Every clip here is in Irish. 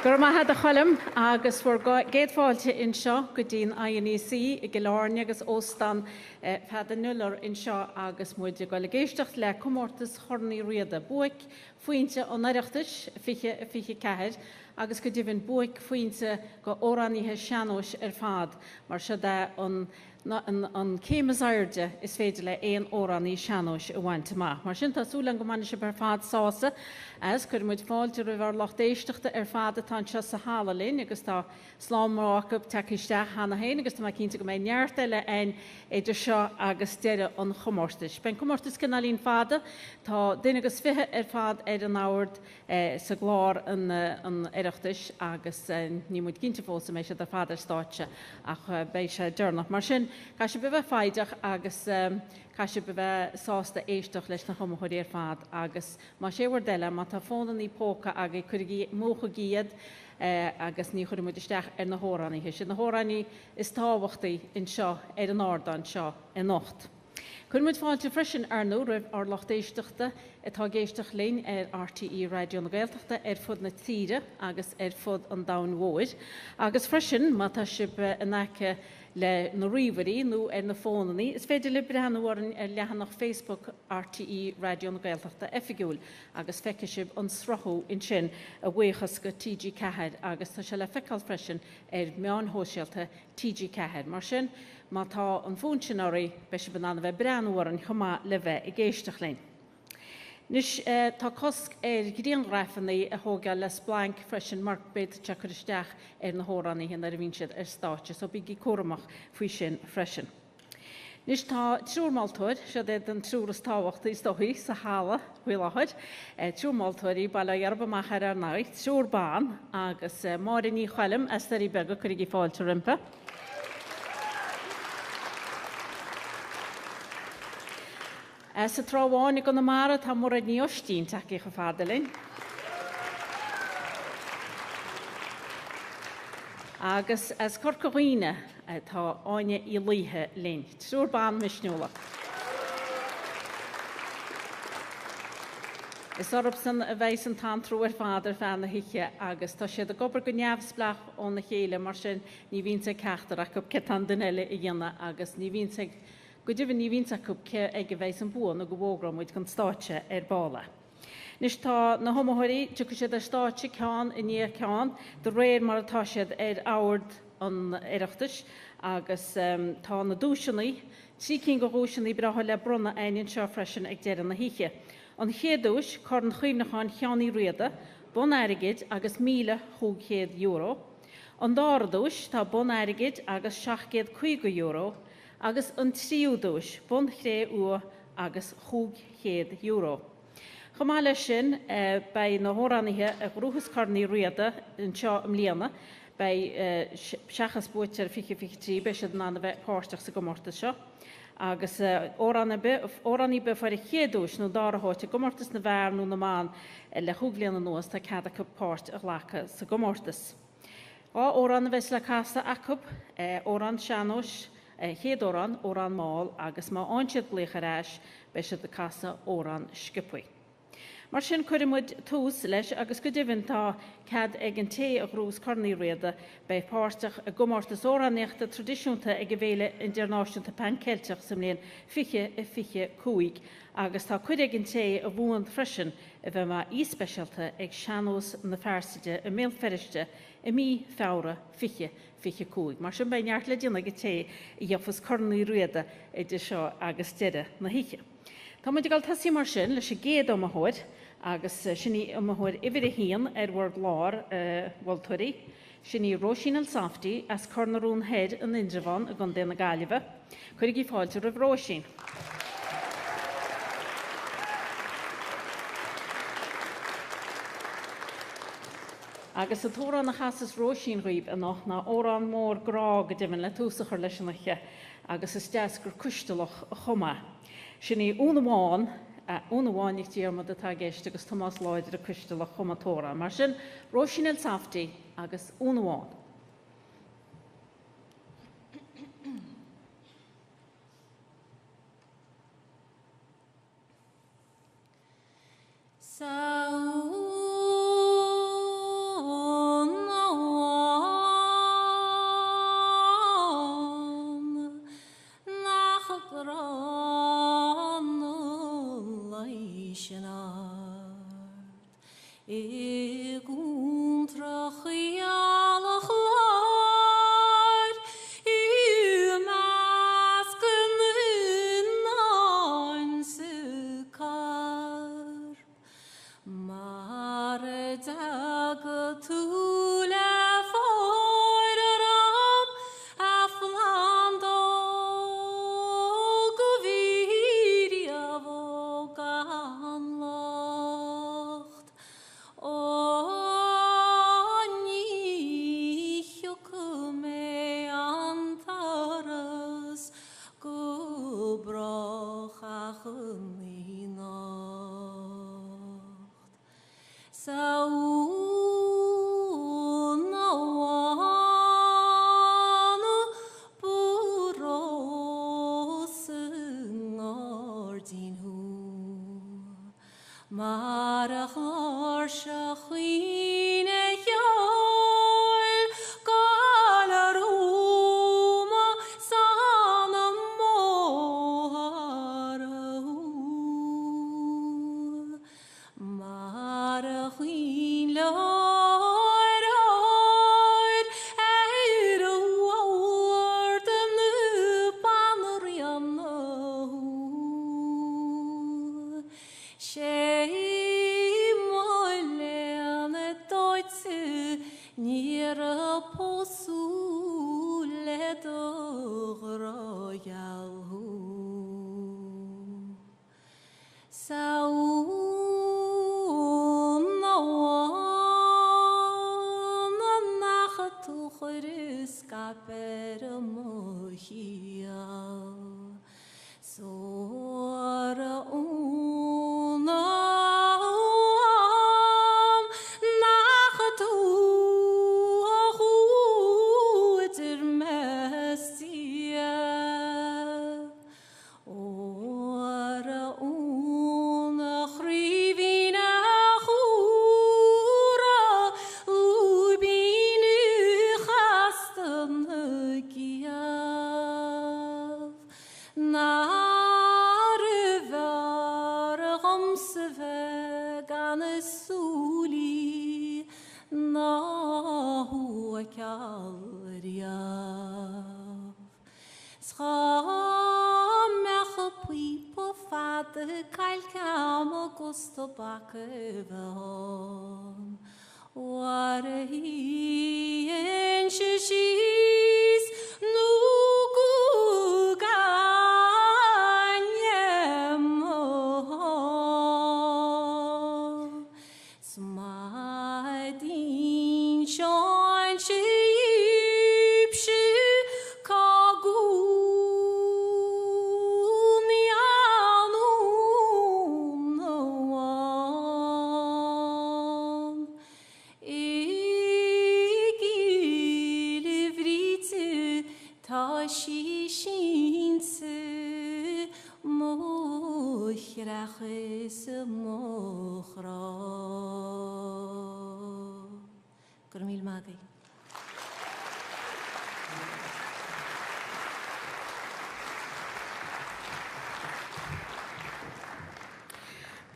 Gur maithe a chuilim agus bfuair géadfáilte in seo go dtíon INEC I Gheilárne agus Óstan fada nular in seo agus muide go le géisteacht le comórtas chornaí Riada buaic faointe an Oireachtas fiche ceithir agus go dtíobhann buaic faointe go óráníthe seanóis fad mar se an céimas airde is féidir le éon óránaí seanóis a bhainte maith. Mar sin tásúlan go maiine se fad sása as chuir muid fáilte ra bhar lochtéisteachta fad atá se sa hálalín agus tá slámrácab takeísteach hána héin agus tá cinnta go mé neartta le ein idir seo agus deire an chomórtas. Ben chomórtas cinálín fada tá duine agus fithe fad an áhard sa glár an Oireachtas agus ní muid cinnte fósa mé se ar fadar stáitse ach béis se dearnach mar sin Ca se bheith faideach agus ca se bheith sásta éisteach leis na chomóirí fad agus má sé bhar deile má tá fónan í póca aga chuir mócha giad agus ní chuir muidisteach na hóraní. Sin na hóraní is táhachtaí in seo an ádan seo in nocht. Chn muid fáilte freisin nó raibh ar lochtéisteachta atá géisteach léin RTE Radio na Gaeltachta fud na tíre agus fud an damhóid. Agus freisin má tá sib in le na riomhaí nó na fónaí, is féidir le breanúin lehanach Facebook RTE Radio na Gaeltachta figiúil agus feice sib an srathú in sin a bhuachas go TG Ceithir agus tá se le feicáil freisin meán hóisialta TG Ceithir. Mar sin má tá an fúnsinóirí be se banana bheith breanúin chumá le bheith I géisteach léin. Nis tá cosc gríon rafannaí a thóga les blank freisin mar beit te chuisteach na hóraní hin ar bhín siad státe, so bíí cuaramach faoi sin freisin. Nis tá trúrmáltóir se an trúras táhachtta is doí sa hála bhuiileid trúrmáltóirí bailla arbamach ar náid, trúrbán agus mar ní chuilim estarí bega chuig í fáilte rimpa. Sa tráháinnig an na mara tá mór ní ostín take go fadalinn. Agus as corcaghine tá áine I líthe linn. Trúrbán misneola. Is orb san a bheith an tantrú fadar fanna hiiche agus tá siad a gobar go neamhsplach ón na chéile mar sin ní bhínta ceachtar a go cetan duile I dhéanana agus ní bhínta go dtíobh ní bhínta ce ag go bheith an buan a go bhógramuid gan stáitse bála. Nis tá na homóirí tu go siad stáitse ceán I ní ceán de réir mar atá siad áhard an Oireachtas agus tá na dúisinaí trí cin go húisinaí bratha le bronna aon seo freisin ag dean na hiiche. An chéadúis chu an chuimhneáin cheannaí Riada bon airigid agus €1,500. An dáradúis tá bon airigid agus €750. agus an tríúdúis bon chré agus €500. Chamáile sin bei na hóraníthe a grúchas carnaí Riada in seo am líana bei seachas buitir fiche be se na bheith páisteach sa gomórtas seo. Agus óraní be far chéadúis nó dárathóite gomórtas na bhharnú na máin le chuúglianna nuas tá ceada go páirt a lecha sa gomórtas. Óran bheits le casa acub óran seanóis héadórán órán máil agus má áintead blécharáis be se de casa órán scipuí. Mar sin chuirimid tús leis agus go dtíobhann tá cad ag an té a grús carnaí Riada bei páirteach a gomórtas óráníochta tradiisiúnta ag go bhéile internaisiúnta panceilteach sa mléon fiche cúig agus tá chuid ag an té a bhuain freisin a bheith má íspéisialta ag seanós na fearsaide a méilferiste I mí feabhra fiche cúig. Mar sin bein neart le dtíanana go té I dheofas carnaí Riada idir seo agus deire na hiiche. Tá muid gal tasí mar sin leis géad am thuid agus sinní am thuid ihir a híon bhar glár bhiltúirí, sinní Róisín Saftaí as carnarún head an Indreháin a gan déna Gaillimhe, chuir í fáilte rah Róisín. Agus a tóra na chasas Róisín riomh a nach na órán mór grá go dtíobhann le túsachar leis anaiche agus is deas gur cúistealach a chuma. Sinní únaháin únaháinnig tíarmad atá géiste agus Tomás Láidir a cúistealach chumatóra. Mar sin Róisín Saftaí agus únaháin. Saúna Maar a chóirse chuoine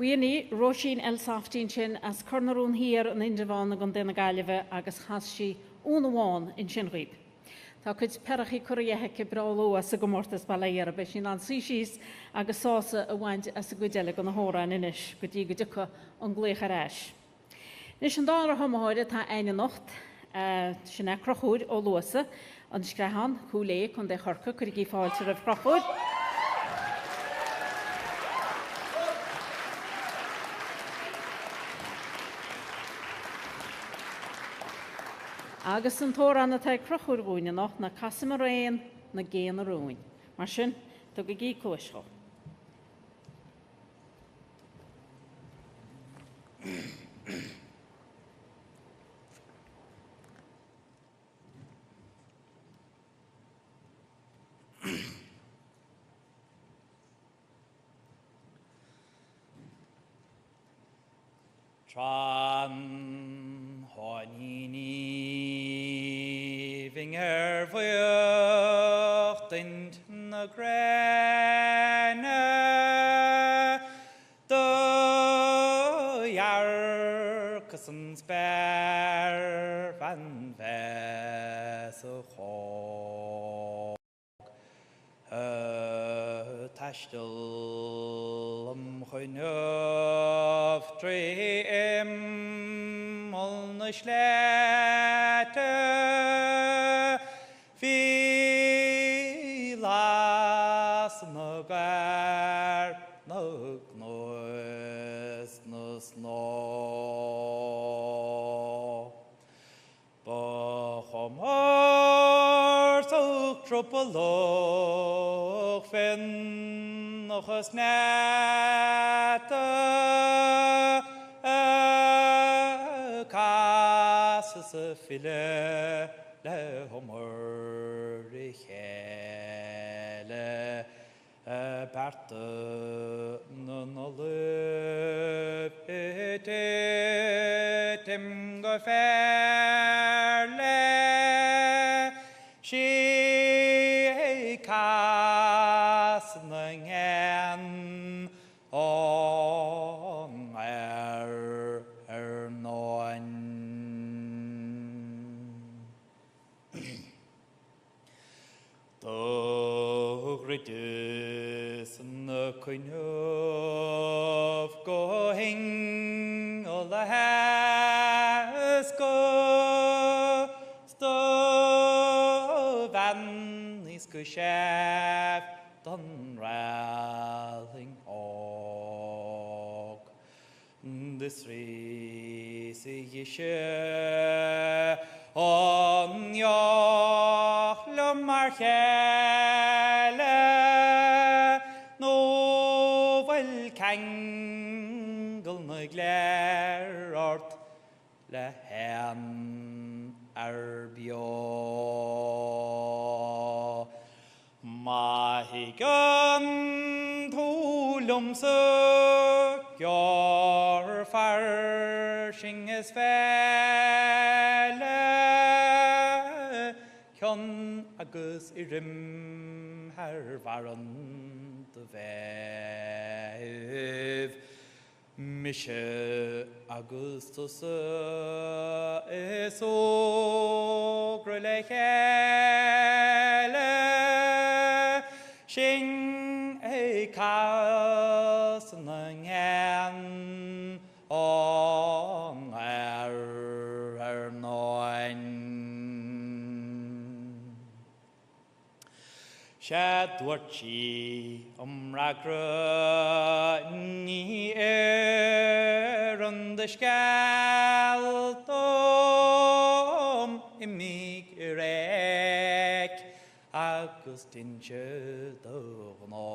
Wiani Roisin Elsaftin sin as Cornerún hir an Indraván an denna gaiileh agus hasí únháin in sin rib. Tá chuid perachí choréthe ce braló as a gomórtas baléar a be sin an síís agus sása a bhaint as a godeile an na hóra inis go dtí go ducha an glécha reis. Nis an dára hamáide tá aine nocht sin crochúd ó luasa an screhan chuúlé chun de chorcha chu í fáilte a crochúd. Agus an tóranna tá crochúr bhúine nach na casam a réin na géan a rúin. Mar sin, do go gí cóisio. Tran honini vinger vucht in na grana de jarkussen spær van vesel tastel genoeg treem on slette vilas nogar nog noes nos no Bachomar so tropolo fen nog eens net se file le homor chele Berte nun oliv tim go fairle she cas ngen on noin Riadis na coinhuv go hing o la has go sto van is go chef don raling og this race yeshe on your lumarchele no vel kangel na glerort le hen arbio mahigan tulumse your farshing is fele Kjon agus irim her varan de vev Mishe Augustus eso grelechele Shing e kas ngen on noin Shadwarchi ragra ni the skaltom imig irek Augustin chedorno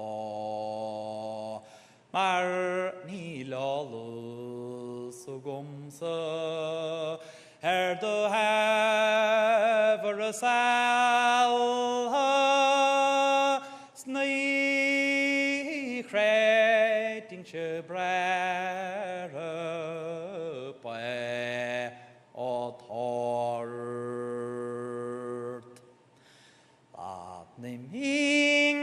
mar ni lolus gomsa do have sal Snee creating chebrera by authort that naming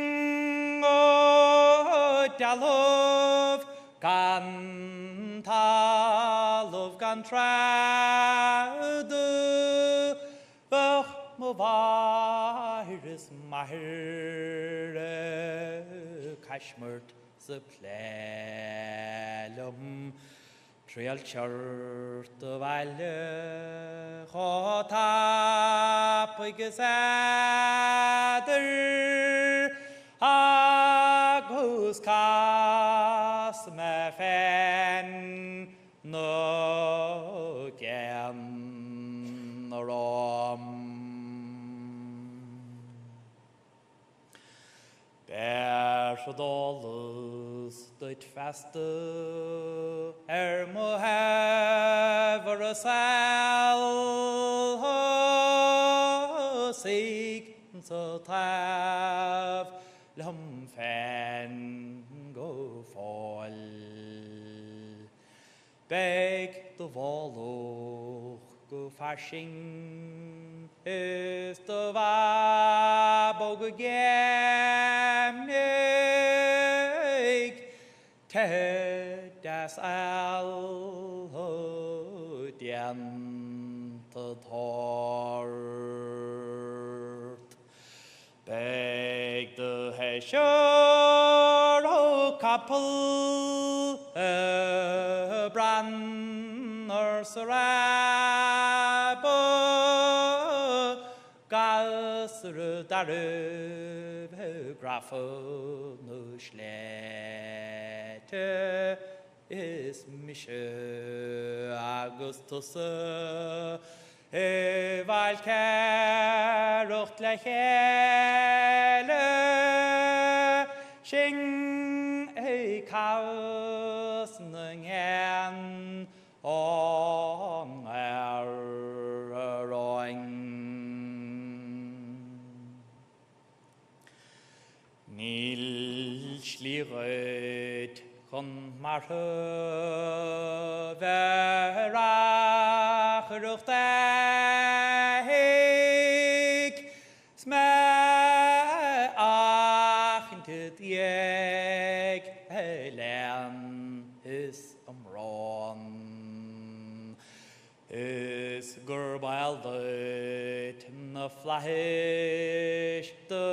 o dalov can talov can trad virus mahir Kashmir the plalum trial chart the vale hota pigasader agus kas me fen no gem rom Dolus deit faste mo haver a sal sig so tav lum fan go fall beg the volo go fashing is the vabog gemnig das al diante tort beg the hesher o couple branner sarabo gasr darüb grafo no schlete is mische Augustus valkerocht lechele Shing e kaus ngen on roing Nil slígad chun mar verach ruchtaig sme achintid ieg helen is amron is gurbaildit na flahish de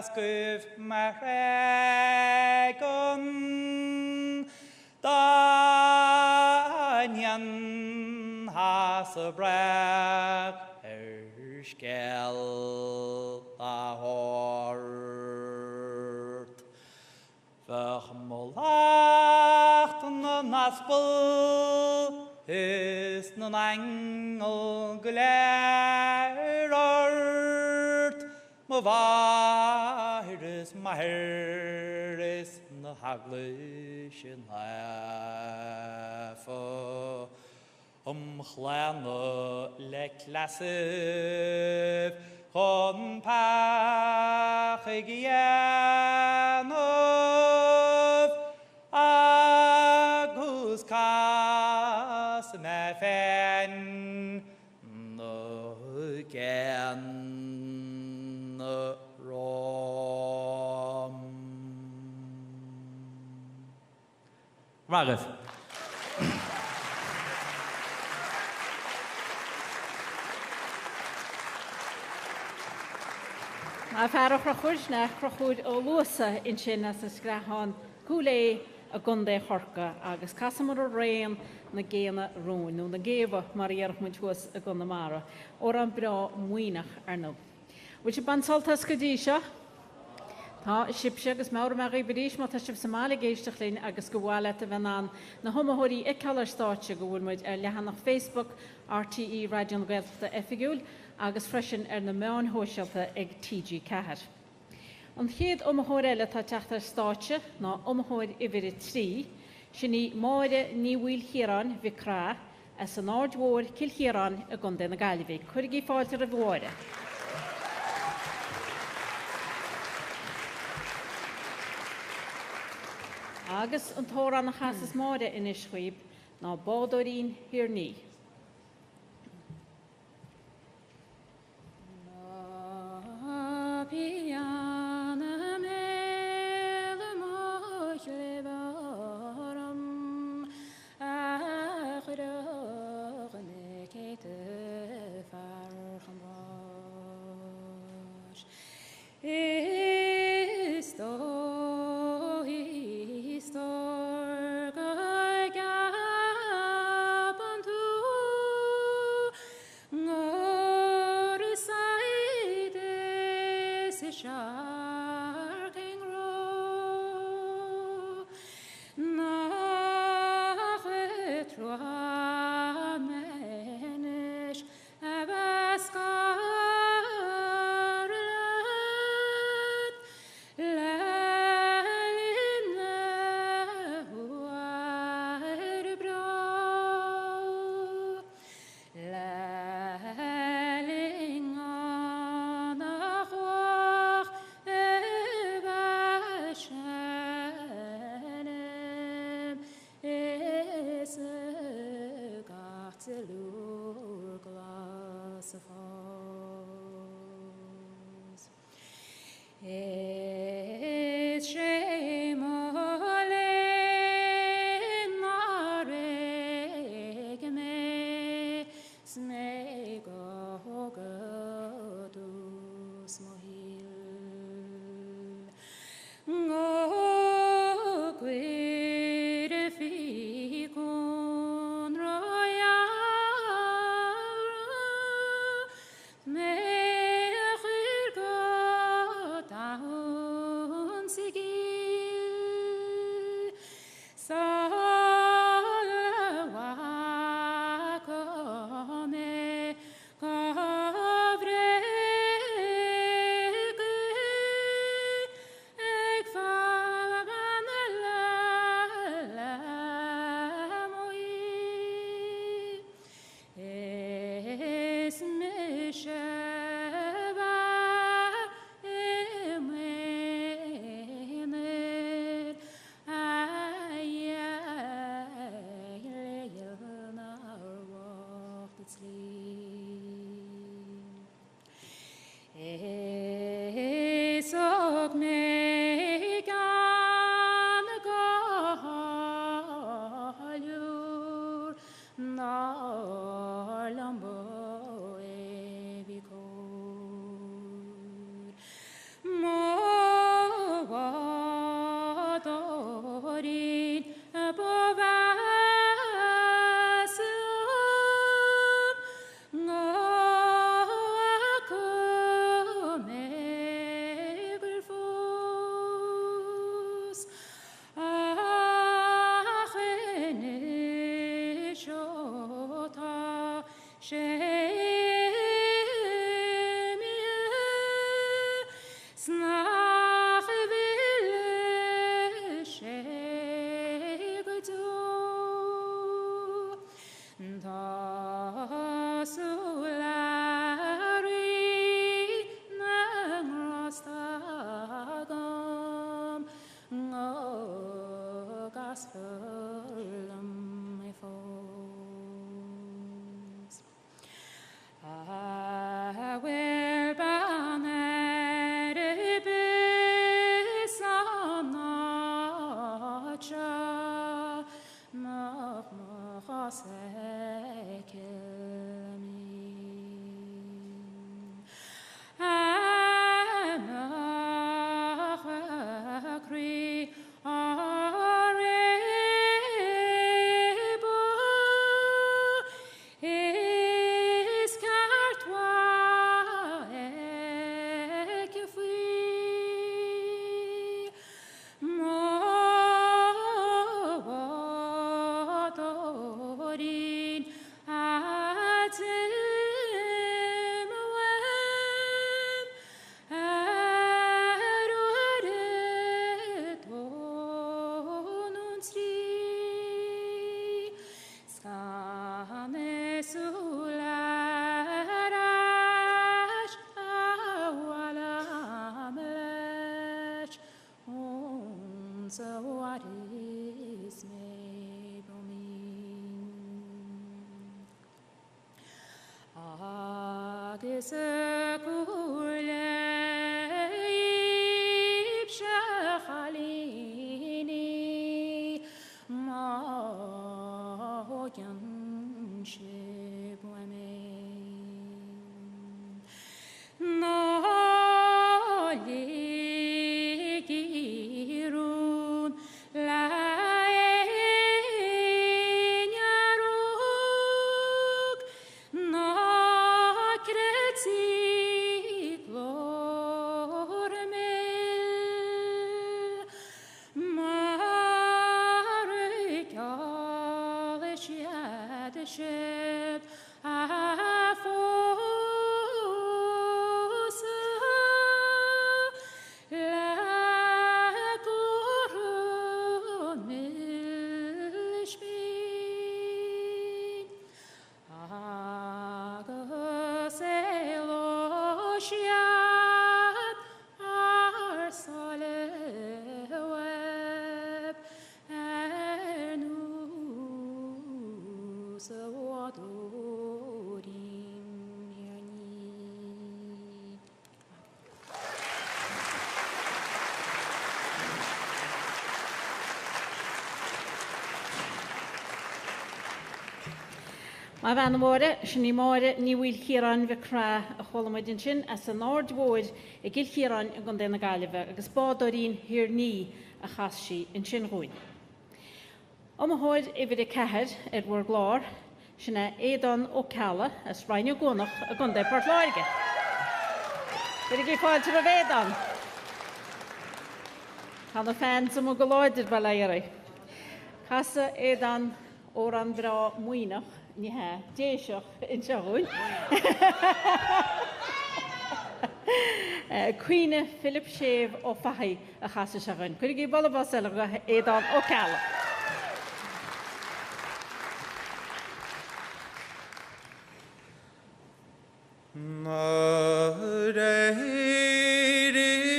jaskuv maregon danyan hasabrag erskell ahort vermolacht na naspel is nan engel glerort ma virus maheris na haglish in hafa chlana le classiv chon pachigianov agus cas me fen no gen rom Raghav. A ferach ra chuirsne crochúd ó luasa in sin as is grahán gúlé a gundé chorca agus casamar a réim na géana rún nó na géfa maríarach muintúas a gunda mara ó an bra muoinach arnó. Bhil se bansaltas go dtí seo? Tá sibse agus mára me ribéis má tá sib Somália géisteach linn agus go bhile a bhenan na homathirí ag cealar státe go bhfuil muid ar lehanach Facebook RTE Radio na Gaeltachta efigúil agus freisin ar na meán hóisialta ag TG Cahar. An chéad omathóir eile tá teachtar státe ná omathóir ibhir trí sin ní máire ní bhfuil chiarán bhicrá as an áardmhór cilchiarán a gundé na Gaillimh. Chuirigí fáilte a bhóire. Agus an tóra na chasas máire in ischuib ná bádorín hirní. Storga gab unto me gan galur nar lambo evikur mo vadorin bovasum ngakum evilfus achene shota snach vil shegdu Tasulari nangrostagam ngogaspelam efos. Awer banere besamnacha So what is made of me? Agus kurleib shachalini ma'oyan shibwamin naligirun laenyaruk nakretzik lormel marik alish yadshib Ma bhean móra sin ní móra ní bhfuil chiaran bheith crá a cholamidin sin as an áardmhóid I gil chiaran a gan déna gailibh agus bádarín hir ní a chasí in sin rúin. Am a hóid I bhid a cehead bhór glár sinna édan ó cala as rhaine gónach a gan dé Port Láirge. Bhid a fáilte a bhédan. Hanna fans am go láidir ba léire. Casa édan ó an bra muoinach ní ha déiseach in seún. Cuoine Philip Séh ó Fachaí a chasa seún. Cuir í bolbás eile go édan ó cala.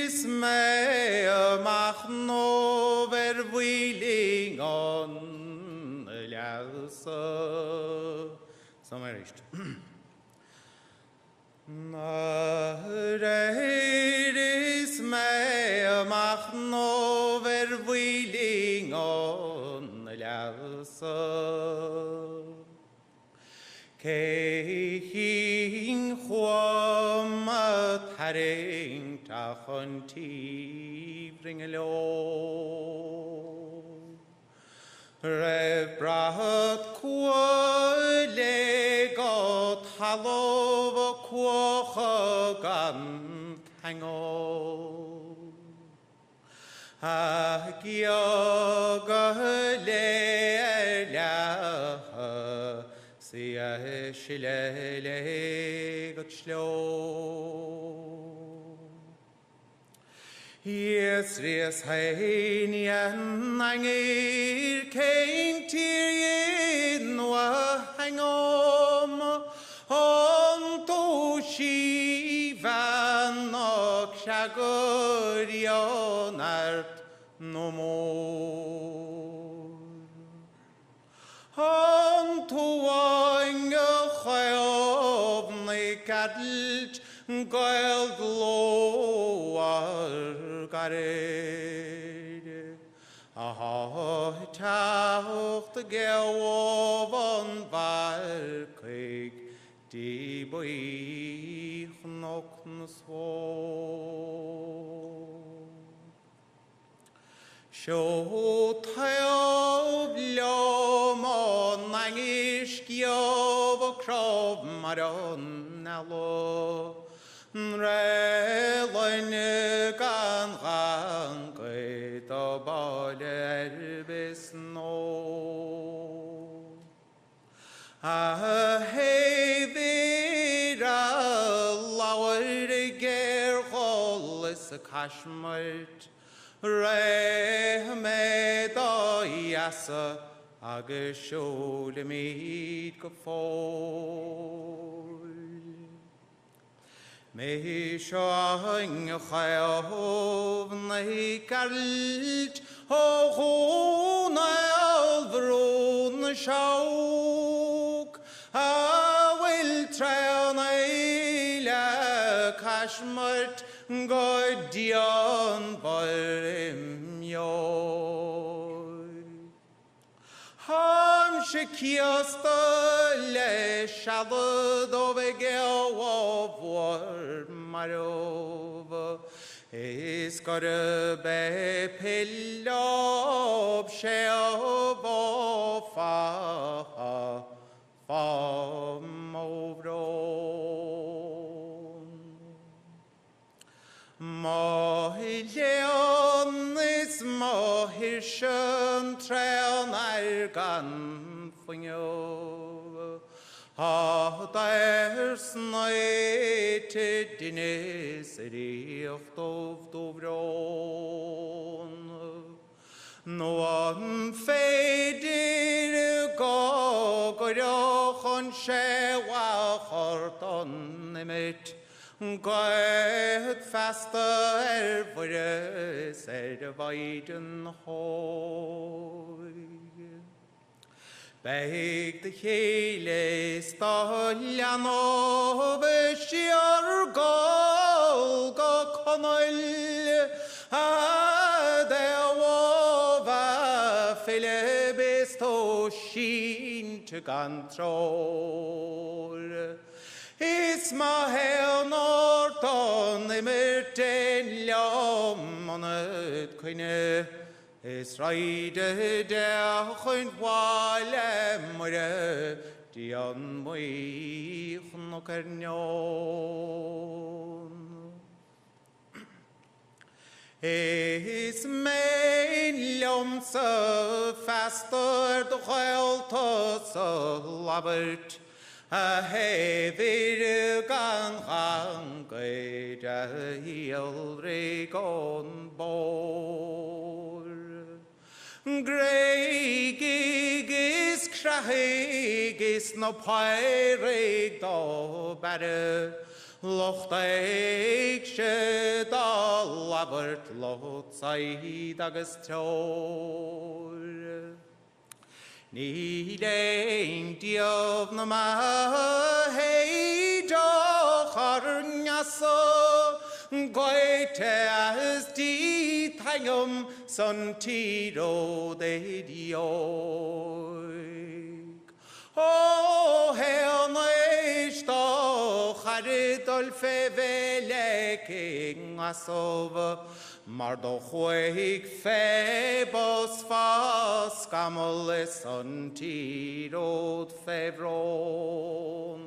Is me amach no ver wheeling on Eliasa. Som rist. Is me amach no verweiling on lasa. Cehing chwam a taring tachon tifring alo. Rebrahad kwa legot halov kwa gan hango. Agioga le Sia shilele got slow. Yes, heinian angir kein tirin wa hangom on to shivan ok shagorion art no more. On to Gadlt gold lower gared. Ah, taucht the gelov on Valkig, die boy knockn sword. Show tail blom on mangish giov krov maron nalo. Relane gan ranke to baler besno. A hevira lower ger holis a kashmart. Rehmedo yasa agashol meet gafol. Meishang chayov neikalt hochun alvrun shauk. I will trail neila kashmart Godion barim yoy. Ham shekiasta le shalad ovegel of war marov. Is got a be pillow shell of fam Mohilion is mohishon trail nargan funyo. Ah, there's nighted in a city of Dovron. No one faded go on shewa horton emit. Gott faster for the weiden hoy. Beg the hele stallion of a sheer go conol. There was a Philibis to sheen to control. It's my hair norton, the merten lom on it, queen. It's right there, when while I'm with the unway no carnion. It's main lom so faster, the wild toss of labert. A heavy gun hung a heel rig on board. Grey gig is crahig is no pirate do better. Locht eich shed a labert lot side agastore. Nilein diov na ma hei jo charnyaso goite as di hangum son tiro de diog. O heonaish to charidol feveleking asova mar do chweig febos fas gamol son tiro fevron.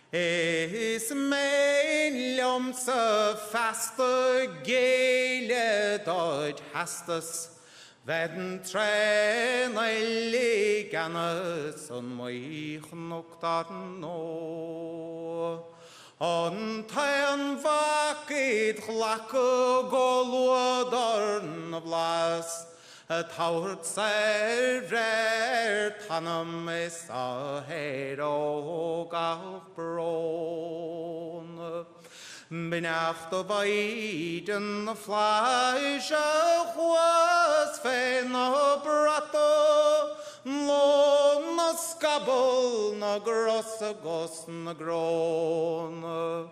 Is mein lomse faste gele dort hastes werden tränelig ganes und mich noch dann no und ein vakit glacke golodorn blas Taurt server tanam is a hero galbron. Benacht of Aiden the fleisch was fen a brato lo na skabel na grossa gos na gron.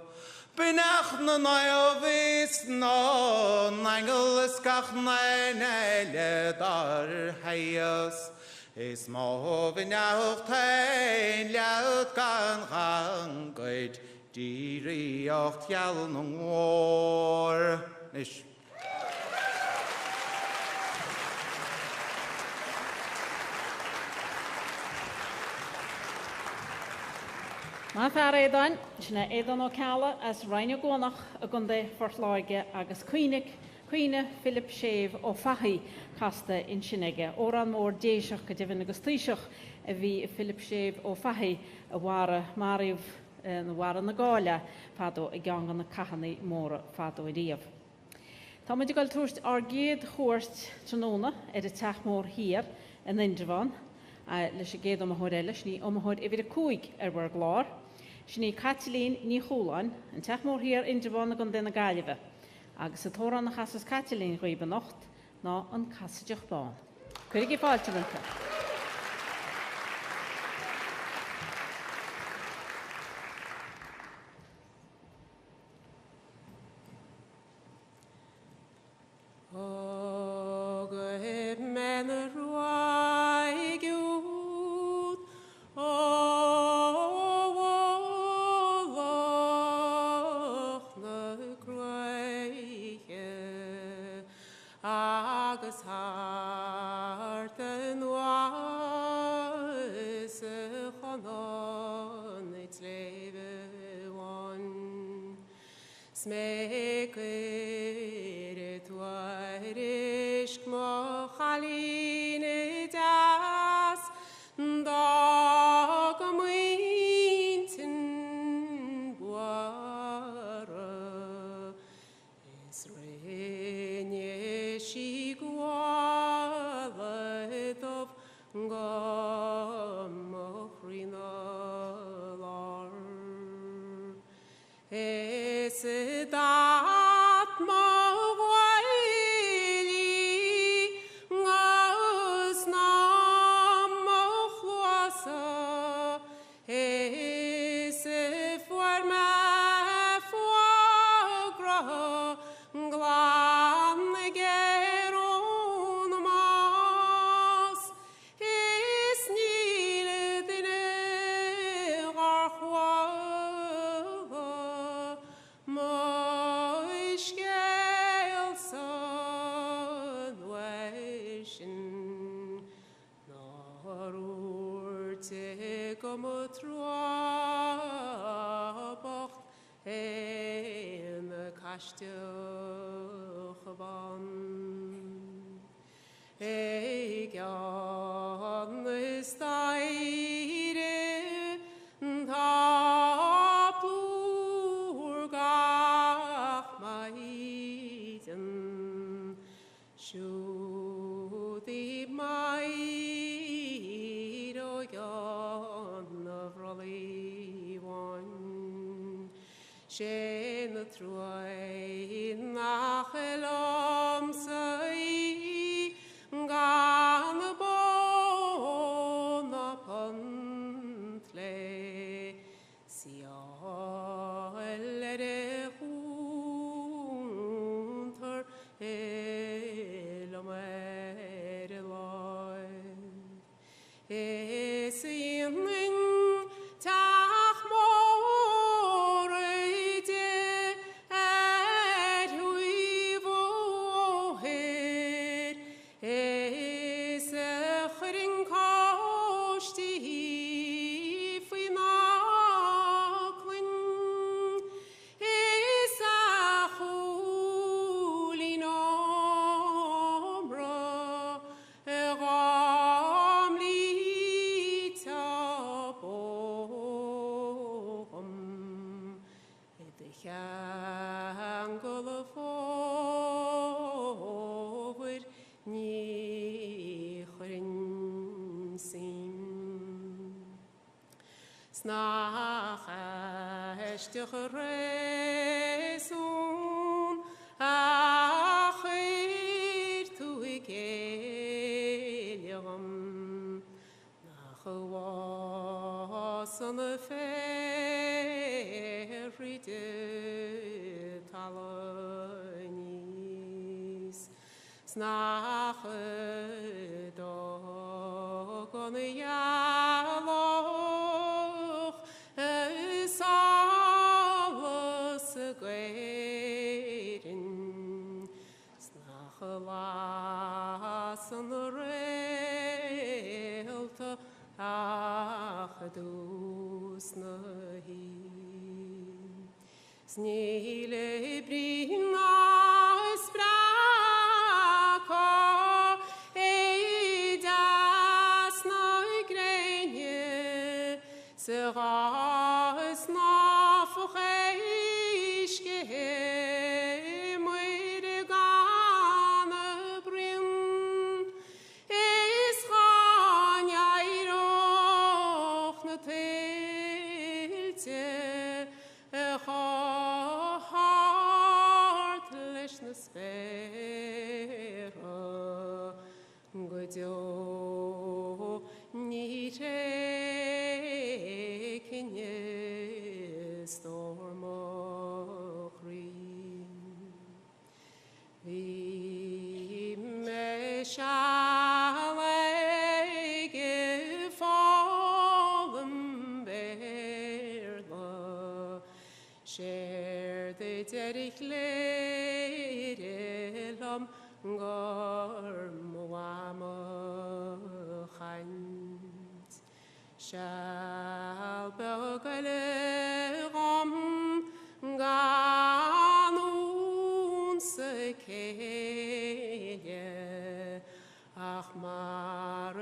Benach na naiovis no nangelis kach neinele dar heias is mo benach tein laut kan rangoit die riocht jal nor nish. Má fear édan, sinna édan ó cealla as Rhaine Gónach a gunda fortláige agus cuine Philip Shave ó Fahi casta in sinige. Óran mór déiseach go dibhinn agus tíiseach a bhí Philip Shave ó Fahi a bhara Mariamh na bhara na gáile fadó i gangan na cahannaí móra fadó i díobh. Tá muid goil túist ar géad chóirt tróna ar a teachmór hir in Indrevan leis a géad am eile sní amthóid i bhí a cúig ar bhar glár. Sní Chualáin ní Chualáin an teachmór hir Indrevan a gan den na gáileh. Agus a tóran na chasas Chualáin roibe nocht ná an casaideach bán. Cuirig i fáilte rinta. Sheinnteoir nach elomsaí gan bon upon tle siael hunter Snach eistich resun ach eir tu ik eliam nach was an y ferri dy talonis snach dog on y ialoch salas y gwerin snach las an y reilta ach dus na hin snile bringa spraka das na grenje sera sna fucheisch gehe moire gane brin is gaan jij nog na teeltje hart lesh na spera godio ni kenye storm vi me shall give fallen berla share the derich lerelam gorm wama khant shall begalegam ganun sekeye ach mar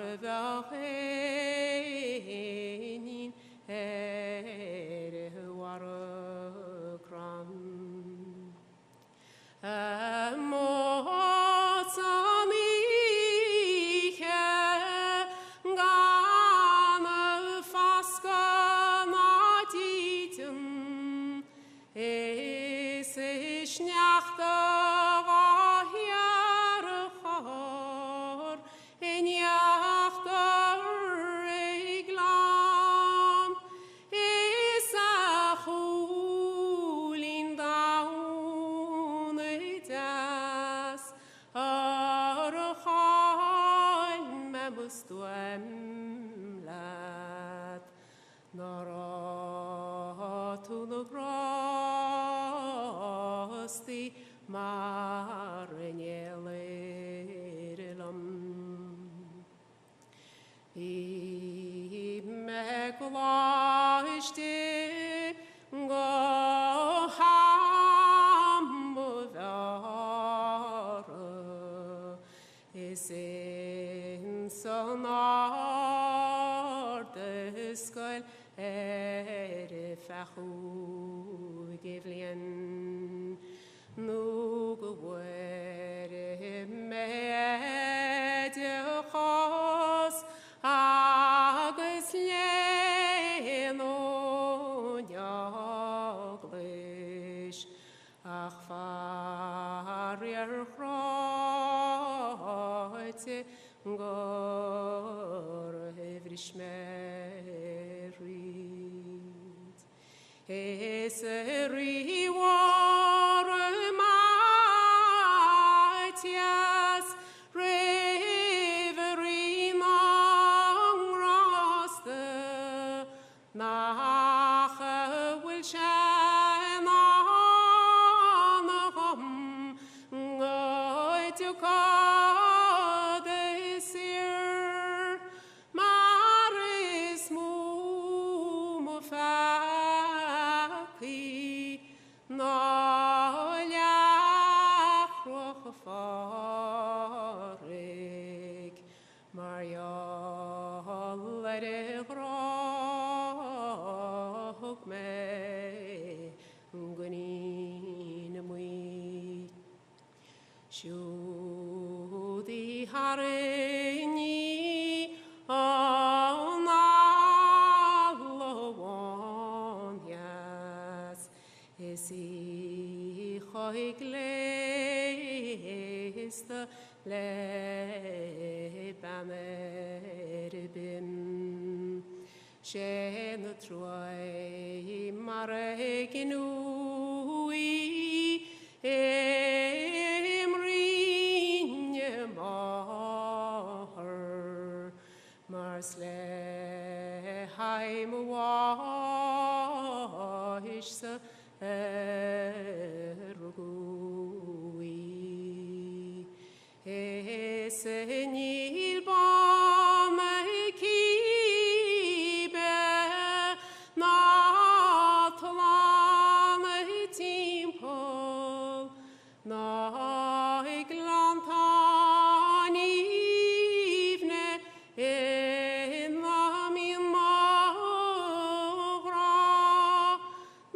velhenin warakram Givlian no go where med khos agus leno jaglish ach farir khroite gor hevrishmerit Eseri war Matias reverie long roste nach will shine on to call this year Maris Mufaki Nolia Farik Maria let it rock me Gunin mui Shudi harini on Allah le banner bim sheinnteoir marginui emrinne mar marsle heim waishsa ergui esenil bam kibe natlan timpol na iglantan ivne in la min magra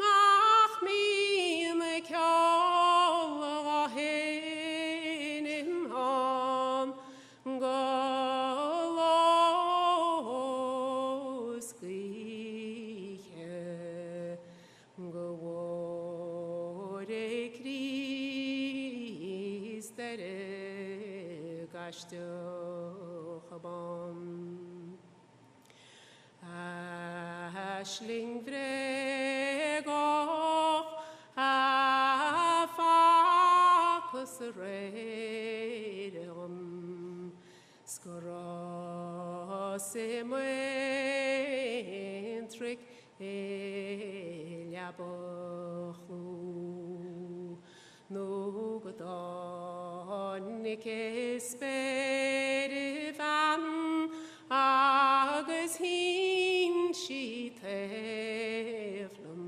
nach min kjalla hin in han galos griche gewore kristere gasto chabam ashling vregoch afakus redum skorosimwentrick eliabochlu nugodonnik esperivan agus hinshi teflum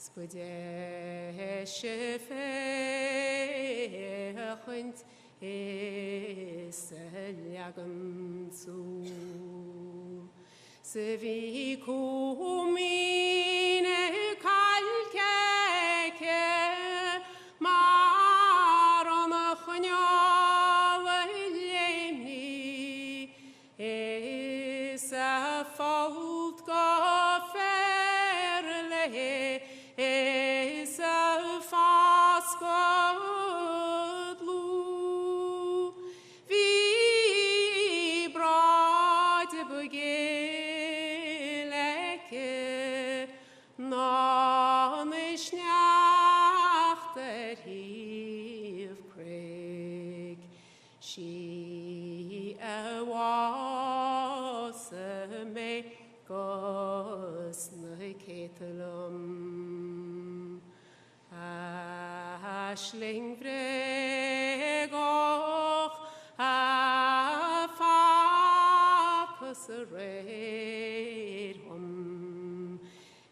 spudeshe fechint eseliagam zu sevi kumine kalkeke maron khnyaleni esa fault gaferle esa faskodlu vi brade bugeleke nanish nachter hiv craig she was me gos na ketelum ashling vregoch afakus redhum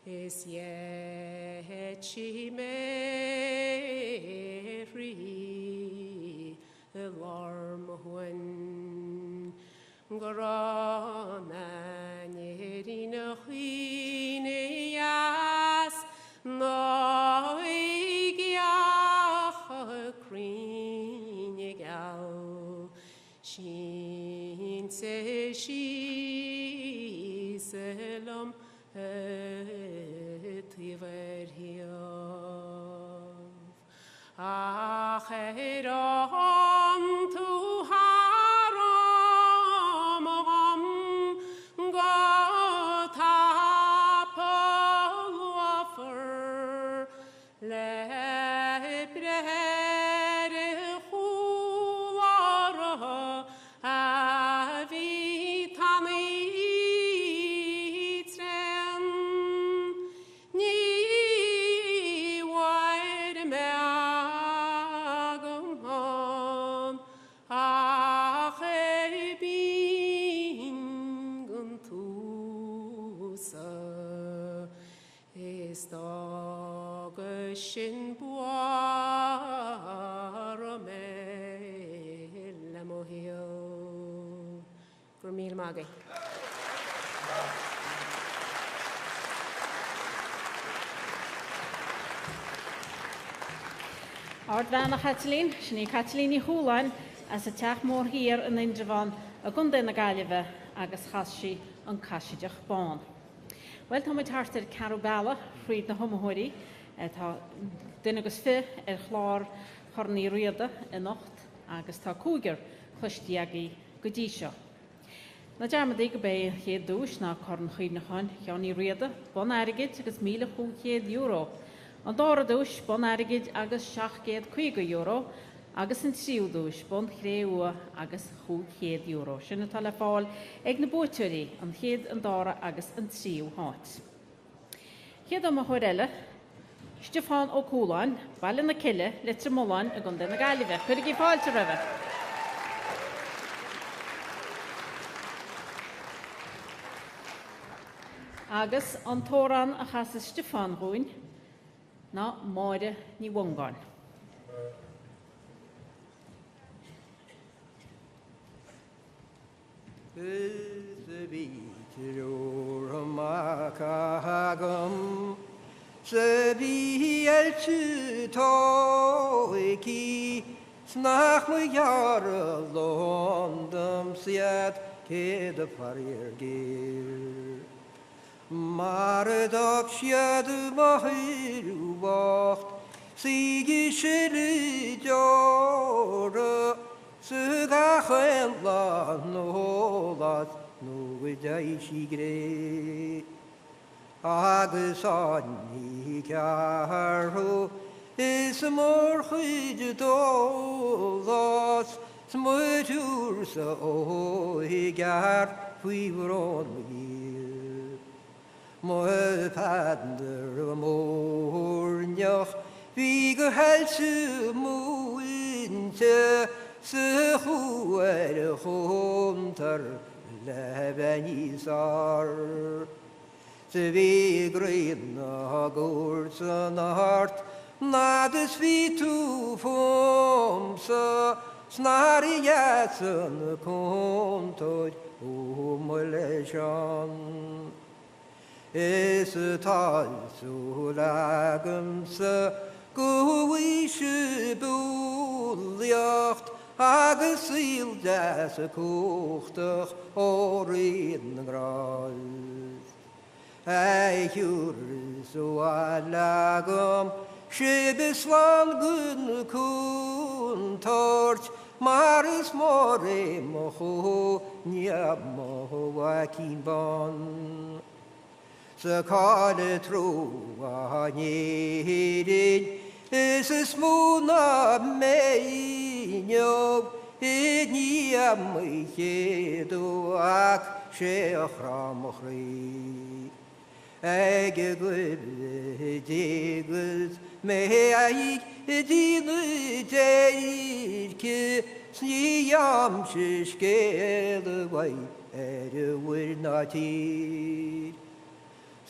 is yechi meri alarm when Gorananirina chineas noigiacha crinigal shin se shiselam etiver hiav acheram tu shin buarame lamohio for mil mage. Ard vanna Kathleen, shni Kathleen I Chualáin as a teach mór hir in Indrevan a gundin na galive agus chashi an casideach bán. Well, tá muid hartar Carubala, Fried na Humahori, tá duine agus fi chlár chornaí Riada in Nacht agus tá cúgur chluisteagaí go dtí seo. Na dearmadaí go bé chéad dúis ná corn chuoinecháin cheannaí Riada, bon airigid agus €1,500. An dára dúis bon airigid agus €750, agus an tríú dúis bon chréú agus €500. Sinna tal le fáil ag na búteoirí an chéad an dára agus an tríú háit. Chéad am a chuireile, Stefán ó Chualáin, bailin na ciile, litre móláin a gunda na gaiileh, chuir í fáilte raheh. Agus an tóran a chas Stefán Rúin na máire ní bhongáin. Sebi elçi toiki snach mı yarı londum siyat kede parirgir Mardok şyadı mahiru vaxt sigi şili jora Sıga xenla nolat nuvijay şigre Agus anni kjarhu ismor chydolas Smötur sa ohigar fivron gir Moe pander mornjach Vigo helsu muinte Sychu huntar lebenisar vi gröna gårdsen hart Nades vi to fomsa Snar i jäsen kontor omolesjan Ese talso lagumse Gå i sjubuljacht Agus ildes kochtach orin gral Eichurs o alagom, Shibislan gun kuntort, Maris more moho, Niamo wakin bon. Sakade troa nidin, Is a smuna meinyo, Niam hedoak, Sheachram chri. Ege gwyddigwyd meig dyn deirke Sniam sysgel y wai y wyrnatir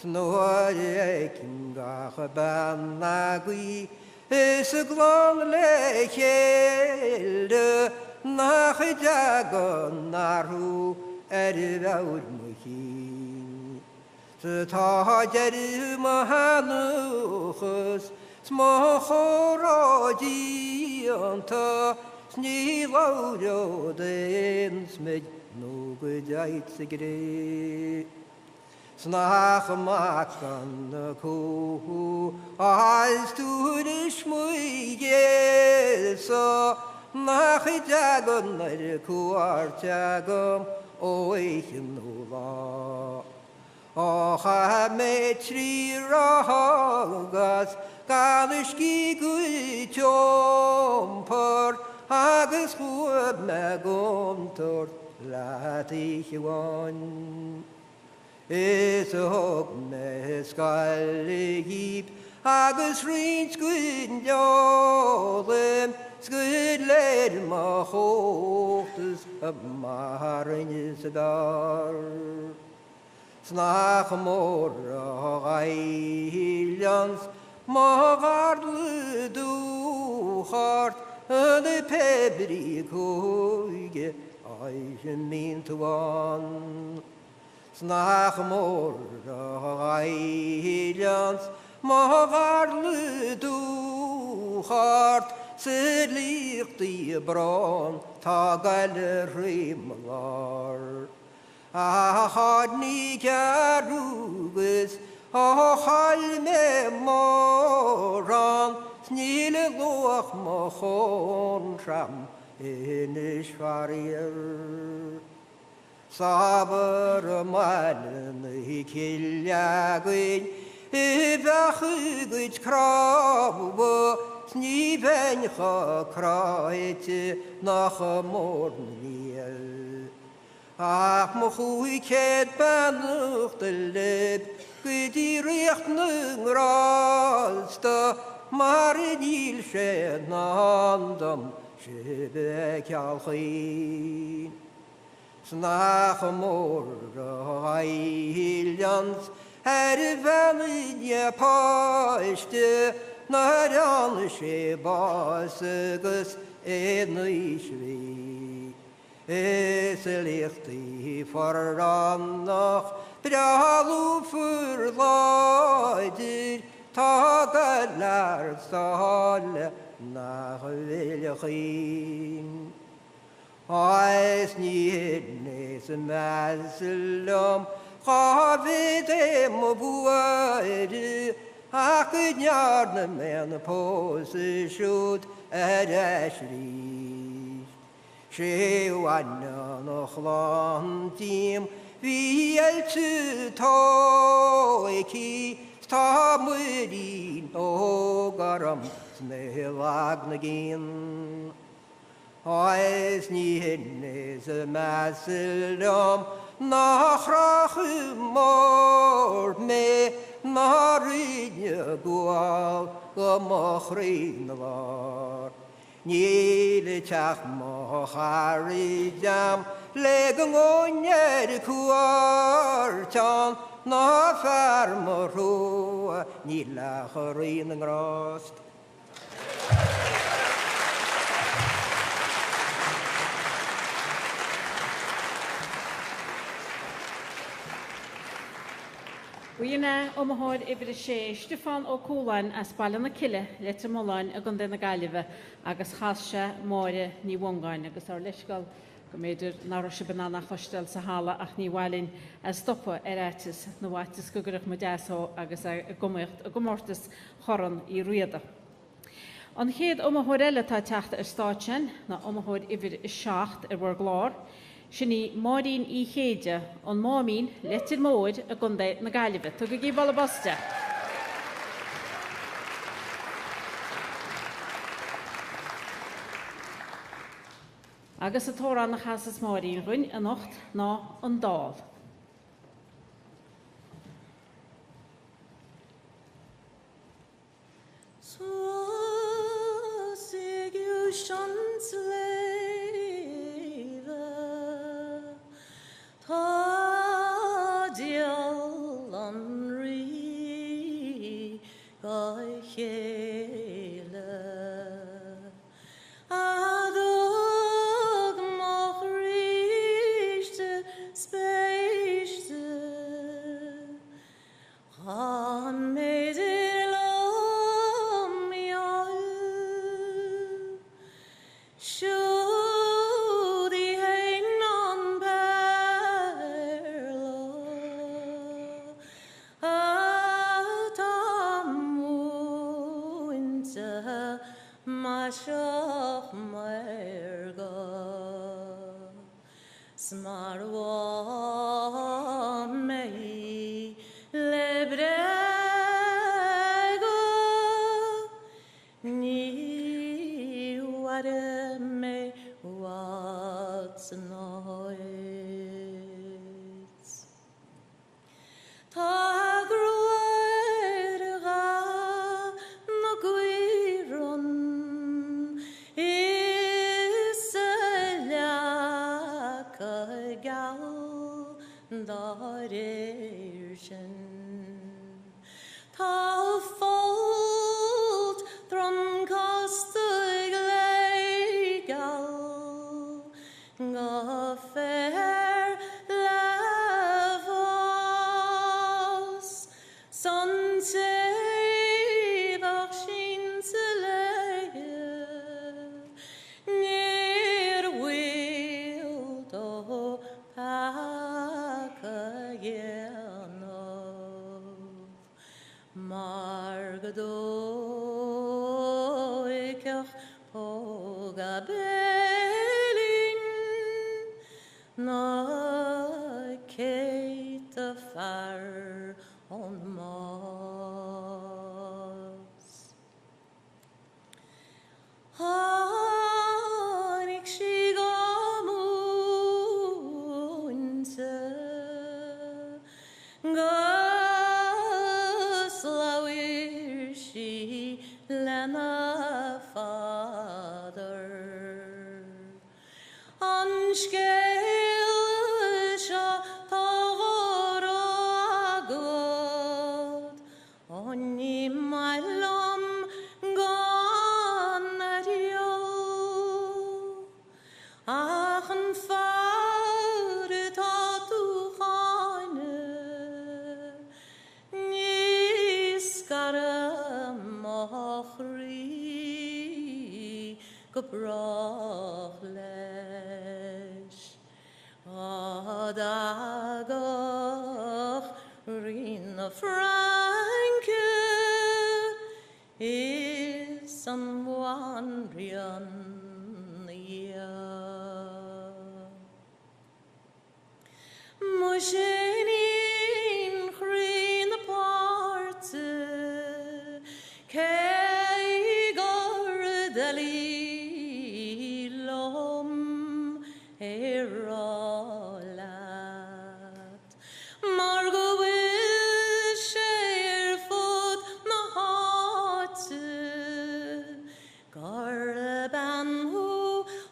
Snor ekin gach bannagwi Ys y glong lechelde Nach y dagon narw fawr mwyhin Táidir mahanúchas smochoradíanta sní láudein smid nó go deit sa gré. Snach macan na cóú áils túris muigésa nach I dagan ar cuartagam óichin nó lá. Ocha metri rogas Galishki gwytiompor Agus hwb me gomtor Latich wan Is hwb me skalligib Agus rins gwyndiolem Sgwydler ma hochtes Marin is dar Snach mor ailians Magard duchart De pebri koige Eichen min tuan Snach mor ailians Magard duchart Se licht I bron Tagal rimlar Ahad ni garugus, ahal me moran, snile loch mochon tram, in Ishvarir. Sabar malen I kiljaguin I bachugit krabbo sniven kraite nach morgen ach mo hui ket banuch de leb gudi richt ngralsta mar il shenandam shebe kalchin snach mor hiljans vanlige paiste naar an shebasegus enishvi es licht I forannach bralu furlaidir tagalar sal nach vilchin Eis niednes maselom Chavidem buaide ach gydniarne men pose shoot ashri she wanna noch lantim vi eltu toiki stamudin ogaram snehlagnagin Eis niednes maselom Nachrach mor me Marinja gual Gomachrin var Nile chach mocharijam Legang onyer kuarchan Na farmorua Nila charin grast Wína omahod ibre sé Stefan ó Chualáin as bailna na cile letra Moláin a gun na Gaillimhe agus chaise móire ní bhongáin agus ar leisgal go méidir nára se banana chostel sa hála ach ní bhhailinn as stoppa Oireachtas na bhaitas go gurach mo deasó agus a gomórtas choran I Riada. An chéad omahod eile tá teachta ar stáitsin na omahod ibre seacht ar bhar glár Sinni Maureen I chéide an mámín letir móid a gunda na Gaillimhe. Tu go gí balla bosta. Agus a tóra na chasas Maureen rún a nocht ná an dál. So sig you shansleva Ta dial anri gai chele Adog mach richte speiste Han medelam ja Shudi heinan perla Atamu inta mashach merga Smarwa mei lebrego Ni ware me what's noise Ta gruerga no guiron Iselaka gal darirchen Ta fold tron kostig legal Ga fair lavos Son tevach schinseleie Near will do pakayenov Margadoikach pogabe scéil seo tágar agad, onni mailom gan ariol, ach an fawr tá tú chaine, nís gara moch rí go brach leis. Ad agach rína Franke is an wanrian Mushin chrin na parte Keigor dalilom erolat Margo wil sheer fod na harte Garban hu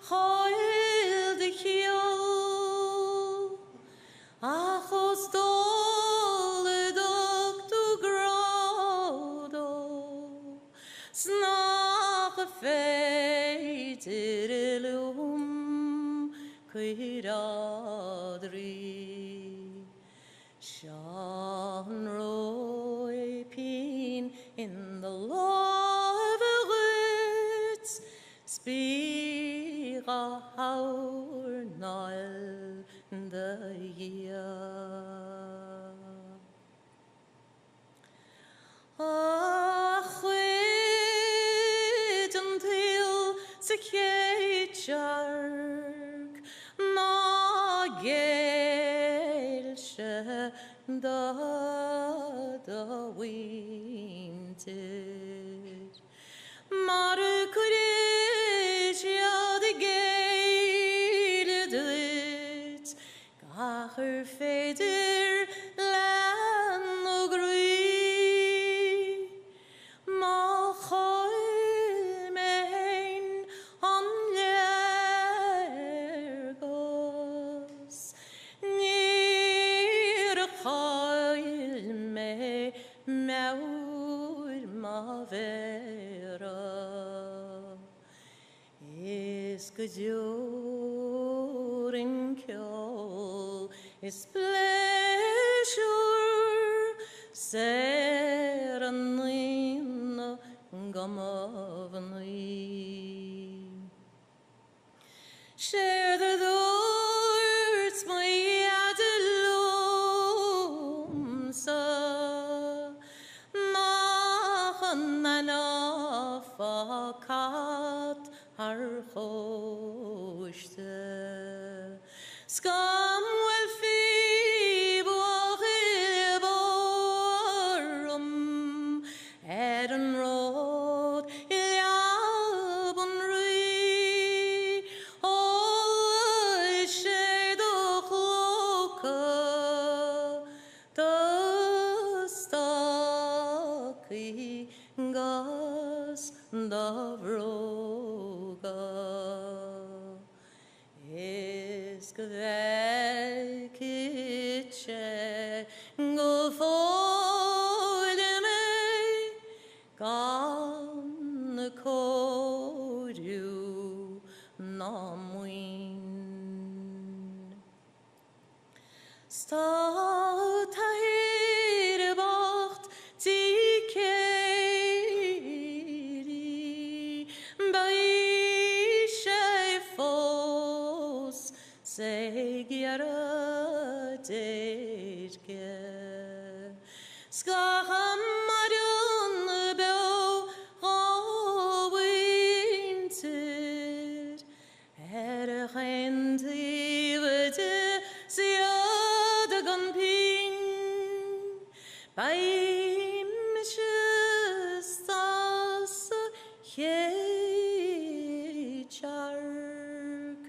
choil de chiol Achos doledog du grado Snach a feitir ilum cuidadri Sean roi pin in the love of it Speak a haur nail the year chwyd until sa chéitsearg ná géil se da winter mar cuirid a géile duit gachar féidir lean ó grí má choil mein an leargos níor a choil me meawr má vera is go dúr in ceol is pleasure ser an lína gamavni share the words my adelumsa machan fakat har choste Scum will feeble Eden road Iabon ri All shade of loca Dostaki gas davroga Is gvekitche go folde me gan kodu namuin Stad tahir bacht tikeri Bai shefos Segiara derge Skaham marun beau winter Ergendi vete siada gunping Baim stas chark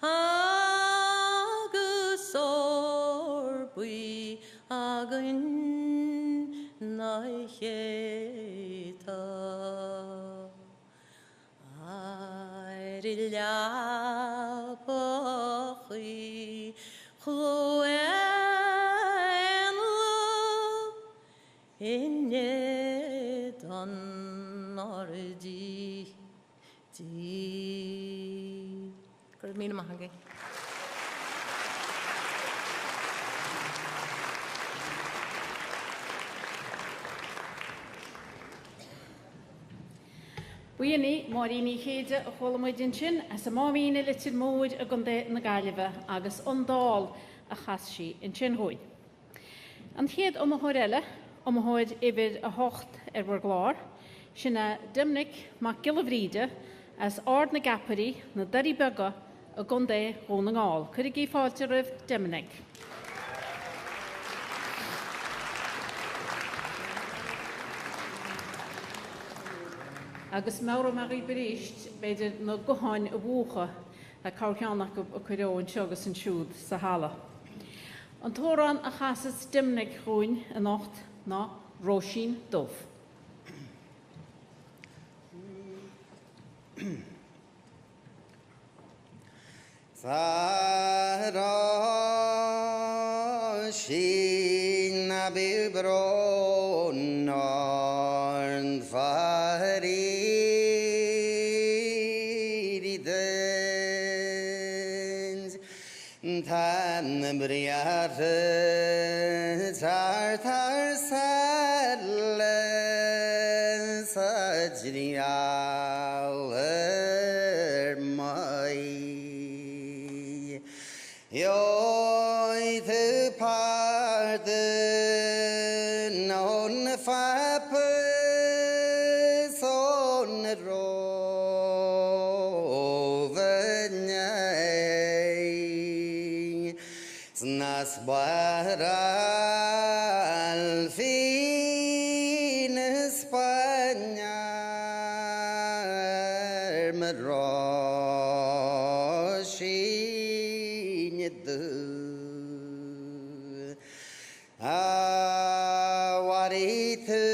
agus orbui agan Riada Chualáin in don ordi di. Good mean mahanga. Buoinní maríní chéide a cholamidin sin as a mámíine litir móid a gundé na gaiileh agus ondáil a chasí in sinthúin. An chéad a choréile a háid idir a hocht bhar glár, sinna dimnic mac gilabhríide as ard na gaparí na darí bega a gundé ó na ngáil. Cuir í fáilte rih dimnic. Agus meabhar marí bríist beidir na goháin a bhuacha a cabhairceannach a cuireáin seogus an siúd sa hala. An tóran a chasas dimnic chuin a nacht ná Róisín Dubh. Róisín na bibron orn farídens tan briare tar sarle sajrial mai Joid y pardon o'n ffapus o'n rofyniau Snas baral fin Espanyar Róisín Dubh Waríthu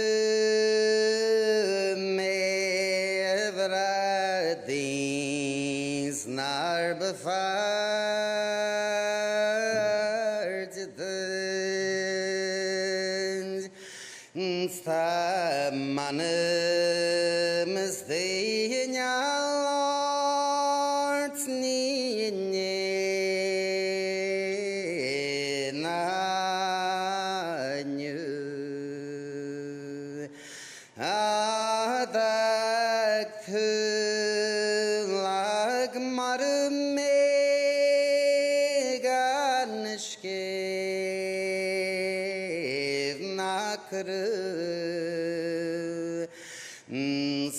mevradís nar befartidins Stamanum steignalart ninyenanyu Adaktu lag marmeganishkev nakru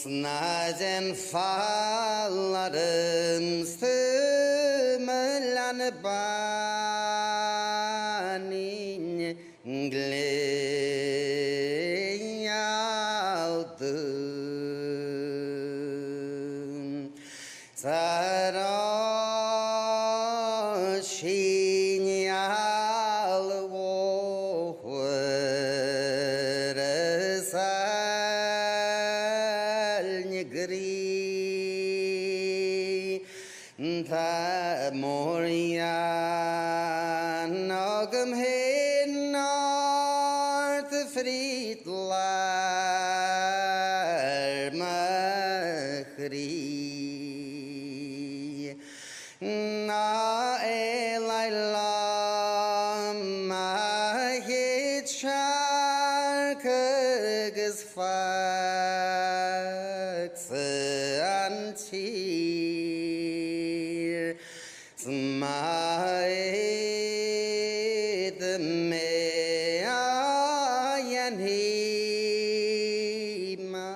Snaden fallarım stümlan banin gleyaldım Saroşin Ta morian ogum hen art frit lar machri na elailam ma hit sharkes fax anti Smaid me ayan he ma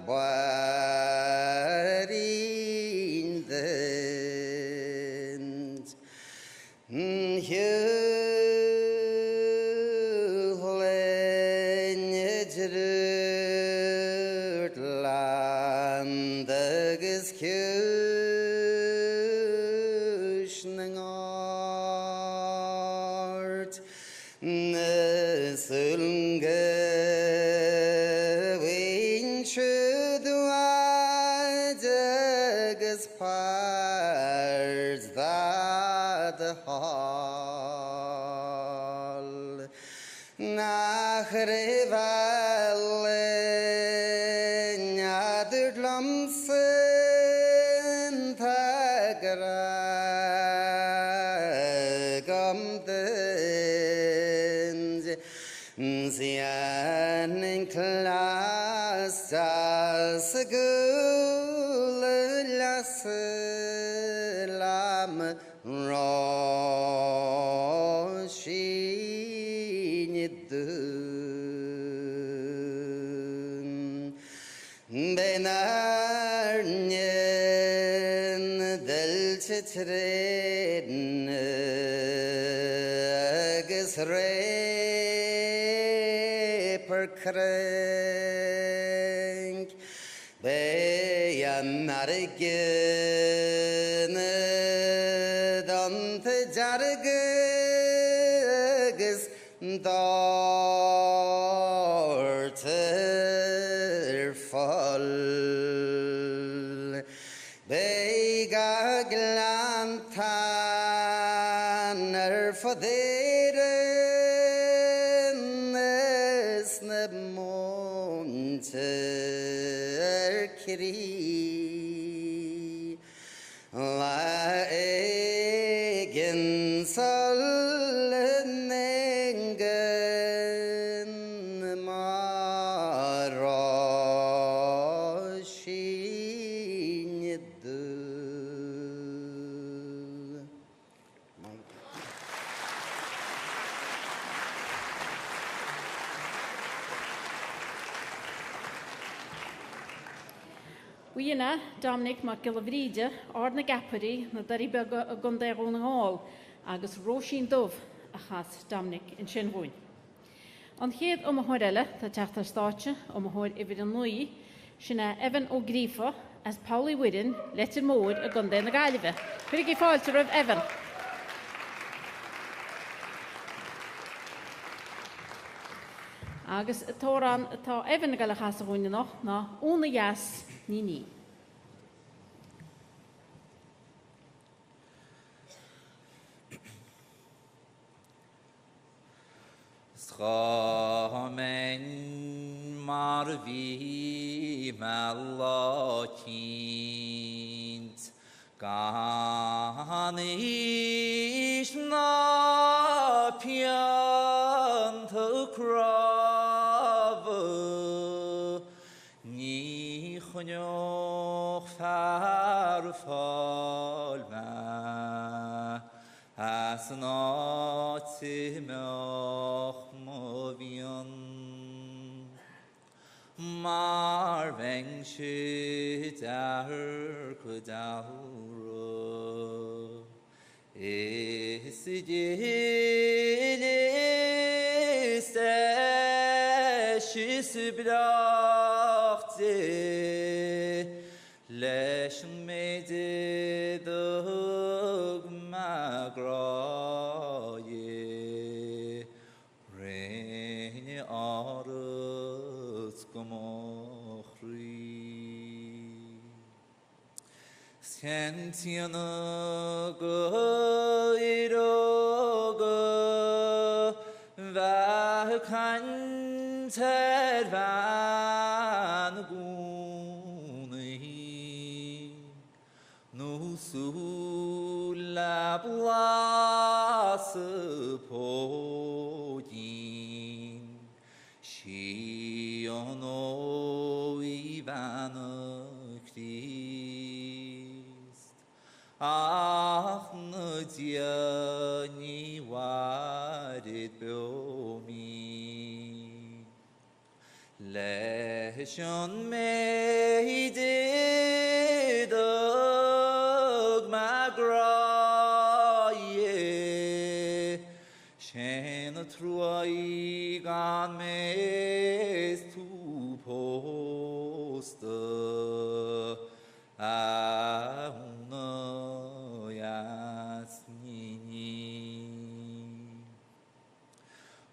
barindens Hjulen jrut landages Sulge winchud wajagas pa There's that hall nach rivalin adur lamsin tagragam dins zian in class as gul lam roshin dun benarnyen del chitren gisre per krenk beyan argen dant jarges dorter fall bega glantaner foderen sneb monter kri la egen solnengen maroshin du. Wiana, Dominic McGillivride, Arna Gapari, na Daribega a Gundairun Hall, agus Roisin Dove, a chas Dominic in Shinhoin. An chéad a Horella, the Tachtar Stache, a Hor Evan Nui, Shina Evan O'Grifa, as Pauli Widden, Letter Mode, a Gundair na Galiva. Pretty falter of Evan. Agus Toran, ta Evan Galahasa Hunino, na only yes, Nini. Schamen marvi malachint gan ish na pian to krave ni chonyoch farfal ma as not moch movion marveng shit our kudauro is brachte lesh mede dog magraye rein arut gomochri sheinnteoir goiroga vakan van guni no sulla blas podin she ono ivan Christ ach no dia ni warit bomi Leshon meide dog magraye shen truai gan mes tu posta auna yasnini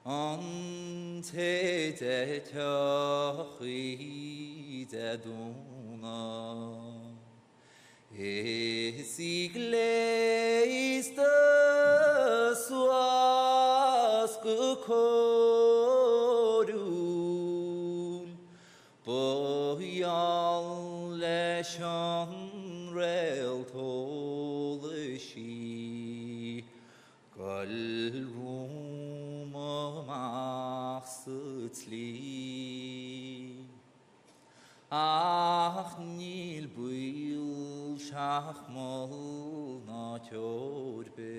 Ante de tochi de duna Sigleiste suas corul boyal leshon rel tolishi gal ruma machsutli ach nil buil shachmal na tjorbe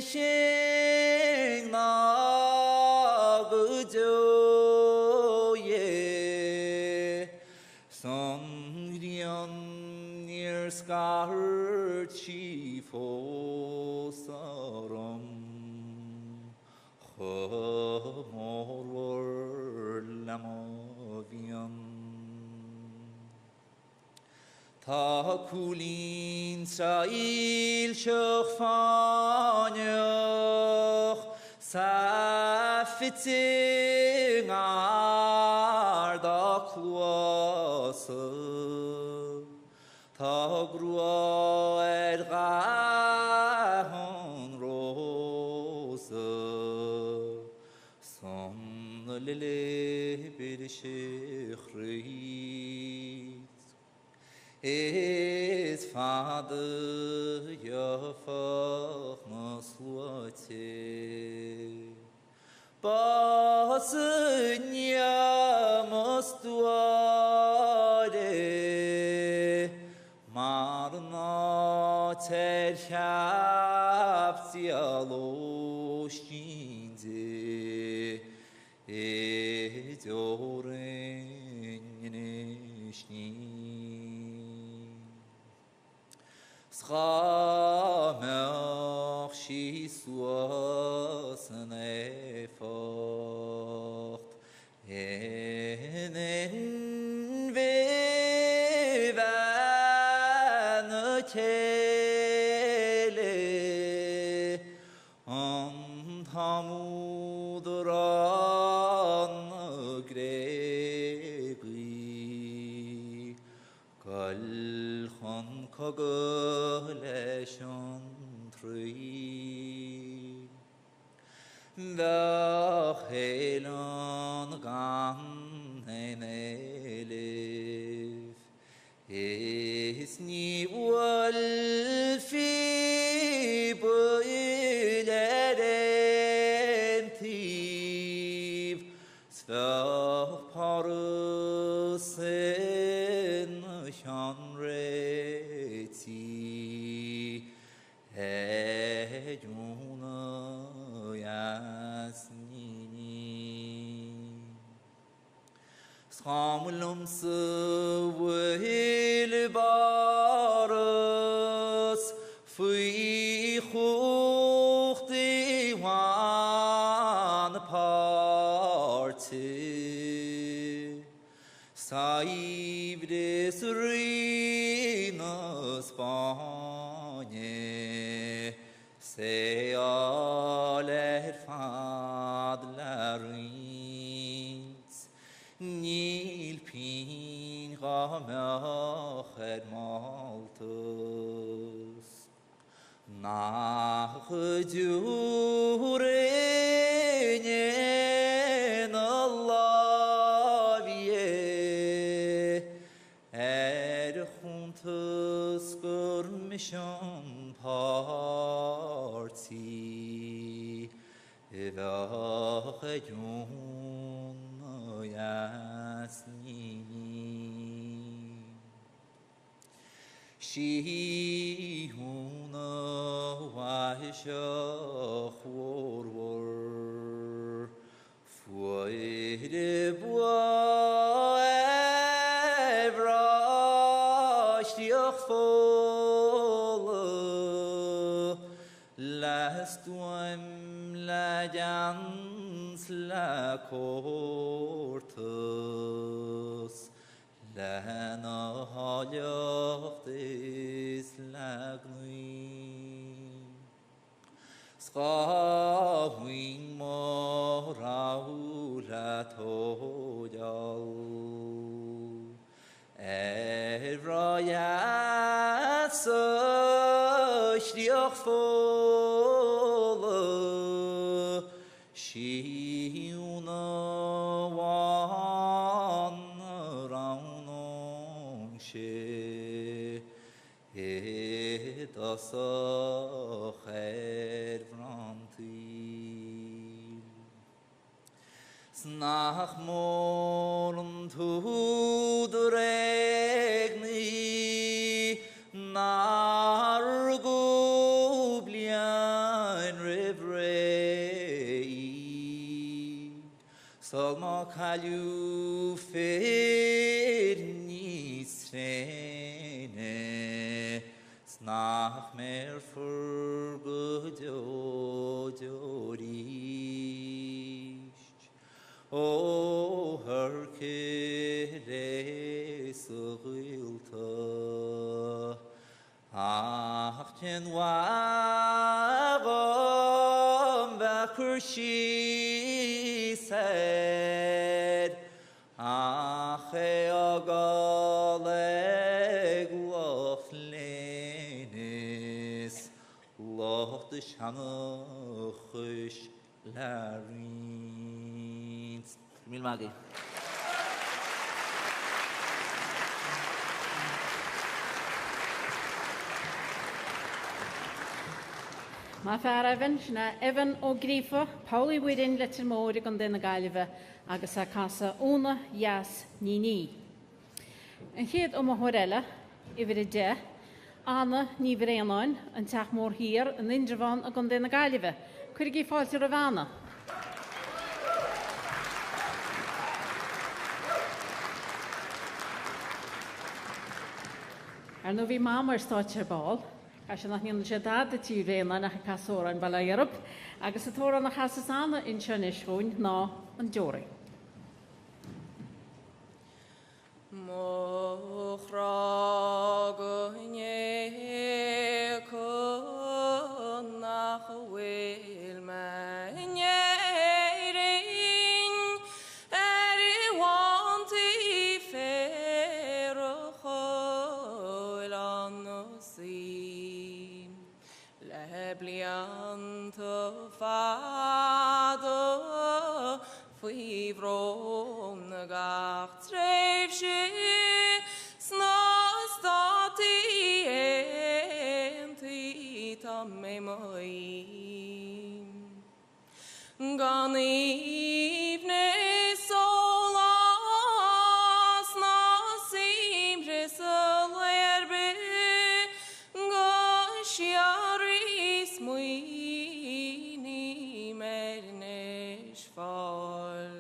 Chysing na gdoye Songrian near scar chief osarum Chomor lamovian Ta kulin Israel shofanyach Safiting ar da kloase Ta grua gahon rose Som lele bir shechrit is Father your maslote Basnya mastuare Marna terhapsialoshinde Edorenishni Schamach Shisuas nefacht Enen vivan tele Und hamudran gregi Galchan kagoleshon trui V'chelan gan enelef Isni walfi b'ilerentiv Svach parusen shanreti Ejuna yasnini Schamlum s'wil baras Fui chuchti wan parti Saivdes rinas Spanje Se aler fadlarins Nil pin gamacher maltus Nach durenyen Allah vie juntus gurmishon parti Evach jun yasni Shihuna wahishach warwar Fuire bua evrash diachfola Lastuam la jans la cortus Lana haljachtis lagni Schahuin moraula tojal Riada sheinnteoir fóla sheinnteoir rán sé dasach vrantíl. Snach morn túdur egni nar goblian revrei. Salma kalju ferni strene snach mer forgudjorist. O her kere sugilta ach ten wagam vakurshi said ach eagaleg loflenis loch de shanach larins. Mil magi. Má fear Evan, sinna Evan ó Grífa, Pauli Widin letir mór gan den gaiileh agus a casa úna jas ní. An chéad a horeile I bhir de, Anna ní bhréanáin an teach mór hir an indrefán a gan den gaiileh. Cuir í fáilte a bhana. Nu bhí mámar státe ball, a se nach níon sé dad a tí réna nach casóra an balla Europe, agus a tóra nach chasas anna in senisún ná an Jóri. Blianta fada fwy vrom na gach tref si snas dati enti ta me mai gan ifne solas na simre salerbe Shiaris muini mernesh fall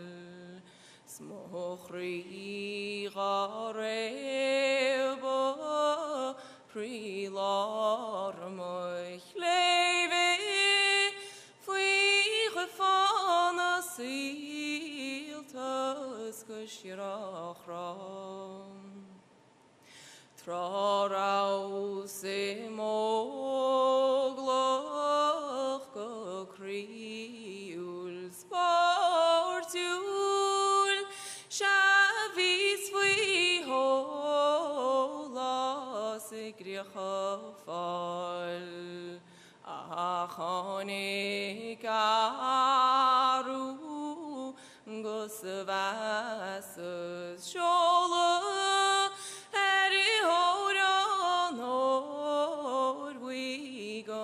smochri garebo prilar moich leve fui gefana siltas kushirachram Traus mogloch go kriul sportul shavis fui hola sigrihafal achane karu gosvas shola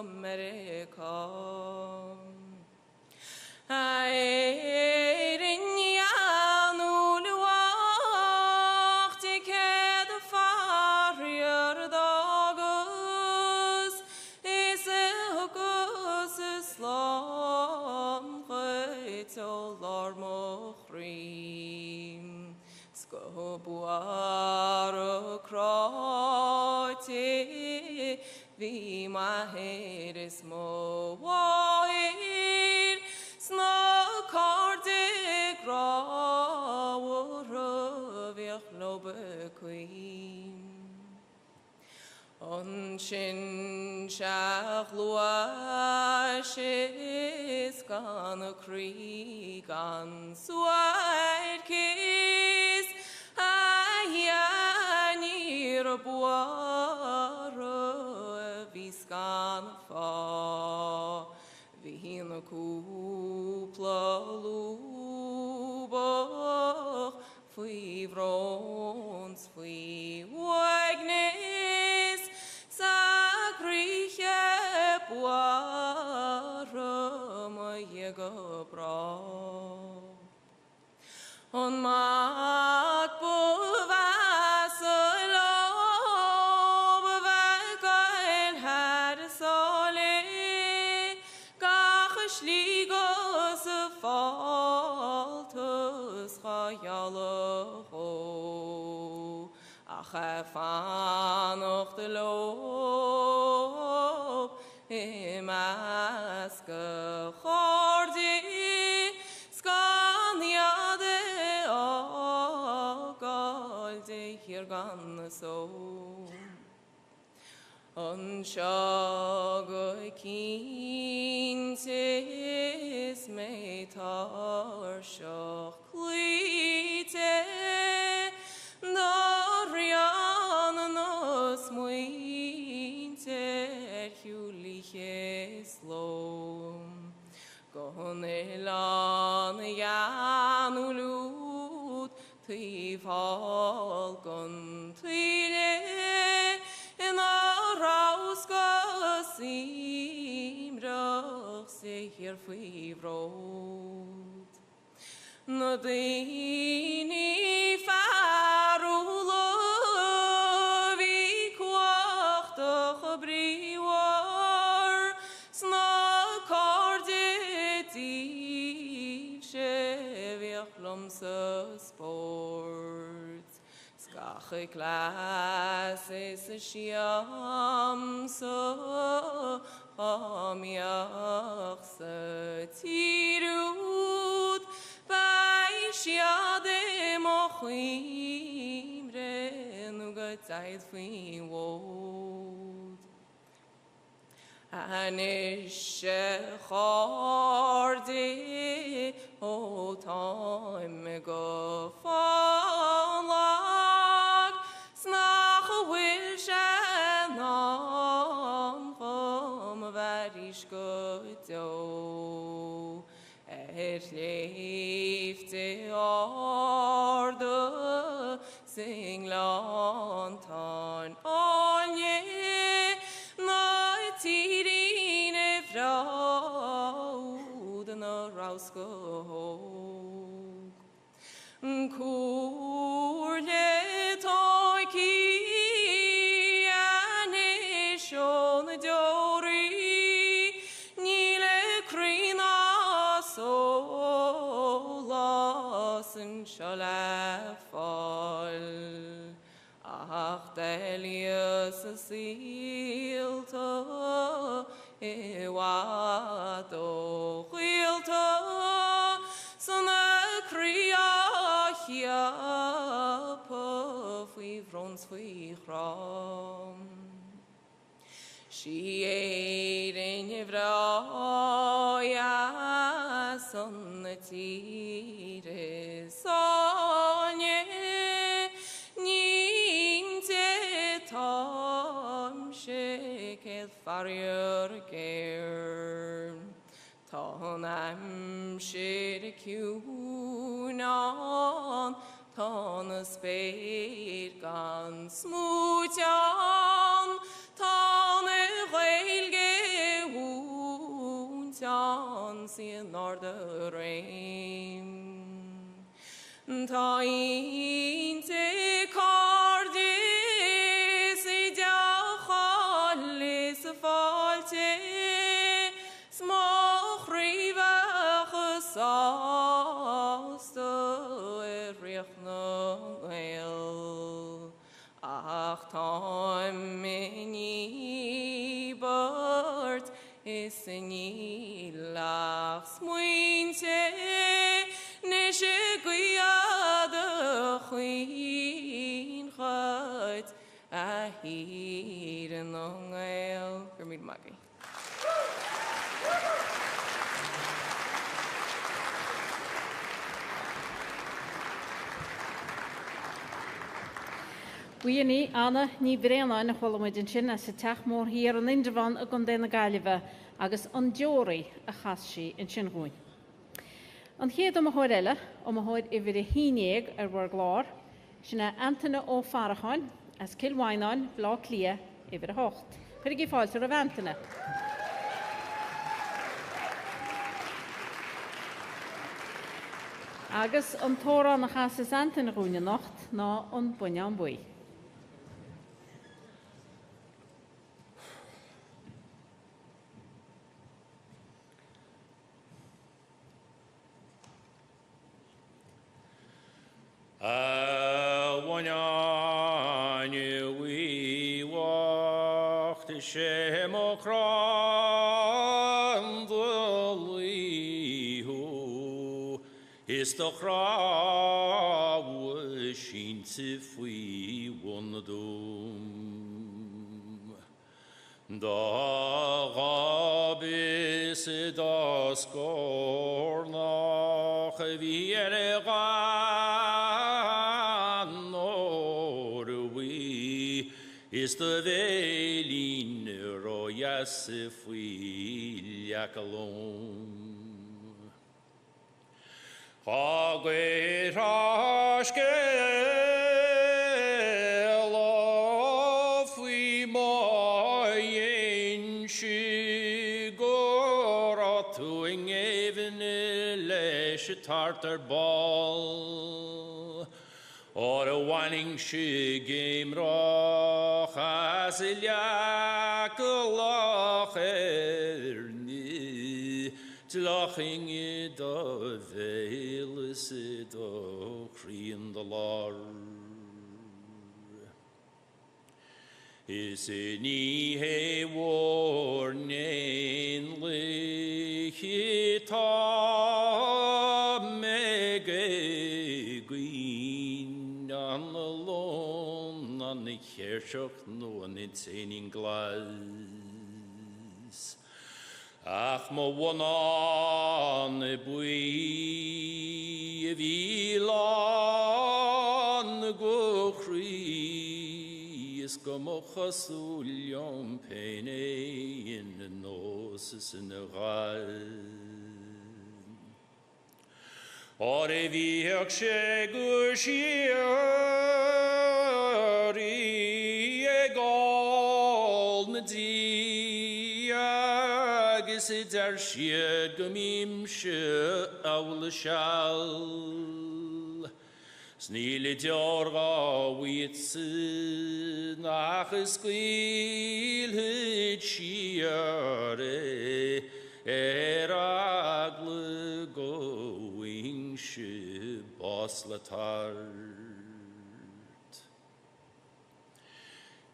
America. Eirin janu luacht ik de farrier dagus is hukus islam geitzolar mochrim skobuar krati Vi my head is more wide, snow cardic raw of your globe queen. On shin shach luashes gonna creek on swide kiss. I a buara viscan fa vihina cúpla lúbach fui vrons fui wagnis sacriche buara ma yega bra on mat buvas lob vagan had sole gach schligos faltus khayalo ach fanoch de lob imaske khordi skaniade hier gan so on shag kintes metar shach klite dorian nos muinte huliche slom gonelan yanulut Falcon Tine in a rauskasim rach se hier fui vrot no dini farulo vi kwachtig briwar sna kordeti cheviachlomse sports skache classes shiam so amiach tirut bei shiade mochim renugat zeit fin wot anish kharde o time go fallag snach will shanam vom varish go leefte orde sing lantan onje tirine vrouw den rausko kurle toiki ane shon dori nile krina so lassen shalafal ach delius silto ewato khilto sona kriya hia po fui vrons fui khram she ate in vraya sonnetire sonye Tom sheket farrier ger Tonam shirkunan Ton speit gan smutjan Ton reilge unjan sin norderein Ta inte kardi falte smach rivach saste rechnoel ach tam meni bart is ni lach smuinte neshe guyade khin khat ahir nongel Kermit Maki. Wiani Anna ní bhréana na chhuilmuidin sin a sa teachmór hir an indrevan a gon déna gaiileh agus an deoraí a chasí in sin gúin. An chéad am a háir eile am a háir i bhir a hínéag ar bhar glár sinna Antainna ó Faracháin as Kilmhainán blá clia i bhir a hocht. Chuir í fáiltear a bhaintainna. Agus an tóra na chasas Antainna gúine nacht ná an buine an buí. Wanyan we walk the Shemokran the Lihu is the crowd wishing if we won the doom. Da gabis da skor nach is the velin royas if we yak alone. Hagwe rashke lof we moyen shigoratu even lesh tartar ball. Or a wanning she game roch as ilyak lacherni tlaching it of veils it of crean the lar is any he warning lichita an alone an the Kirchhoch no an it's in glass. Ach mo one on the bui vilan go cree is como chasulion pene in the noses in the gal. Oireachtas sheinnteoir gáil na dí agus I dar siad go mimse ála seall. Sníle deor gá wietse nach is scuilhid siare agla going she boslatart.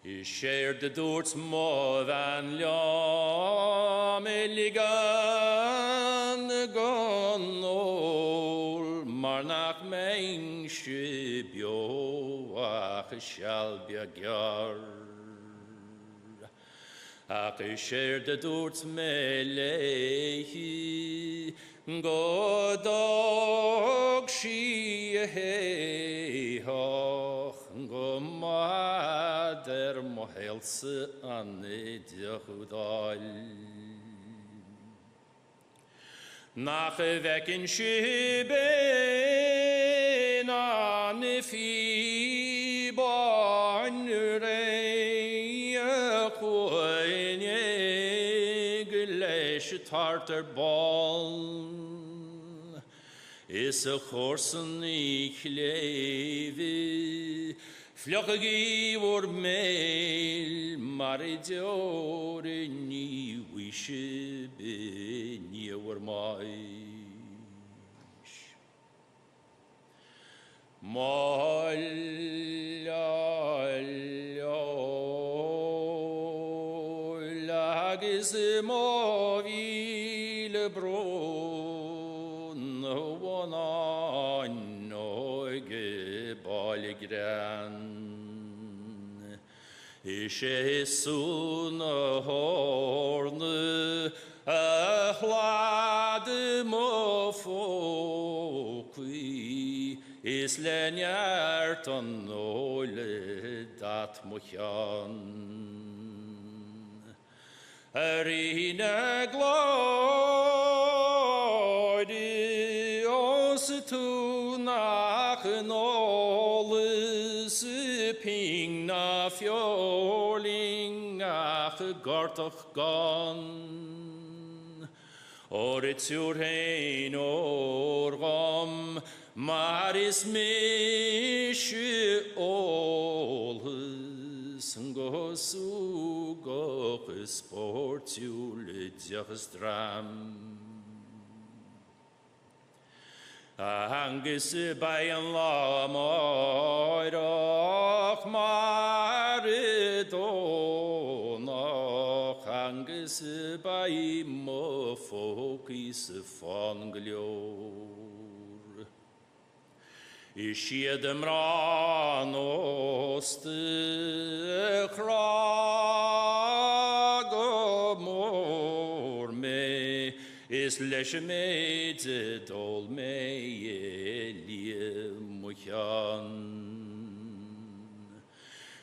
Is shared the doors more than yam eligan gon ol marnach mein she bio ach shall be a gyar. Ach shared the doors melehi Godog she he hoch go mader mohelse an Jehudal. Nach wecken Schiben an Fiban tartar ball is a horsen ich leve floggi vor mail maridore ni wishe be ni war mai is movile bron one on noige baligran is soon a horn a hlad mofokui is lenyart on ole gat mochan. Arina glory os tu nach nolis ping na fjorling ach gartoch gan. Or it's your hein or gom maris mish all his go su go sport you lidjas dram. Angus by an la moirach maridon Angus by mo focus von glor. Ishia dem ranost krago mor me is leshe me dol me elie mochan.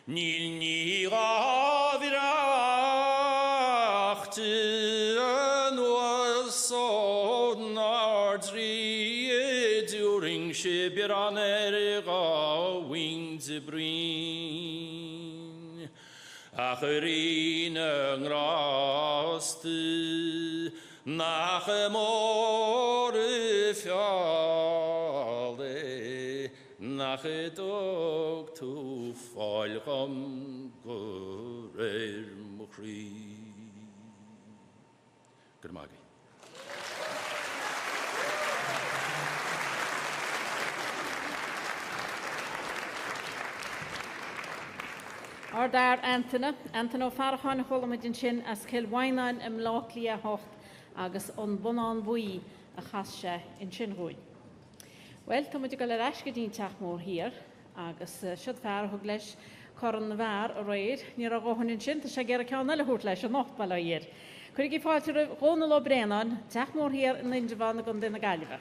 Nil ni raviracht no so nardri during shibiraner wings brin acherin ngrast nach mor fjale nach dog to falgam gorer mukri. Gurmagi. Ar dar Anthony farchan cholamidin sin as Kilwainan Lachlia hocht agus on bonan bui a chasse in Shinrui. Well, to muid go le rasgadín teachmór hir agus siad fear thug leis corn bhar a réir ní a gohan in sin sé gur ceanna le hút leis a nachbal a hir. Chuig fáilte róna lo brenan teachmór hir in Injavana gon dina galifa.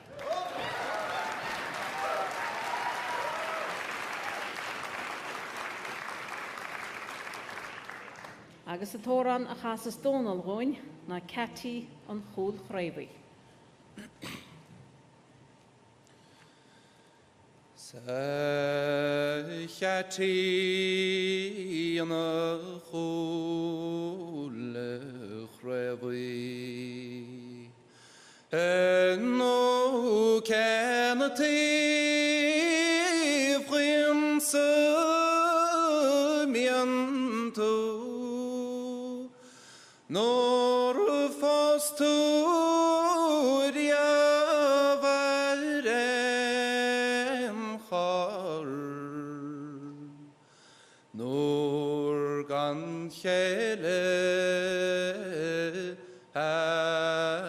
Agus a tóran a chasas dónal roin na Catty an chúl chréibhi. Catty an chúl chréibhi no canatí frinsa mianto nor fosturia varem char nor ganchele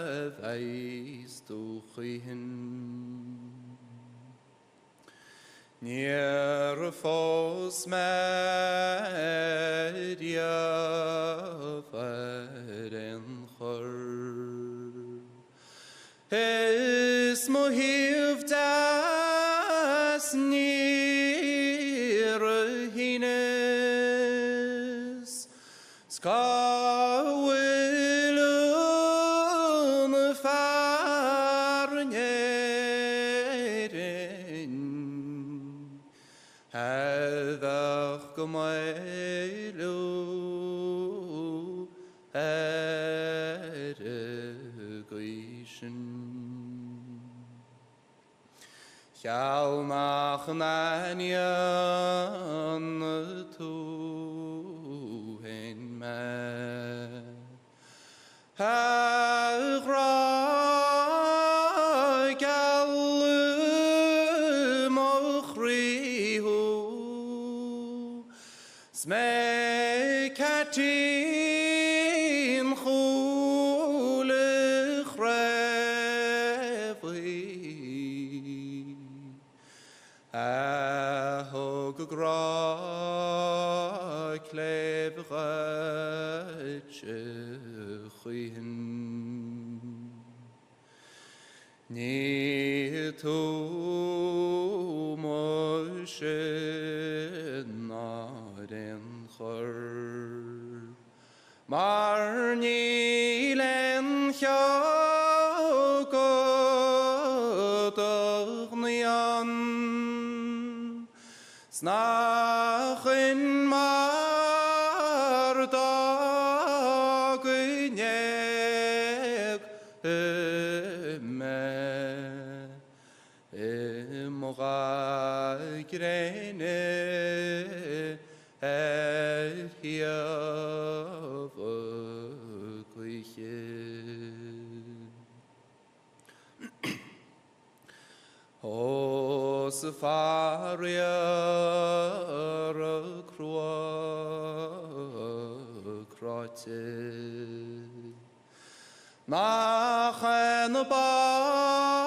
aveis duchin near fos media es mohiv das nere hines skawilun farneren hadach gemeilu Shall machnanian tu in me Hagra galu mochrihu smekatin chule gra klevratje chuin ni to moshe na den Mar nílen cheogodognion snachin mar dognyeg me mogagrene hiaf gliche os faria croate nach en bas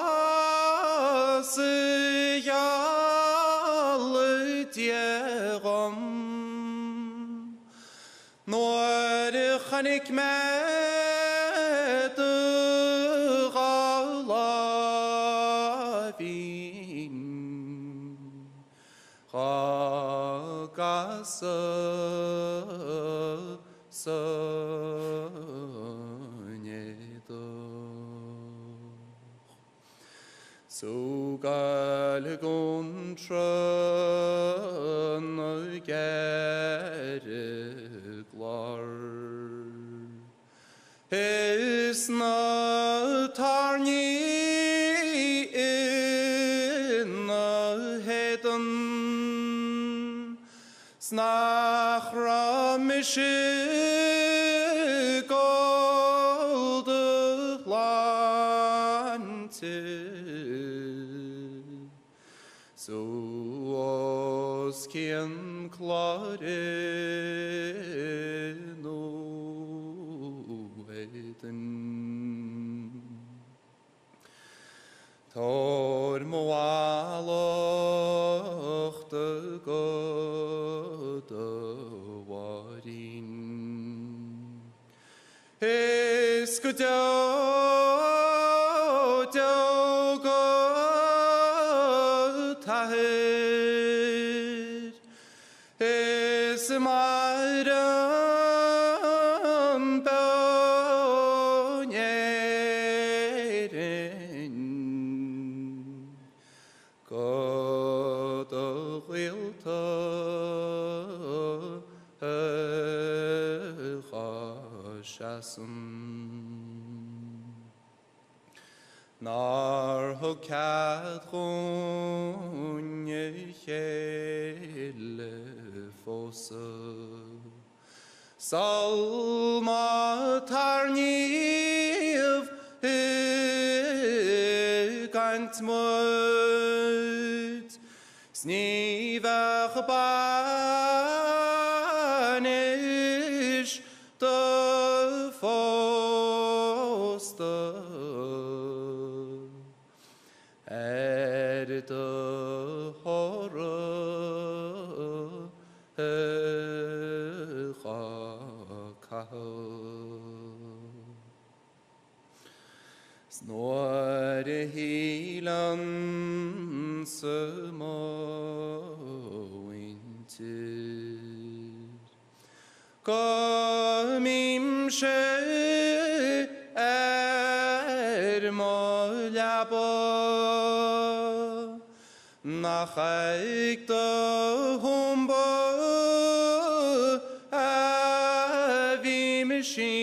diegom Noor gaan ik met de galavin Gagasa So gal gontran glar Is na tarni in na heden Snachra mishe gold lante So os kien klare no heden Tor moaloch de god warin Is tahir is maram bonyerin god wilta chasum Nar hokad gonje hele fosse Salma tarniv gant mut Snivach banish de foster the horror Snor helan winter Komim she molaba Nach ik de humba wie machinte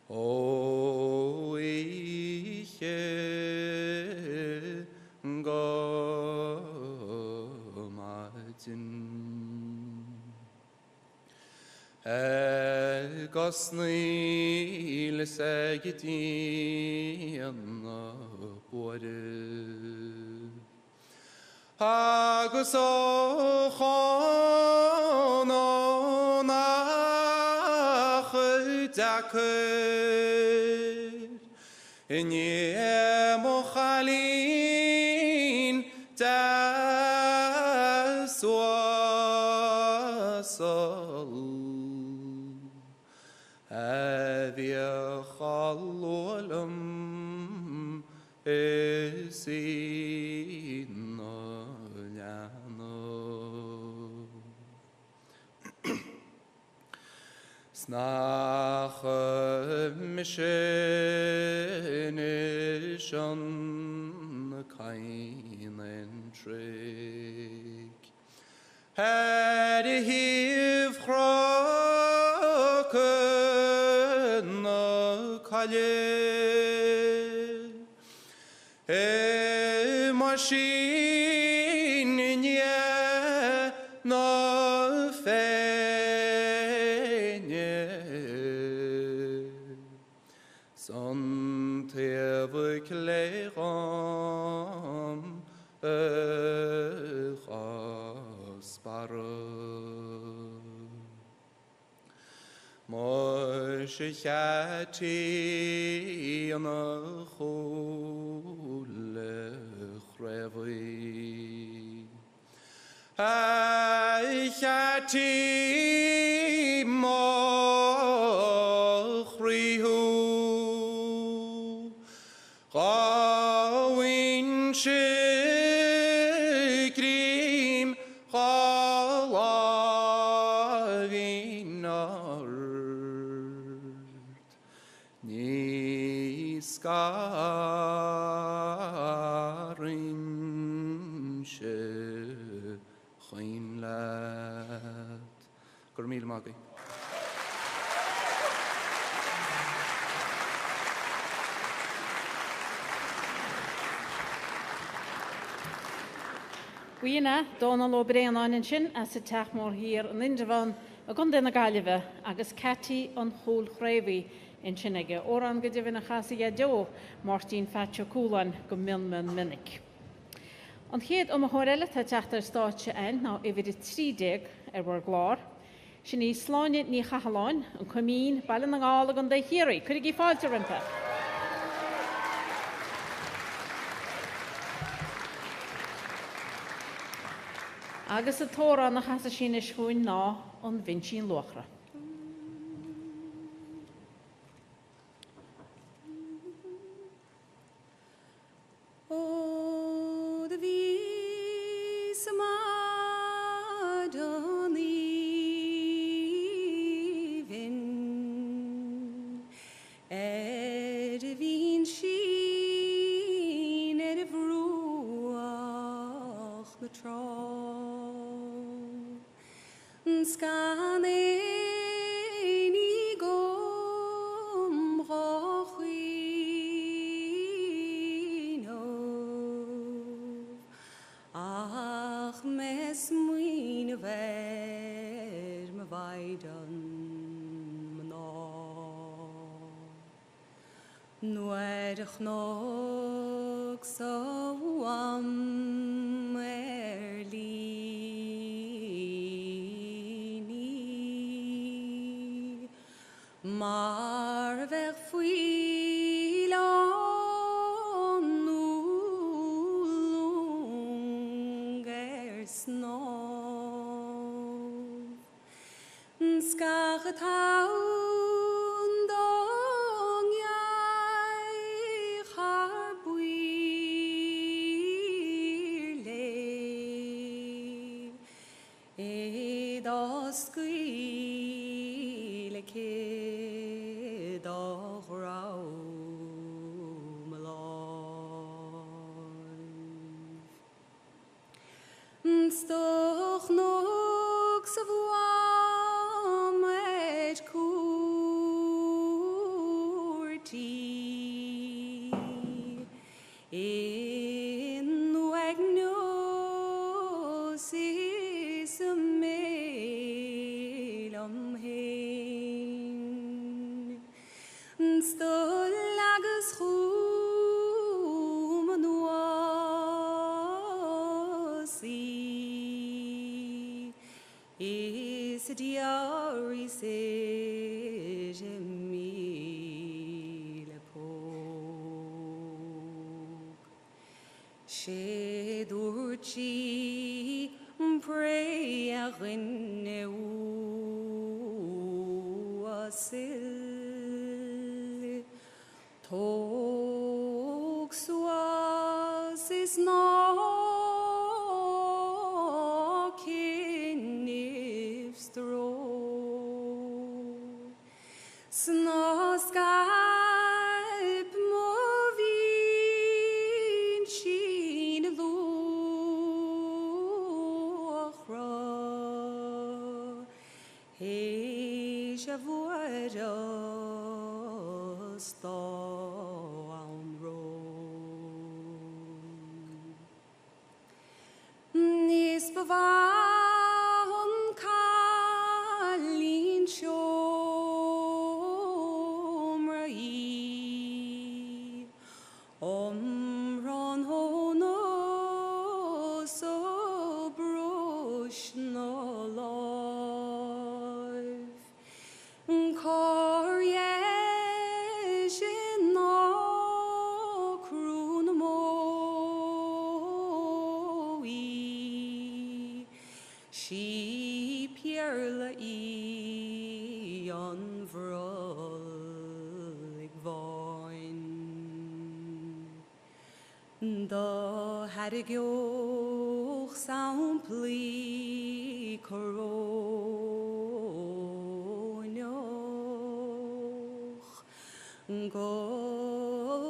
O ich gomatin Gosnil segitina bore Agus o chono nach daker In je mochalin da swasal Avia chalolam esina Snach mishenish on kainen trick. Had hiv chroken no kalye. Machine nye no fenye. Sheinnteoir kleram chaspară. Moshe chati na chule chrevi. Ai chati mochrihu. Gawin shikrim Chualáin Niskarin sheinnteoir. Gurmíl Maggie. Bhuiine Donal ó Breanáin sin as sa teachmór hir an Indrevan a gon na Gaillimhe agus Catty an chóil chréimhí in sinige. Ó an go dtí na chasaí deo Martin Féach Chualáin go minic. An chéad a choréile tá teachtar stáitse ein ná i bhíidir 30 bhar glár. Sin ní sláine ní Chualáin an cumín bailin an gála an de hiirí. Cuidig í fáilte rinta. Agus a tóra na chasa sin is chuin ná an bhín luachra. O de ví samad on livin de vín sin de vroach betrá. Scan any gom rochino ach mes muin ver me vaidan mna nuerch nog so am maar weg fuil on lunger snow skachet haun dong jij haar buile das squeal kid of Rome alive. Stoch nog so warm et courty in wagnosis a mail omheen. Stol lagus chum nuasi is diari se gemile pog she durchi pray agne uasil tog suas is knock in if straw shavuaros do amro. Nis bavahon kalin shomrai omron hono so brush no life Coriesh no crunamoi she pierla on vrolig voin da harigioch sampli coronioch goroviro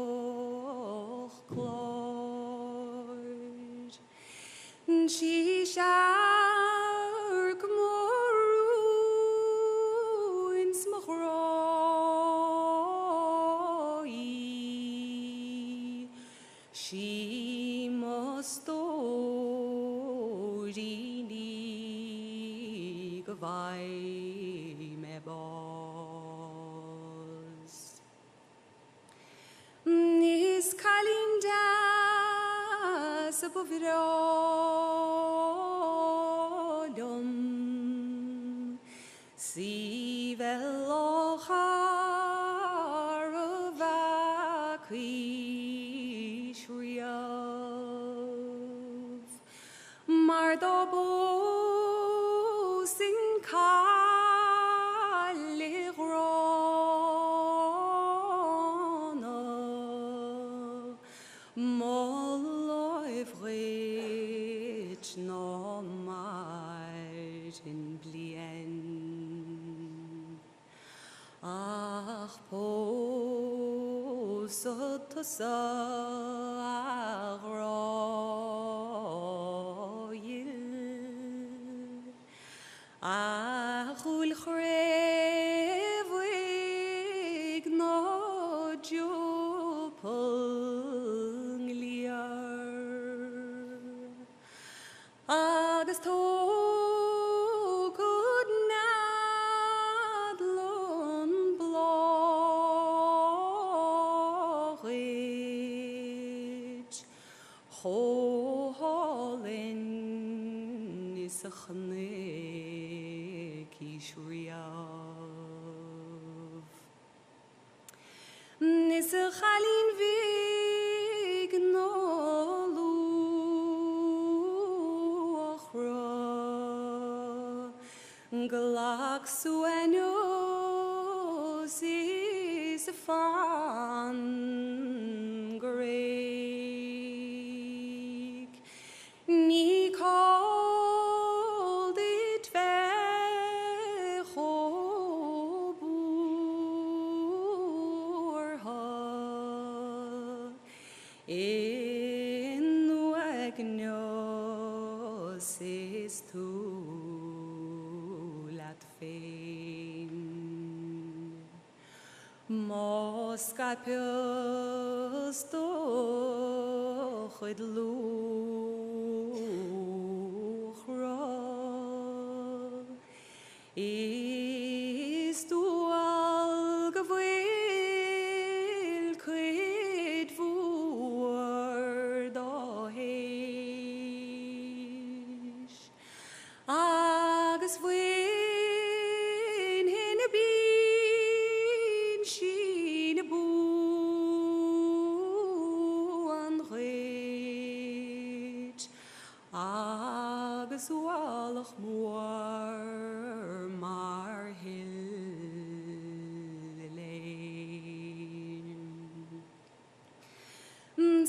eriadoch clod she shark moruin smachroi she must orini gavai me bos nis kalindas abovirodom si velochar vakri shriov mardobo sin kaligrona moloivrit no martin blien ach posotsa agroil achul chrevig no jupungliar agus tógad nadlon blochid choholin is a chnig ishriav nis a chalin vig no Glak suenos is a fan Greek ni called it vechoburha in wagnosis to Moskapjos toch het luchra is du al gewil kwit woord heish agus win hin a bin shin a bu an reit agus walach moor mar hillein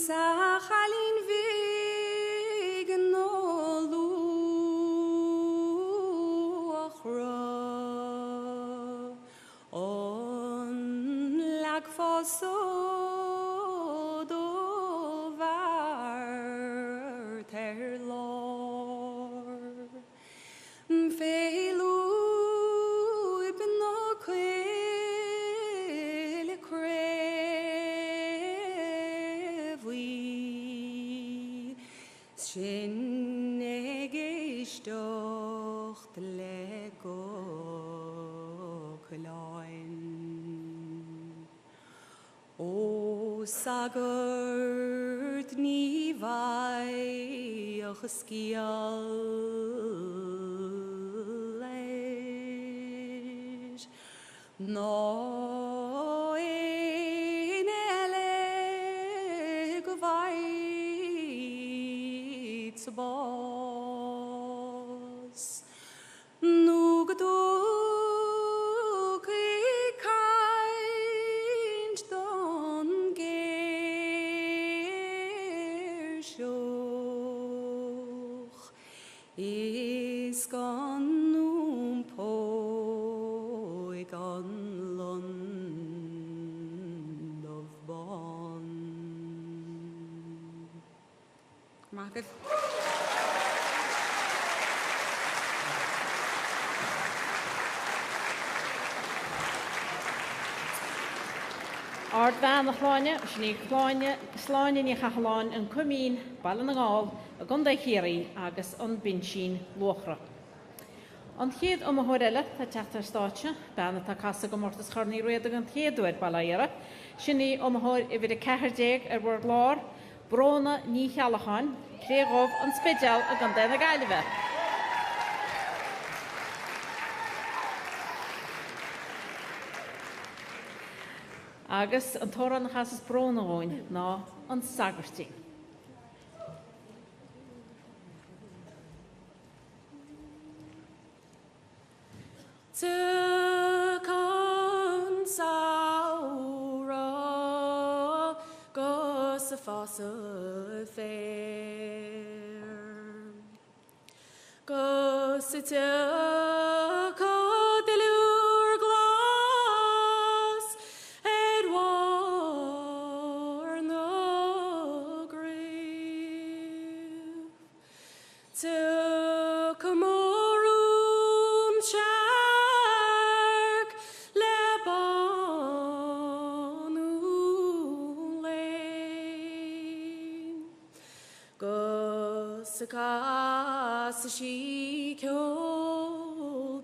sa chalin vig no on lag fosso do var ter sheinnteoir le Chualáin. O sagart ní bhaidh scial leis, nó in eile go bhaid sa bás, nó go dúg I caint don géir seoch, is gan númpóig an Lond of Bon. Margaret. Ard bhean na chláine, sní sláine ní chaláin an cumín, balan na gáil, a gunda chéirí agus an binsín luachra. An chéad a thuile tá teachtar stáitse, bena tá casa go mórtas charnaí réad an chéadúir bailíire, sinní thir I bhí a 40 ar bhór lár, brona ní chealacháin, créagómh an spideal a gan déna gaiileh. Agus an tóra na chasas brona óin ná an sagartí. Tucan saura gus a fasa fair, gus a tuca de lure glass Edward no grave, tuca maroon shark le banu lane, gus a cas she colbeen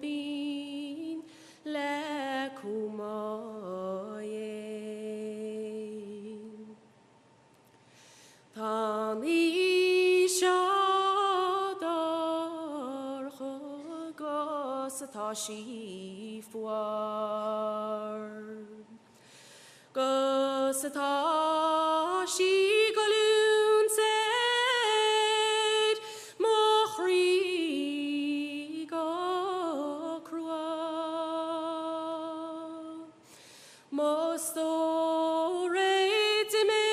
le cumayen, tan ishadar gus a tashi fuar, gus a tashi galoon said mochri go crua mosto reit me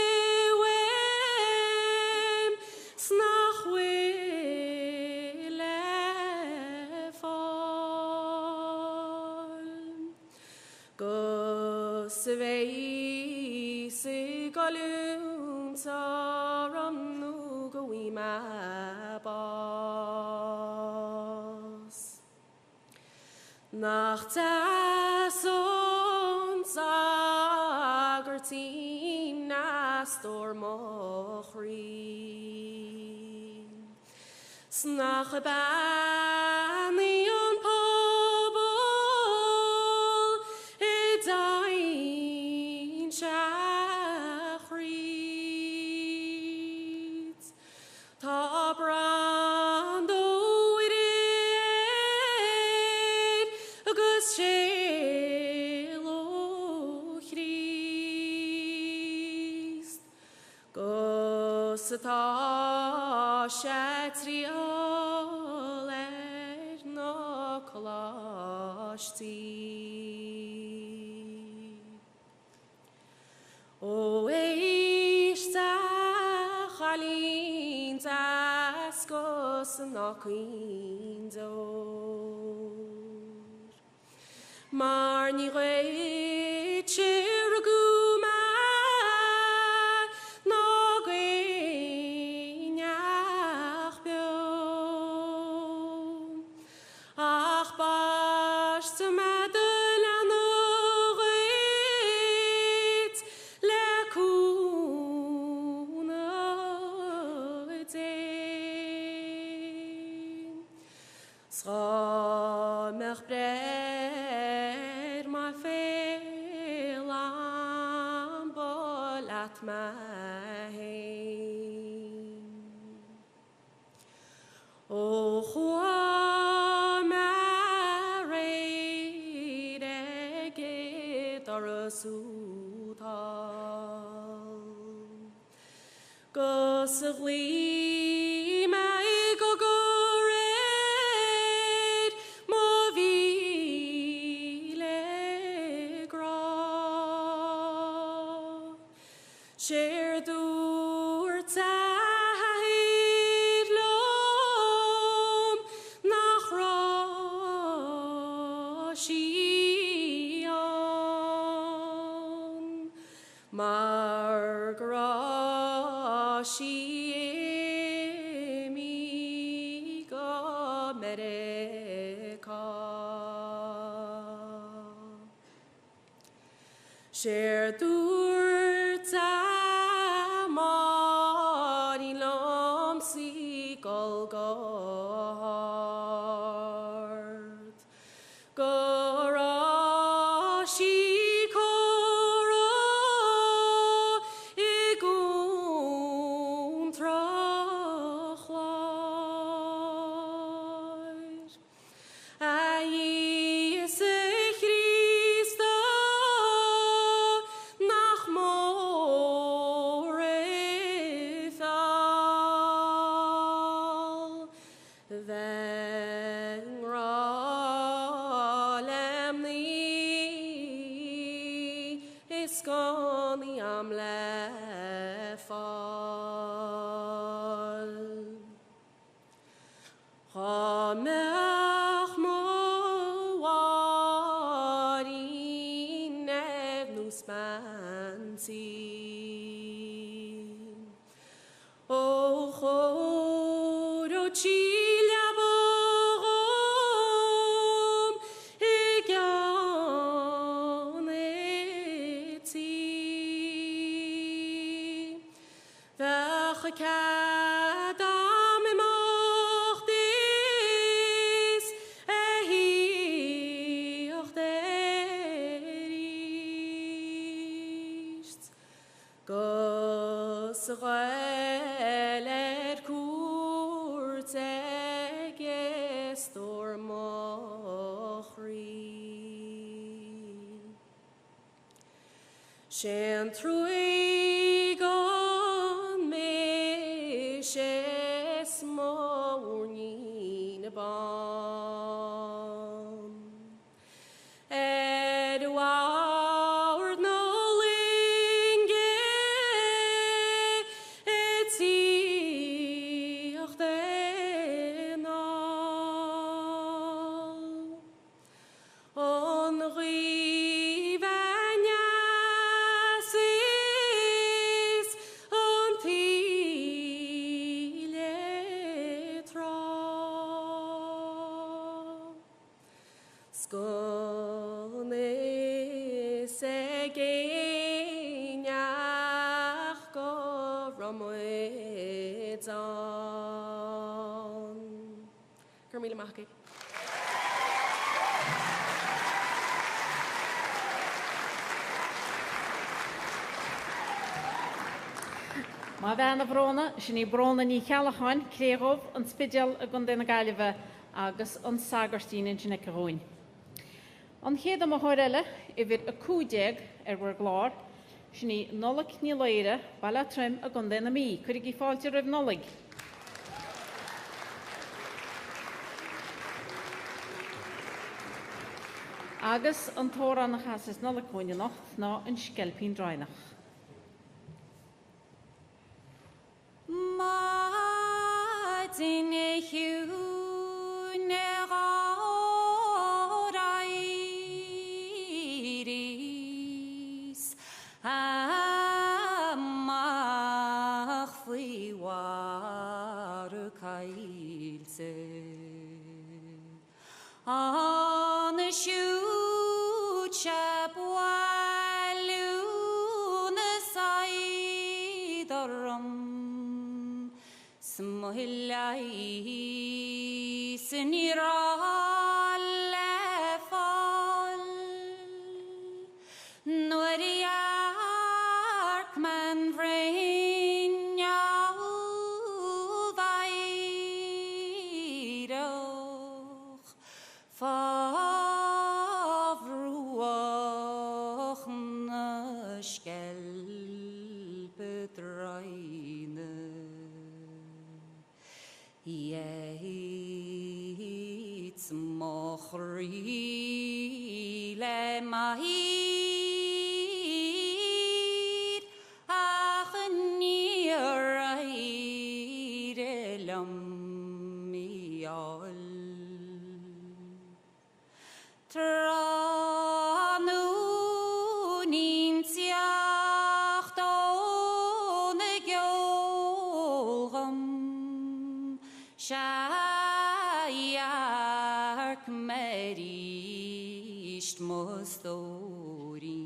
wem snach we le fall, gus vei se galun saram nu go we ma bas, nach tason sagartin nastor mochri, snach bani on pobol edain shachrit, ta brando irid agus shelo Christ, gus ta shatriol no kolashti. Oireachtas chalín tascos na cuindor, mar ní réit sirguma ná gaineach bio, ach bas sa medal an réit le cúna dé. Schamach brer ma fel am bol at ma hein. O chwa ma reid egid ar y sŵtal. Gos y gli mae gogored mo fi le gra. Share dŵr taid lom nach rosion. Mar grashi mi go America. Share dŵr tamor I lom si golgord. Gorashi coro I gwn trochlair. A Iesu Christa nach mor ethal. Then ralem ni is gone the am lefal. Chamech mo wari nevnus mansi. O choro chilya borom I gyan eti. Vach kadam mochtis hioch derist. Gos reler kurt gestor mochri. Shen truigon me shes morning bon. Edward Nolinge etioch denal. On rivagnasis on tile tra. Skone segeinach go romoedan. Carmela Mahke. Má bhean na bróna, sin í bróna ní chealachain, créagóh an spideal a gundéna gaiileh agus an sagartíín sin gohúin. An chéad am choirile I bhír a cúdeag bhar glár, sin í nolach ní léire bailla trim a gundéna mí, chuir í fáilte roimh nolig. Agus an tóra na chasas nolig cúine nacht ná an scelpín drainach. Martin Iris amach fui war kailse an shoot chapwaluna saidarum Smohillai Yates mochri le mahir ach niraid elam miol tranu nintiach don gyolgam Shayark merist mostorin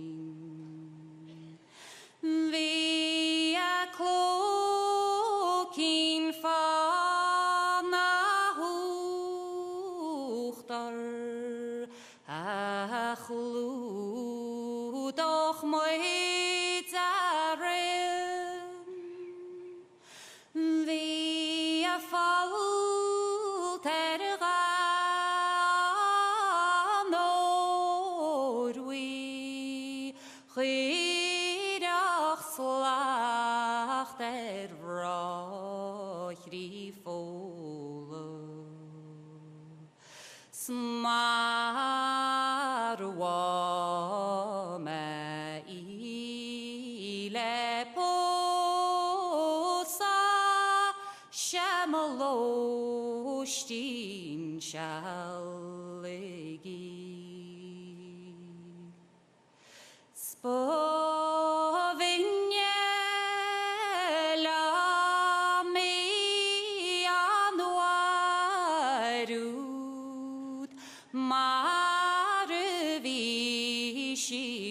Via cloaking fana huchtar achlu doch moitaren Via fall Chydach slacht vrochri fole Smarwa me ile posa Shamalostin shallegi Spovinje la mi anuarut marvishi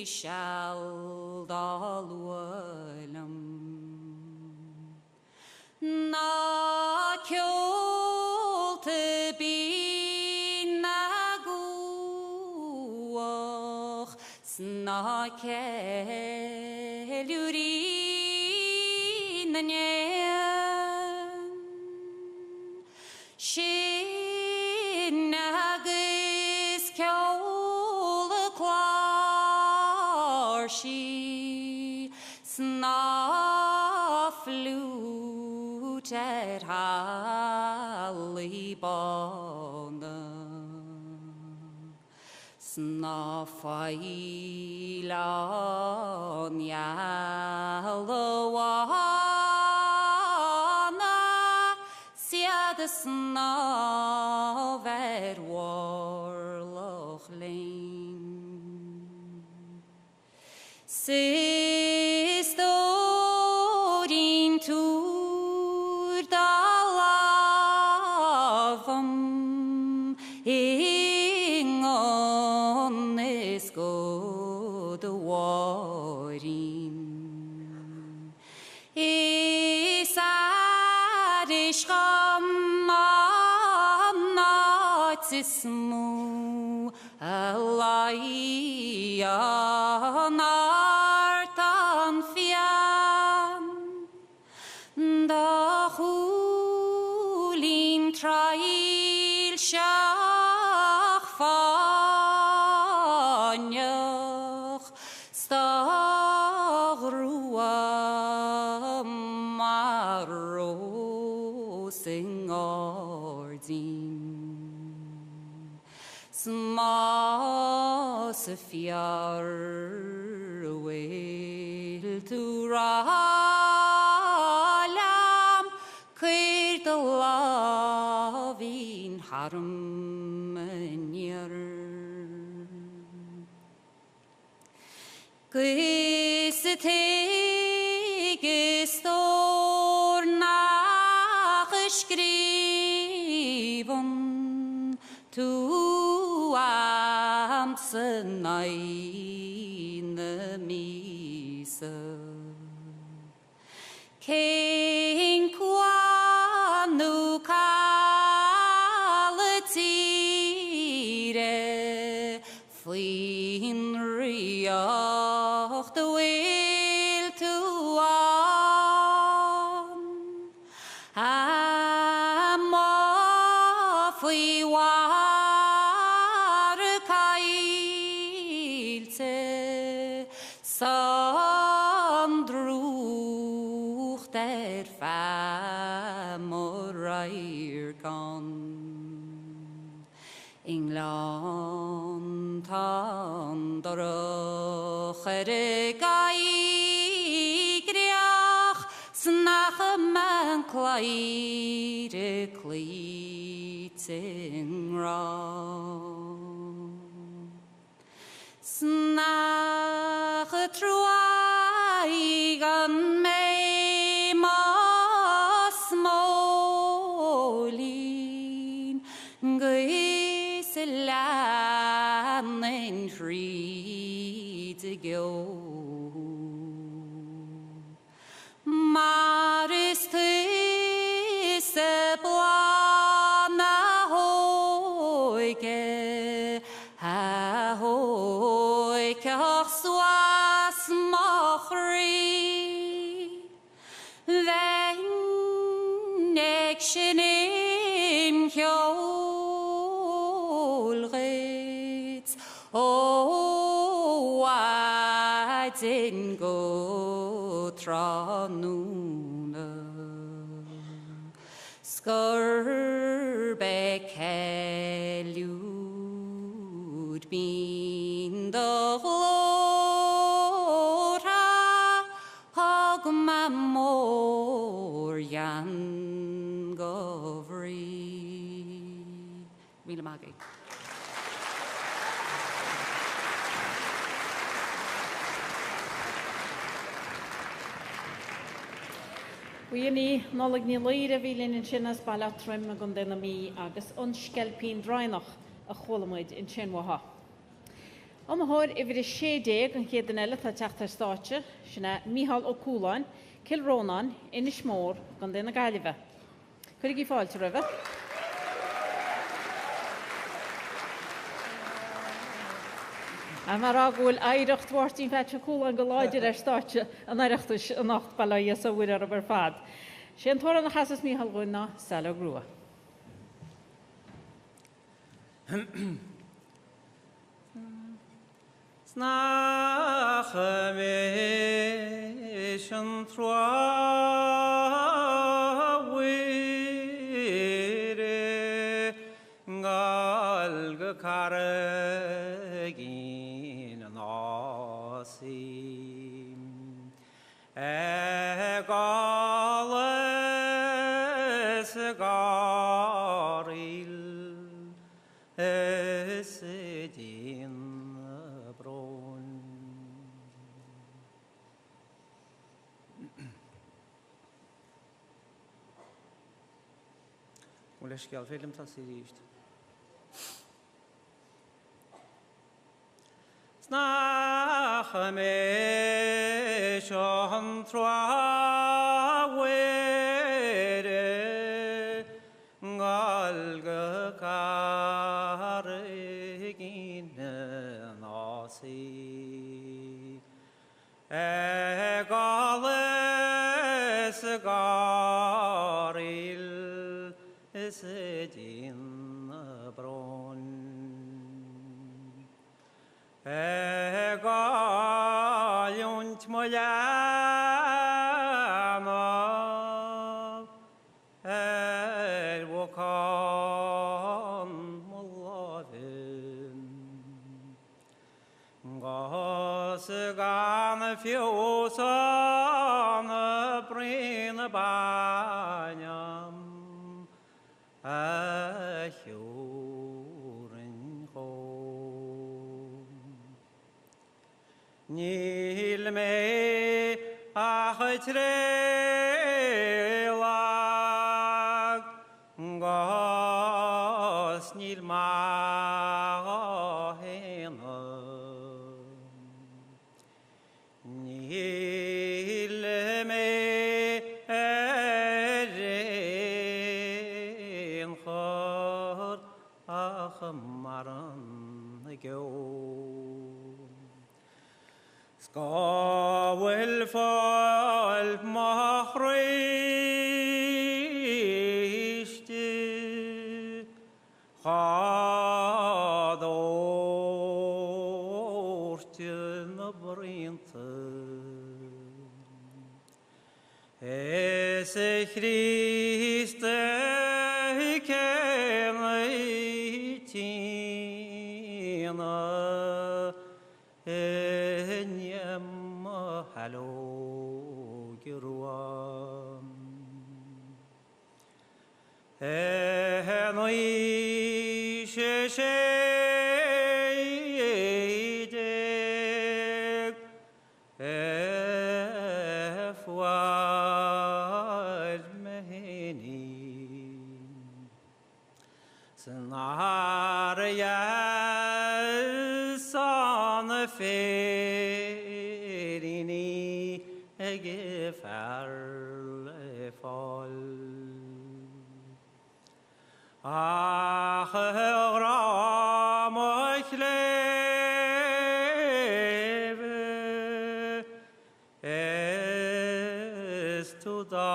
shall dalwalam na kyol te be naguach Snakelurin nyen Shinnagis kjol klarshi Snaflutet halibana Snafailan yalawana Siad snaver warlochlein Sistorin tur dalavam God warin Isarish Natsismu Alayanartan fian Dachulin trail shachfanyach Stagrua marosing ordin Smas fiar will to ralam Kir the loving harmonier Gestor nachgeschrieben Tu amtsen eine Miese Kein Quanu Kale war kailte sandruch der famor gan England han dorochere gai griach snach man klaire kliting ra snach truaigan me mas molin Gyslan en rhyd y gyo Maris tys y blan a hoige a hoige o'ch swas mochri Then nection im Oh, I didn't go tranuna Skurbeck helud bin the flora Hog mamor yan govri Mila Magi Wiani nolig ni leire vilin in chinnas balatrim a gundena mi agus onskelpin drainach a cholamuid in chinwaha. Am hor ifir a shedeg an chéad an eile tá teachtar stáitse sinna Mícheál Ó Chualáin, Kilrónan, Inis Mór gundena Gaillimhe. Chuig í fáilte ribh. A mar agúil aireacht bhhartín feitte Chualáin go láidir stáitse an aireachtas an nacht bailí sa bhuiir ar bar fad. Sheinnteoir na chasas Mícheál Gúna Sala Grua. Snach me sheinnteoir wire gal go caragin an osim egalas garil esidin Leisceal félim tá sí ríist. Snach me sheinnteoir wire ngal go caragin an osi egalas garil Sedin bron Egaliunt moyama Wokan mulavin Gosgan fiosan brin banyam a hjórin hóm Níl me a trélag Gos níl ma héna Níl me maran go Skawil fall machristi Ese Christe kenaitina enyem halogiruam enoi sheshedek efwal meheni Scenaria son ferini egefar fall ram leve es tu dagolum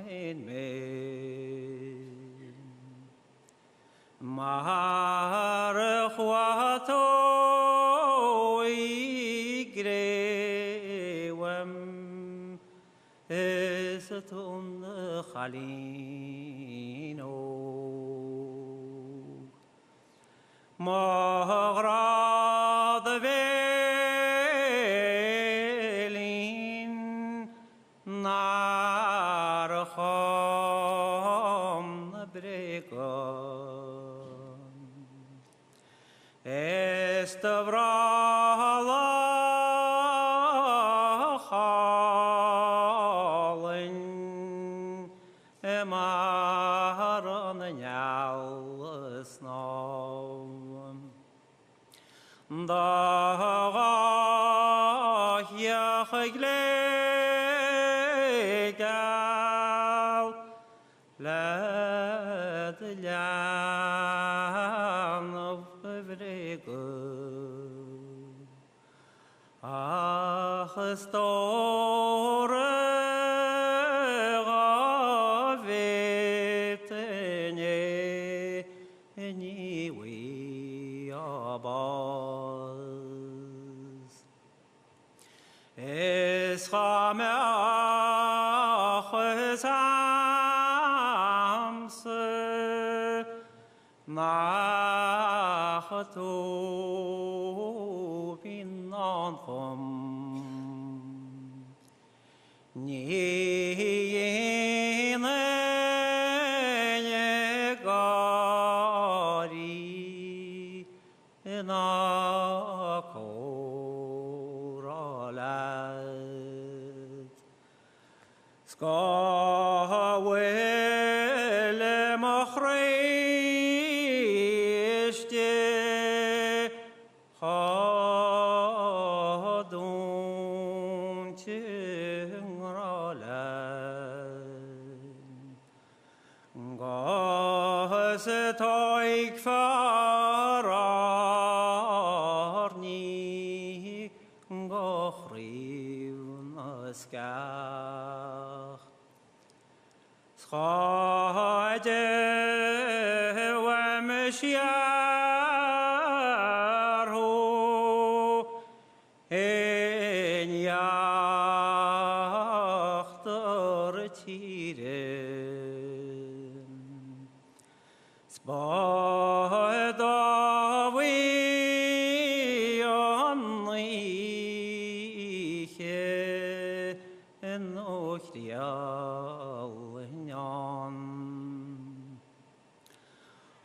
hen me Mar chwato I grewem es tun chalino Magrad velin nar chom bregon Estavrala chalin emaran nyalsnom da yachglegal lad lyan of Ach, store gavetene ni we abaz es khamach samse nachtu binan khom gari na koralat skawel machrishte khadum Toik fararni gochriv naskach schade wemshiarhu en yachter tire Spadavi onliche enochrialnyan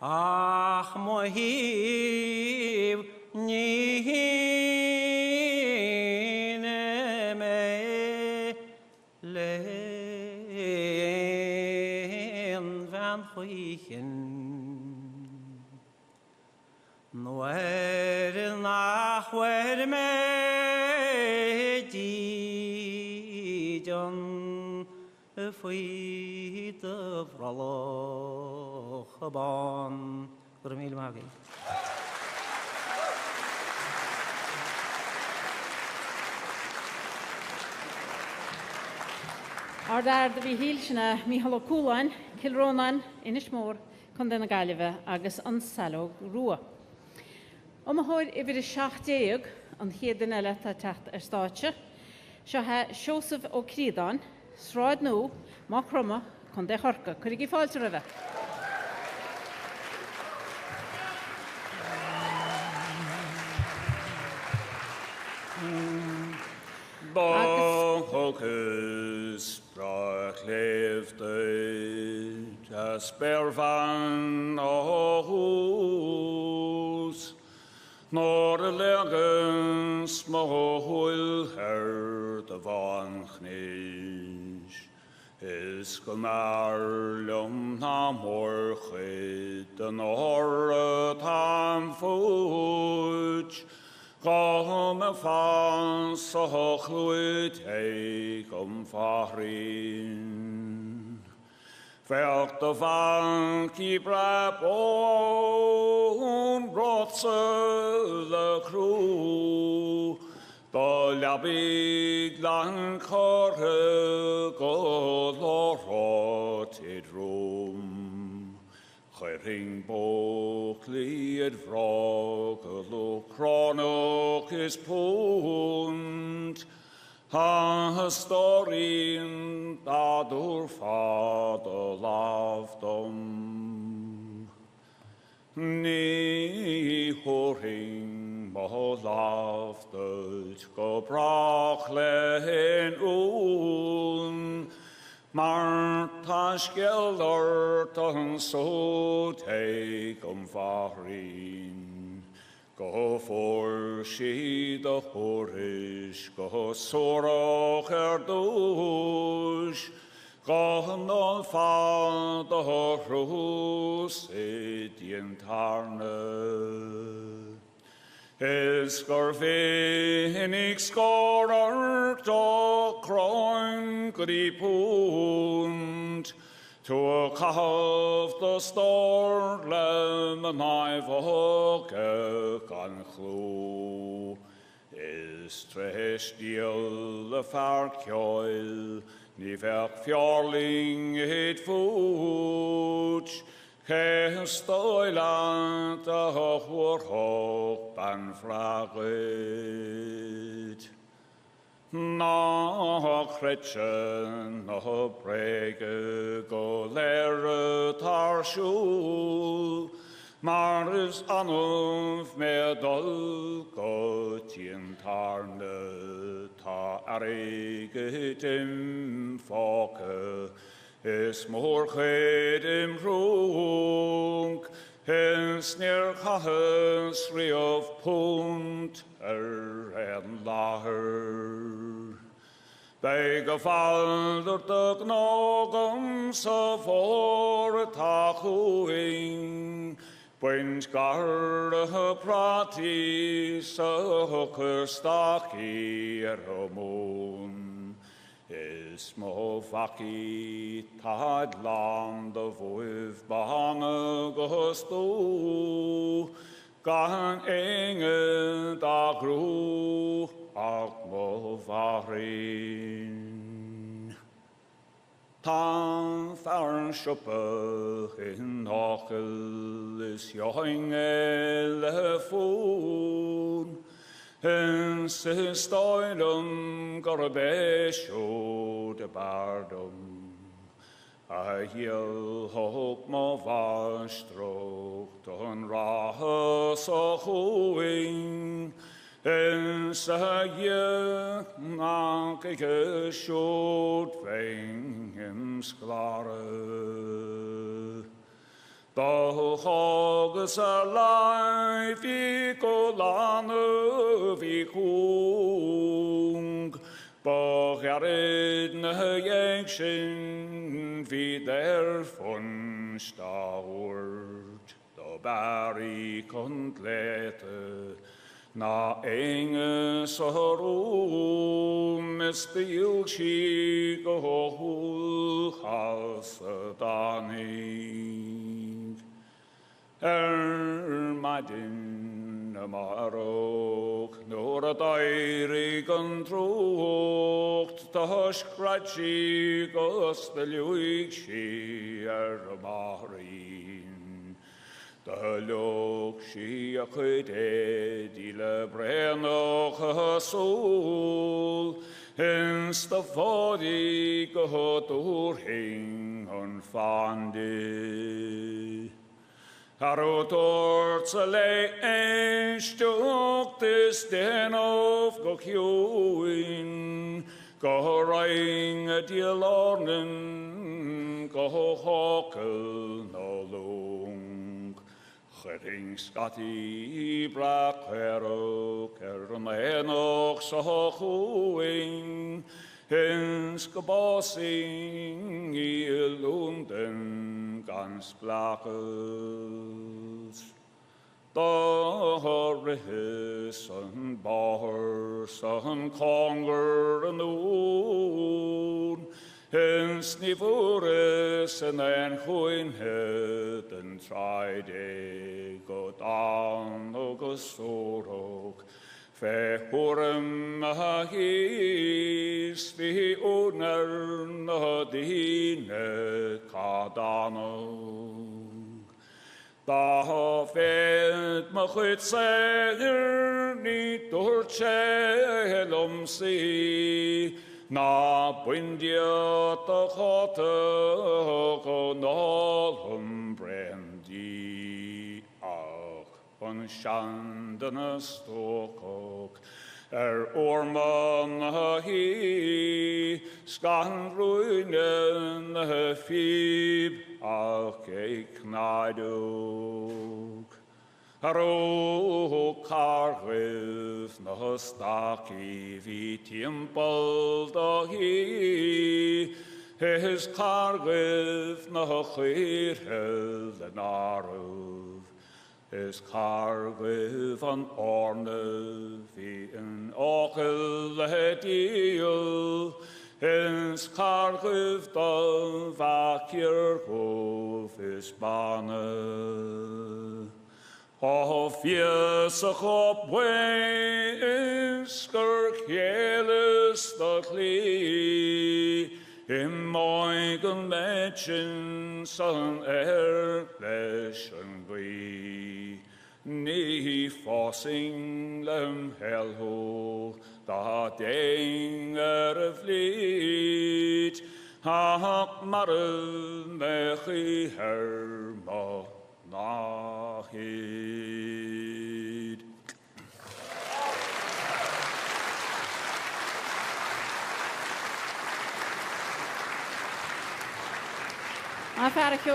Ach mohiv nihine me len van huichen Noer nach wer me di jon fui de vralo khaban Gurmil magi Ardar de híilsena Míhall Chualáin, Kilrónan, Inismór, chun den Gaillimhe agus an salóg rua. Am háir I bhí 16 an chéad eile tá techt ar stáitse, Seo ha Joseph ó Crídáin, sráid nó, má cruma, chun de chorca, chuig í fáilte ra bheith. Bochus brachleefde as bervan ohus, nor de legens mohul her de van chnish, is gemarlum na morchid de nor tam fuch, Kom van so gloeit hij kom varin. Féach de van kibrap on rotse le crew. Da labig lang korre go lorot it room. Chering boklied vrog lo chronoch is punt. Ha storin dadur fader lavdom. Ni horing mo lavdelt go brachlen Maar taskelder tan so take varin. Go for she the horish, go sorrow erdosh. Go non fa the horus tarne. Is Phoenix scorer to croin gripund to a calf the store lem and I voke gan chlu is trestiel the far kjoil ni verk fjorling het fuch Stoiland a hoch ban fragit. Na chretchen, na brege go lere tar shul. Maar is anuf me dol go tien tarne ta arige tim foke. Is morgen im rook, hens neer kahens ri of punt en lager. Bij geval door de knogen zo voor het hachuing, Pwins garde prati zo kerstak hier moon. Is mo vaki tad land of with behangen gesto, gan enge da gru ak mo varin. Tan farn schuppe in hochel is joingele foon. En se stoilum gorbesho de bardum. A hiel hoop mo vastrok don rahas o huing. En se je nake geshot vengem sklare. Da hoges alive vi golane vi kung. Bogeridne jengschen vi der von staurt. Da bari kontlete na enge sorum spil chi go has dani. Madin marok nor a dairig an trocht da scratchy gospel uig she marin Galog si a chwede di le brenoch a sol, en stafodi gehot o'r hing on fande. Harot o'r tale einstog des den of gochioin, gohoraing a dielornen, gohochokel no long. Chering scati brach herok enoch sochuing, hens gebossing I Lunden ganz blakes. Dorris and bars and conger and oon, hens nivores and then huinhed and tried go down ogosorok. Fe hurm a his vi oner na dine kadanog. Da fed ma chut seger ni dorche lom si, na bwyndio da chota go nolum brendi ach on shandan a stokok orman a hi skan ruinen a fib ach e knaidog Haro cargwydd na hystaki fi timpol da hi, hys cargwydd na chwyrhydd yn arwf, hys cargwydd an ornydd fi yn ochel y diol, hys cargwydd da faci'r hof hys banna. Of yes a chop wesker cheles the clee, in moigen mention son flesh and glee, ni fossing lem hellho, da ding fleet, ha marre mechi herma. Nahid. A Féach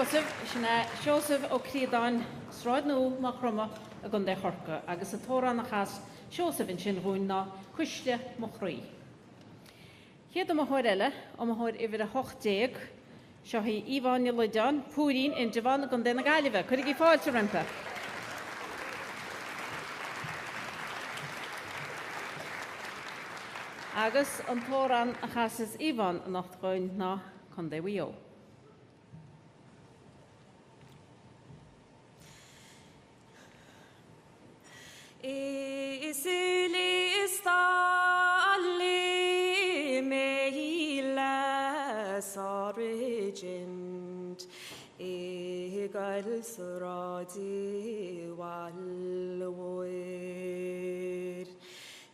Joseph ó Chualáin sráid nó má chroma a gon de chorca agus a tóran na chas Joseph in sin rún ná cuisle mo chraí. Héad am háir eile am háir idir a 8 seo hí Ivan Ludan, Púrín in Javan gon de na Gaillimhe, chuir í fáilte rimpe. Agus an tóran a chasas Ivan nach gáin ná chun de bhío. Isili istalli meila sarigint egal suradi walwoir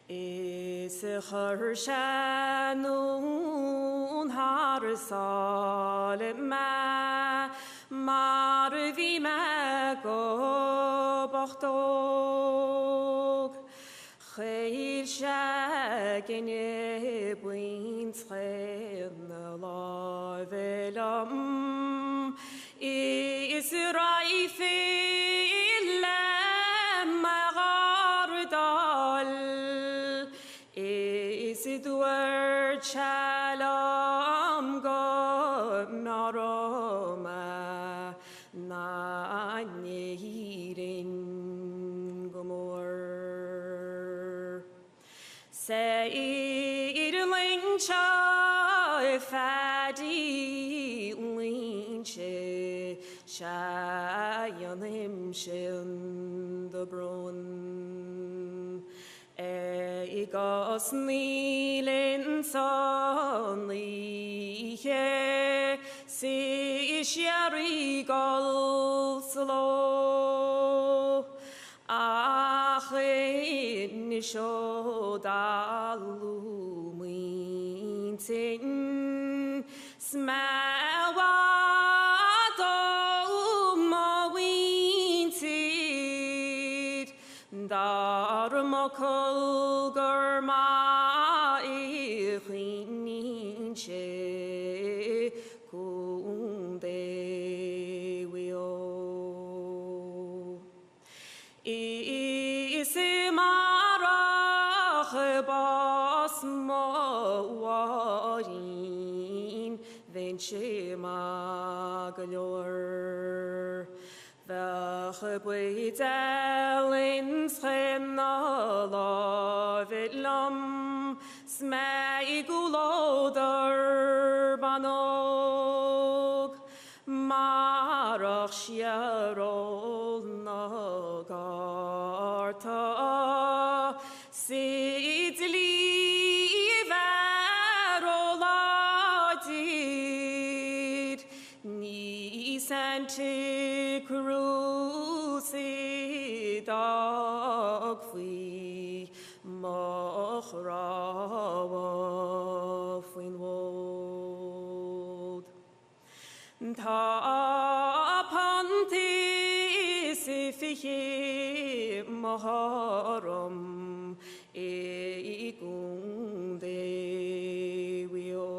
is kharshanun har salma marvi ma go bachto Chayr shagin e bwyn tchyn la velam is raif illa magardal is dwar chalam go naroma na nirin gomor Seirling cha fadi winche shayanim shin the bron Egos nilin sonliche si ishari gol slow seo dalú muintin smáwadó má muintid dar má colgur má I chwinin sé kunde wio Isi marach bas moarin Vinci magalor Vach bwy delyn schemna lafidlam Smai gwlodar banog Marach siarol na garta Sidli varoladid Ni senti cruci dag fwy Mochrawa fwyn wod Ta pantis fiche maharam E gunde wio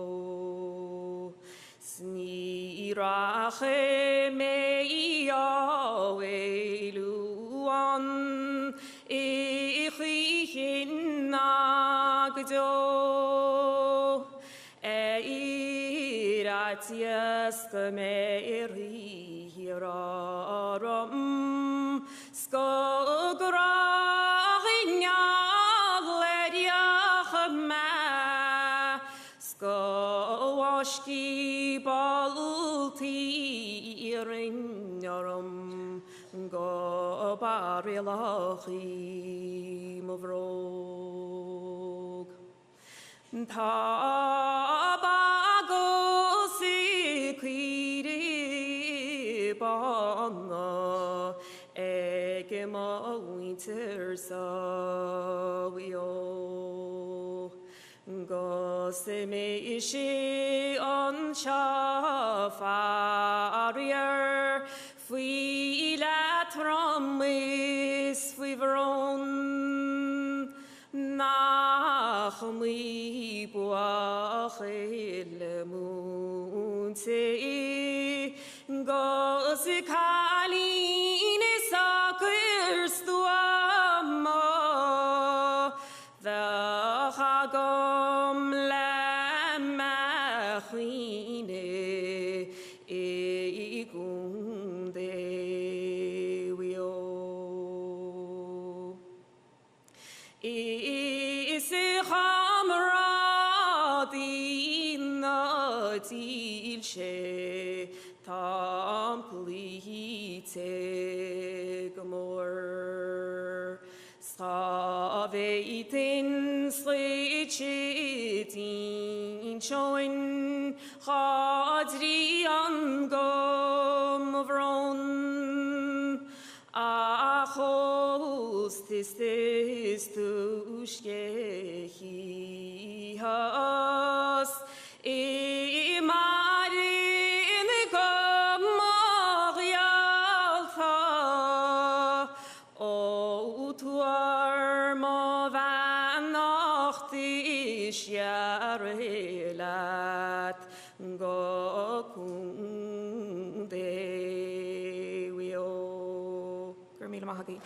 Snirache me iaweluan E chichin nagdo Iratias me hiraram Skogragnyaleriachma Skowashki baltirinyaram Gobarilachi mavrog Tabagosi kwiri bana Egema winter sawio Goseme ishi on shafarier Fui latramis fui vron Nach mi boachel munte Gosi kaline sakirstuama Vachagom lamachine E gunde wio Isi chamradina dilshe Tamplite gmor Saveitin slichitin choin Chadri angom vron Achos tistis tushke has Imarin gomarialta O tuar ma vanachtish yarelat Gokunde wio Gurmila mahagi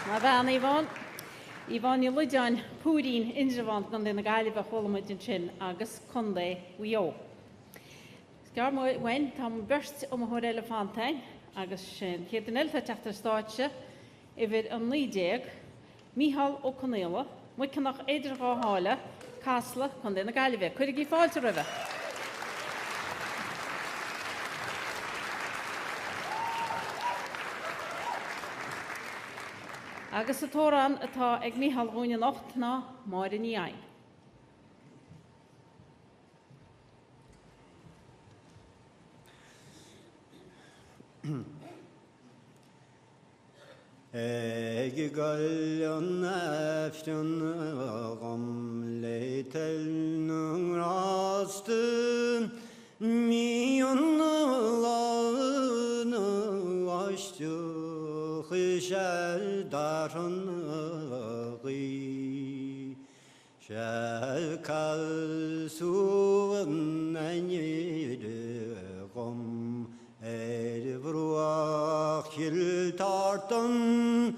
Ma bhean Ivan i luideáin púrín inrahant gan na gaiileh cholamid sin agus chundé wio. Sgar wein tam burst thóir elefantain agus sin chéad an ilta teachtar stáitse I bhid an lídéag Míhal ó Conéla mu cannach éidir gá hála Casla chun na gaiileh chuir í fáilte ribh. Agus a tóran atá ag Míhal Rúine Nacht ná mar in Iáin. Ege gallion eften gom leitel nung rastun mion laun ashtu khishal darun ghi shal kal suun anide gom bruach hil tartan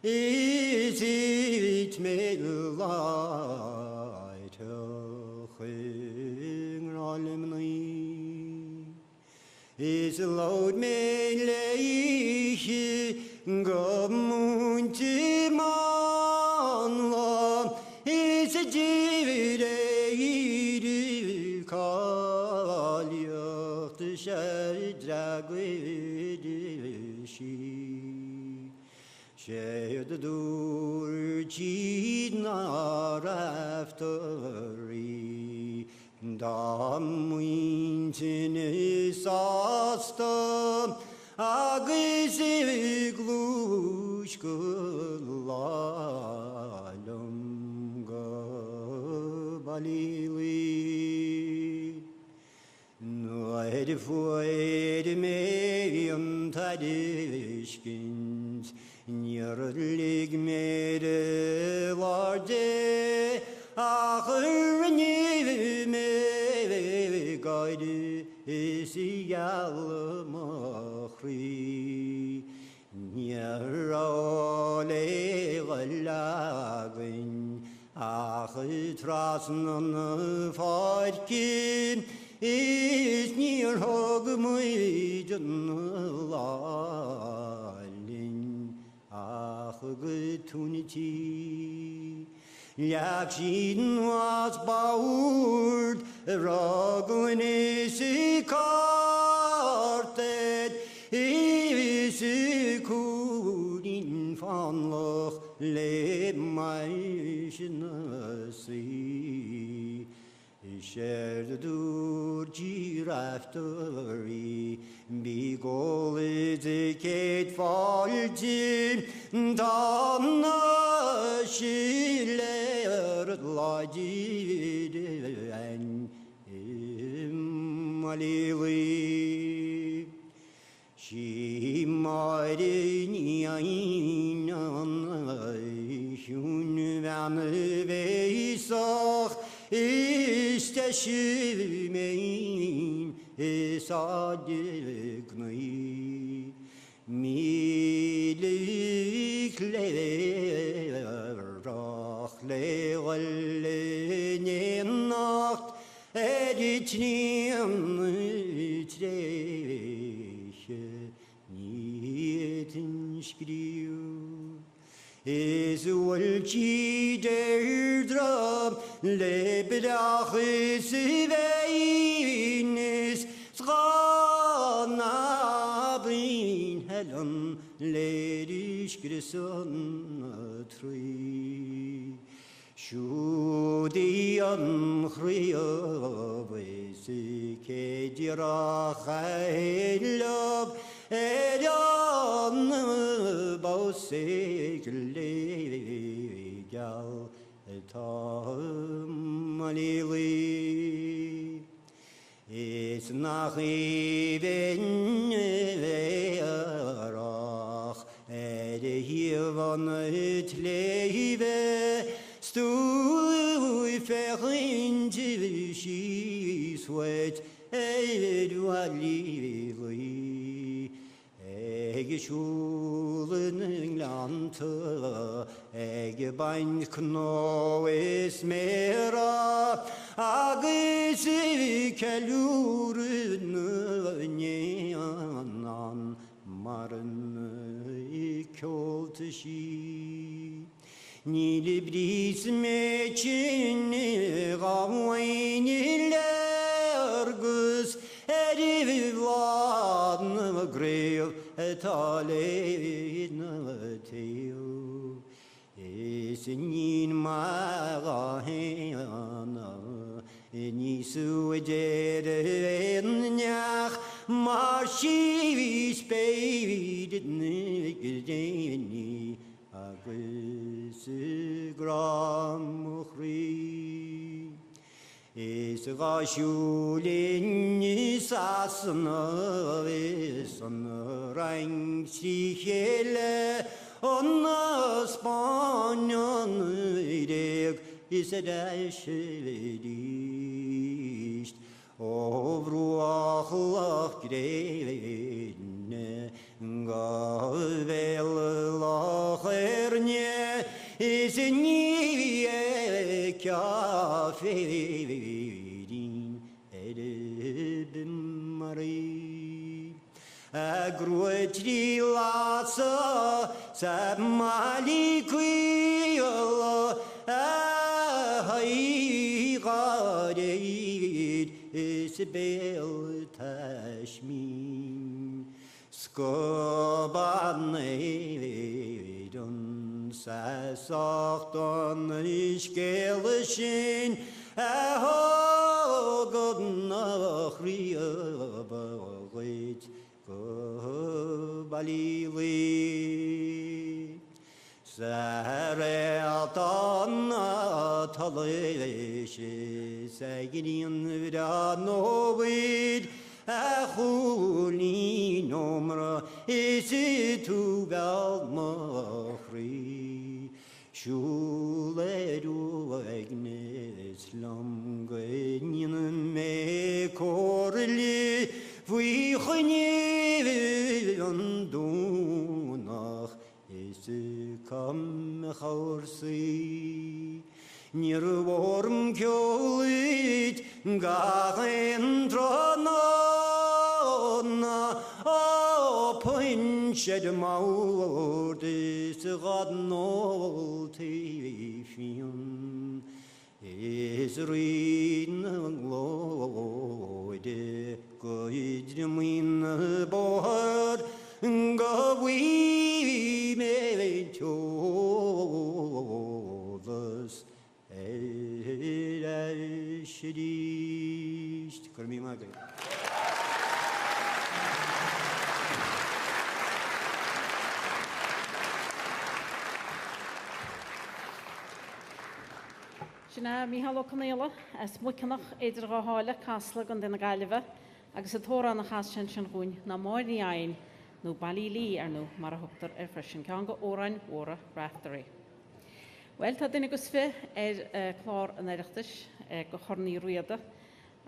is it made light ching ralimni is load me leiche gamunti man is a jivide kalioch the she the door cheat not after dam wintin is asta agisi glush lalum go balili no ed fued me tadishkins Njörlig med larde Acher niv me gaide Isi yal machri Njörale galagin Acher trasnan farkin Is nir hog muiden lalin Ach getunity Yakshin was baud Rogun is kartet Is kudin van loch Le maishnasi Share the door giraftery Be goal educate falti Damna shiller lagi and malili She might in hun van vesach Is der Schilmein, is adignui, milik leverach, legalle nacht, edit niem treche, nieten skriu. Is ulchi der drum lebedach is weinis schranabin helen ledisch grison tree shudi an khriya vesike dirach lob Edan bausek legal tamalili Is nach even verach hier van het leven stoei vergint she sweat edwalili Ege schulen lante, ege bein kno es mera, age si keluren nyan maren ikolte shi. Ni libris meçin gavayni lergus, eri vladn grev etalein teo. Esin magahena, ni suederen nyach, mar sívis bevid nigdéni agus gram chrí. Is gasúlin sasna is an rang si chéle on Spanian ideg is a dashdist Ovruach grevne gavel lacherne is nie kafedin edebim mari a gruetri lasa sa malikuyala hai gadeid is bel tashmin skoban edon sa sorton iskelishin a hogod nachria bagit balili Sareatan talish sagin vidanovid achuli nomra is tu galmachri shuledu agnes lamgin me korli vi khni andunach is kam khorsi nir worm kjolit gagen trona o punched maud is gadnol tifin is rin lode goidmin bohar Gawi me todas shidist Karmi Magri. Sinna Mícheál Canéla as muiceannach idir go hála casla an duna gaiileh agus a tóra na chas sin gún na máirní ain nó bailí ar nó mar a thugtar ar freisin cean go órain óra raftarí. Well, tá duine agus fé ar chlár an Oireachtas go chornaí Riada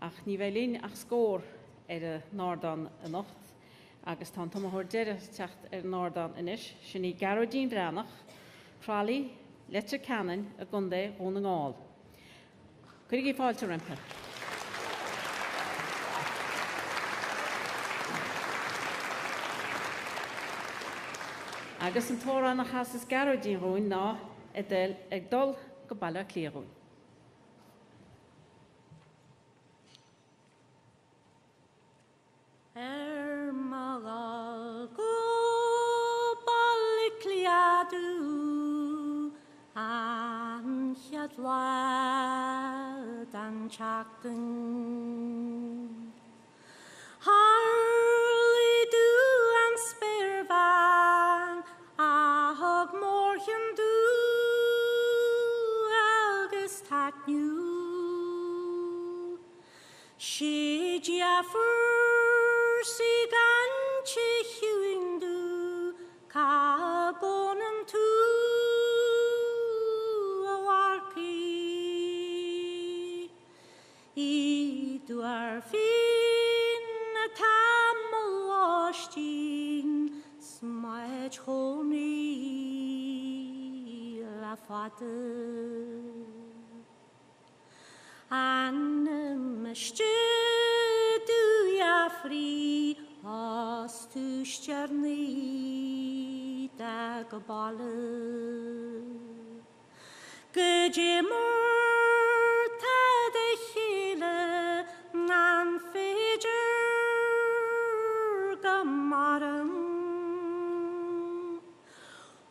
ach ní bhéilín ach scór ar a nádan a nacht agus tá tomathir deire techt ar nádan inis sin í Garodín Bránach, Chualáin, Leite Canan a gundé ón an gáil. Cuir í fáilte rimpe. Agus an tóra na chas is Garodín rúin ná ag dul go baile clíorún. Magal go baile cliadú an chiadlad an teachtain. Harlí dú an spirvan a thug mórchan dú agus taitniú. Si Jeffers si ganche hiwindu ka bonam tu awarki I duar fin a tamolostin smaj honi la fata Annem studu ja fri as tu stjerni da gaballe Gejimmer ta de hele nan fejer gamaram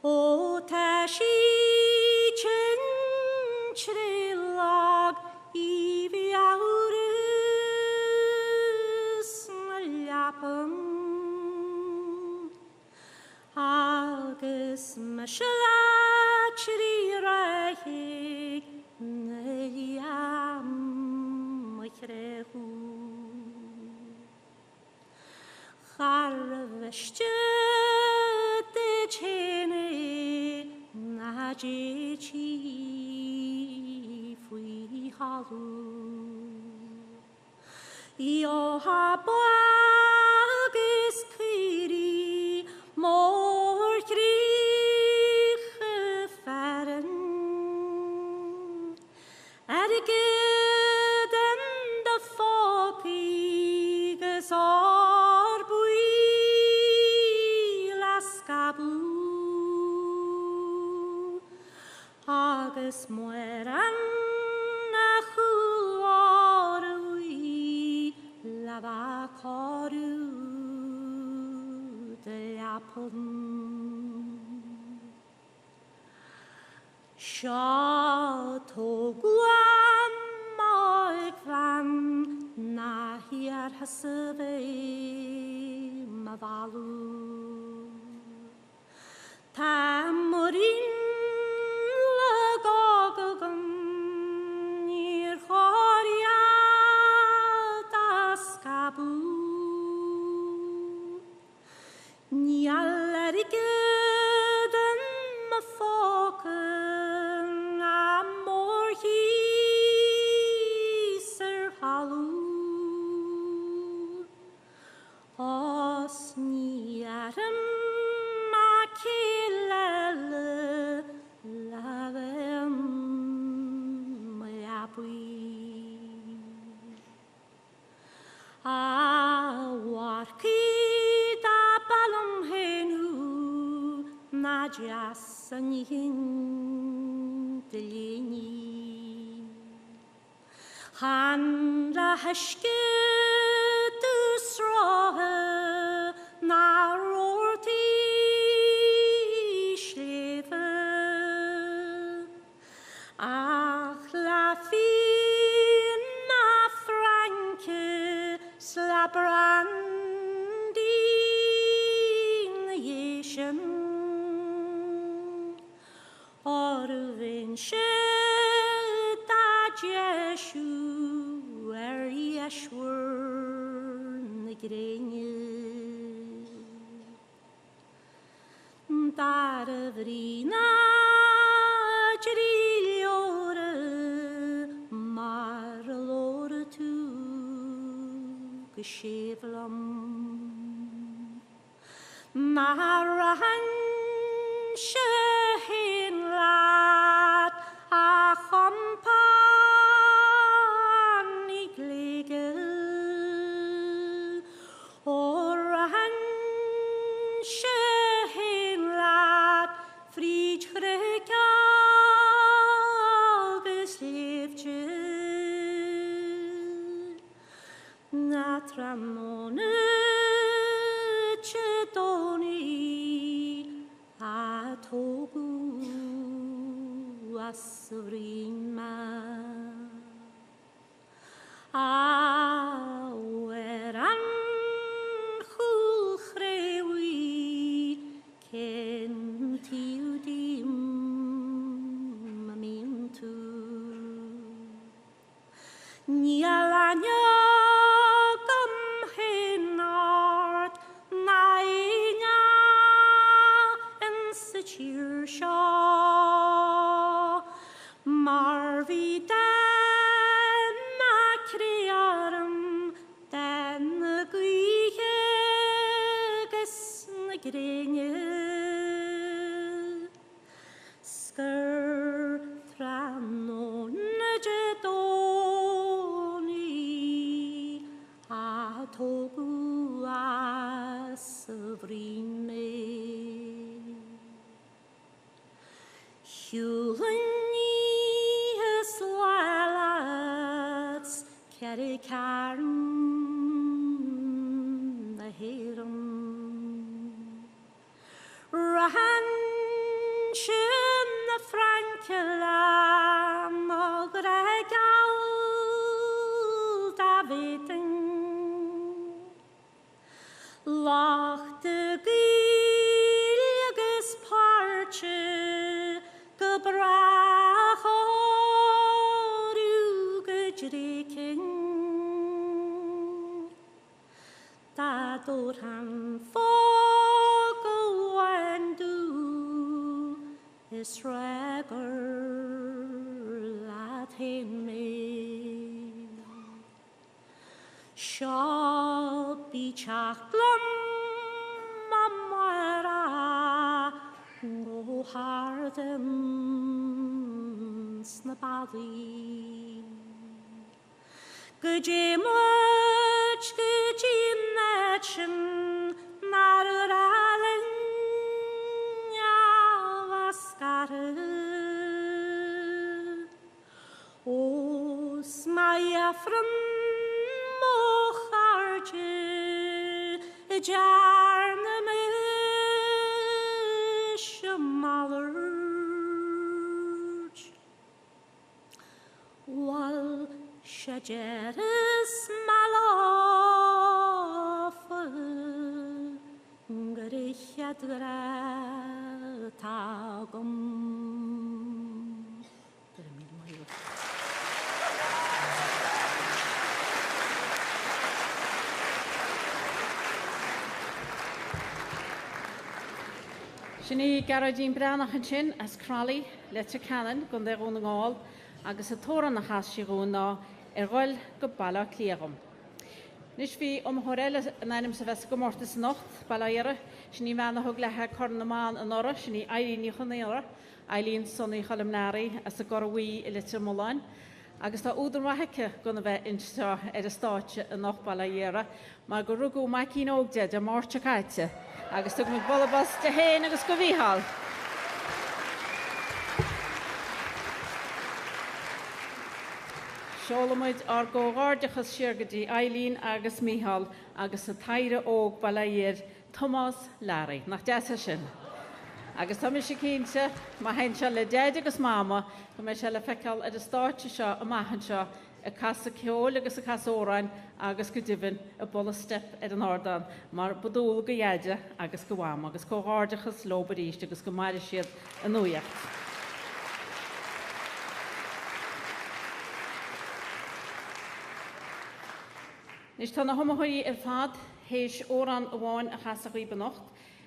O tashi chen chrilag Ivi aurus na llapa Chirirahi Nayam Krehu Harveshte Chene Najichi Fui Halu Iohabagis Piri Mor Kriege Feren Ergeden de Fokiges Orbui Laskabu Agus Mueran Nahuorui Lavakoru de Apun Shatoguam Moigvan Nahiar Hasave Mavalu Tamurin Lagogum Nir Horiatas Kabu Nialarigeden Mafoken Amor Hiser Halu Os Niarem Makilele Lavem Mayabui Awarki da balum henu Najas anihin delini Han la hashke dusrohe Narorti schleve Ach la fin na franke Slabrandin yeshem Orvin sheta jeshu Yeshwur negrenye Darvrina Jriliore Marlore tu Geshevlam Maran Shehin Lat Achampan Iglegel Oran Shehin Lat Friedrich Levje Natramone Chetoni Atogu Asvrima Aweran Hulchrewi Kentiudim Mamintu Nialanya Gamhenart Naina Ensichirsha Marvidan Makriarum Dan Guiges Negringe Skur Tranon Jedoni Atogu Asvrine Hulani Slilats Kerikarum the Herum Rahanshin the Frankela Mogregal Davidin Loch de Gilgas Parches and fogel and do is regger that in me shall be chaklam mamara go hardens na bali Gajimach gajimnachin naralin yavaskare Os mayafran mocharje jarnamish malarj Wal shajaras malafel Grishat gratagum Sinní garadín breanach sin as cralaí le canan gon de rún ngáil agus a tóran na hasí rún ná ghoil go balla clíagam. Nis bhí thoréile an anim sa bheits go mórtas nocht ballaíire, sinní bhena thug lethe cornamán an ora, sinní Eileen chunéara, Eileen sonnaí chalamnáraí as a gorhí i litir Chualáin, agus tá údar maitheice gona bheith instá ar a státe an nach ballaíire, mar go rugú mai cín ógdead a mórte caite, agus tug me bolabas de héin agus go bhíhall. Seolamuid ar ggógáardachas siargadí Eileen agus Mícheál agus a taire óg ballaíir Tomás Larry, nach deasa sin. Agus tá sé cínte má hain se le déad agus máma go mé se le feiceáil ar a státe seo a maihan seo a casa ceol agus a casa óráin agus go diban a bolla step ar an ordan mar bodúil go dhéide agus go bhám agus cógáardachas lóbaríist agus go maidir siad an nuíocht. Nis tá na homathirí ar fad héis órán amháin a chasaí banocht,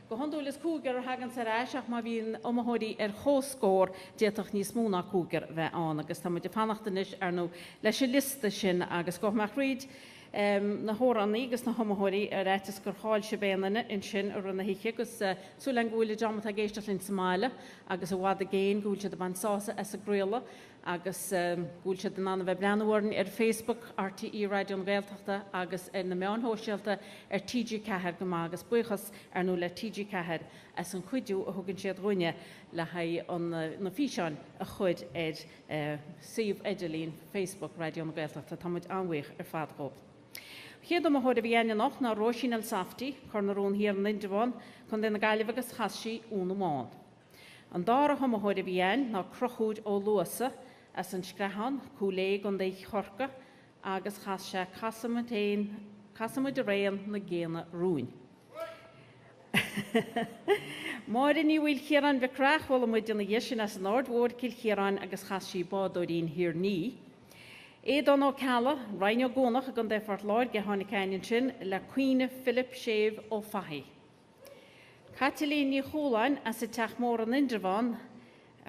go handúil is cúgar ar hagan sa ráis ach má bhíon homathirí ar chóscór déach níos múna cúgar bheith an, agus tá muid fannachtanis ar nó leis sé lista sin agus gohmach riad na hórannaí agus na homathirí ar réitas gur cháil se béanaine in sin ar runna hiiche agus súlan gúile deamat a géisteach linn Somália agus a bhád a géin gúilte de ban sása as a gréala agus gúilte den anna bheith breanúirn ar Facebook RTE Radio an Gaeltachta agus ar na meán hóisialta ar TG Cahar go agus buchas ar nó le TG Cahar as an chuidú a thugann siad roine le haid an na físeán a chud ar Save Edgelín Facebook Radio an Gaeltachta tá muid anmhaoch ar fad góp. Chéad am a chuir a bhíana nach ná Róisín al Safti chuir na rún hir an Indreháin chun den na Gaillimh agus chasaí úna máin. An dára ham a chuir a bhíana ná crochúd ó luasa as an screhan cúléig an déich chorca agus chas se casamid de réan na géana rún. Máidir ní bhfuil chéaran bheith creach bhfuil muid na dhéisin as an ordhór cil chéaran agus chasí bádorín hir ní. Éad an ó cealla, Rhainne Gónach a gan défart láir ge tháinig caiinn sin le Cuoine Philip Séh ó Fahi. Catalín ní Chualáin as a teach mór an Indreháin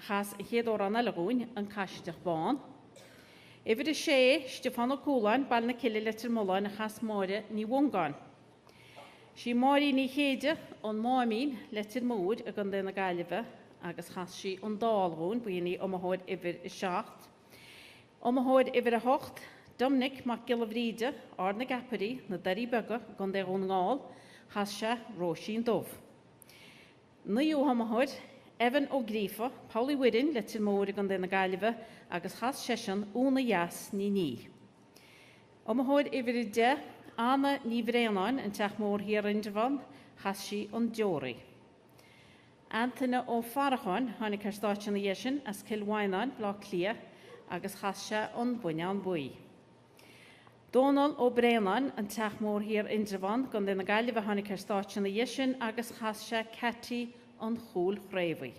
chas chéad ó an eilagún an caiisteach bán. Ifir is sé, Stefan ó Chualáin ball na cile litir Chualáin a chas máire ní bhungáin. Sí máirí ní chéide an máimín litir mód a gan déna Gaillimh agus chas sí an dálgún buoine amthóid ifir is 7. Amthóid ifir a 8, Dominic mac Gilabhríide ar na gaparí na darí bega gan dé ón ngáil chas se Róisín dómh. Naú amthóid Evan ó Grífa, Pauli Widin litir mór gan déna Gaillimh agus chas sesin úna jas ní. Amthóid ifir i 10, Anna ní bhréanáin an teach mór hir Indreháin chas sí an Deoraí. Anthony ó Faracháin tháinig ar stáit na dhéisin as Kilhhainán blá clia agus chas se an buine an buí. Donal ó Bréanáin an teach mór hir Indreháin gan déna Gaillimh tháinig ar stáit na dhéisin agus chas se Catty an chúl chréimhaí.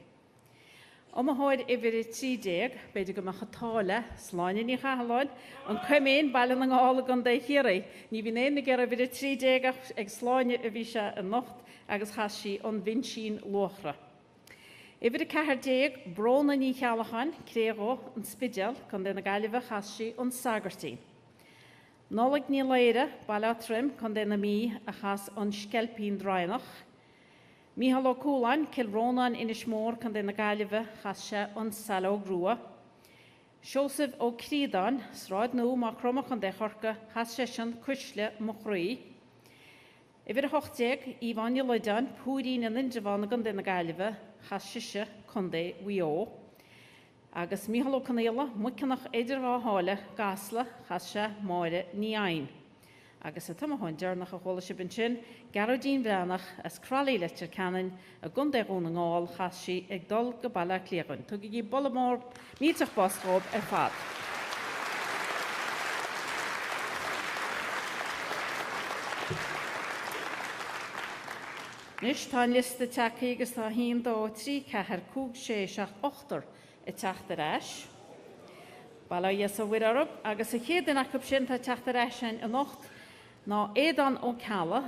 Háid I bhí 30, beidir go mar chatála, sláine ní chaáin, an cumén bailin an gála gan dé chéirí. Ní bhí éana gur a bhí 30 ag sláine a bhí se an nocht agus chaisí an vinsín lochra. I bhí 40 brona ní chealachan, créagó an spideal gan déna gaiileh chaisí an sagartí. Nólag ní leire bailá trim gan déna mí a chas an scelpín drainach. Míhall Chualáin Kilrónan inis mór can déna gaiileh chaise an saló grua. Siosah ó Crídan, sráid nó má cromach an déchorca chaise sin cúisle mo chraí. I bhí 80 Íváine Leidan púrín an indivánna gan déna gaiileh chaise chundé wió. Agus míhall Canéla muicinach idir hála gasla chaise máire ní ain. Agus a tamhain dearnach a chola si bin sin, Garodín Brenach as cralaí letir canan a gundéún an gáil chaisí ag dul go bailla cléagan. Tug í bollamór míteach boscób fad. Nis tá lista teacaí agus tá híon dó 3 cethir 5 i teachtar eis. Bailla dhéas a bhuiir arab agus a chéad acab sin tá teachtar eis sin a nocht ná édan ó Cala.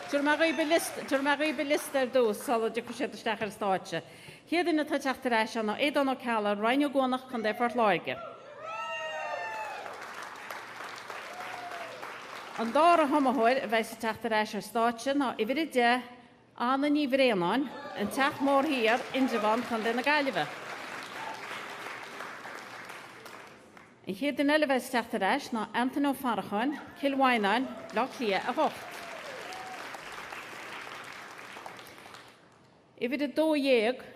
Tuair mar go list ar dús sala de sé stachar stáitse. Chéad na tá teachtar eis ná édan ó Cala reinne gonach chun dé fort láige. An dára hamahoir a bheits teachtar eis ar stáitse ná I bhí de anna ní bhréanáin an teach mór híar indiván chun déna gaiileh. In chéad an eileh teachtar eis ná Anton ó Farachan, Kilháináin, Lochlia a hocht. I bhí 2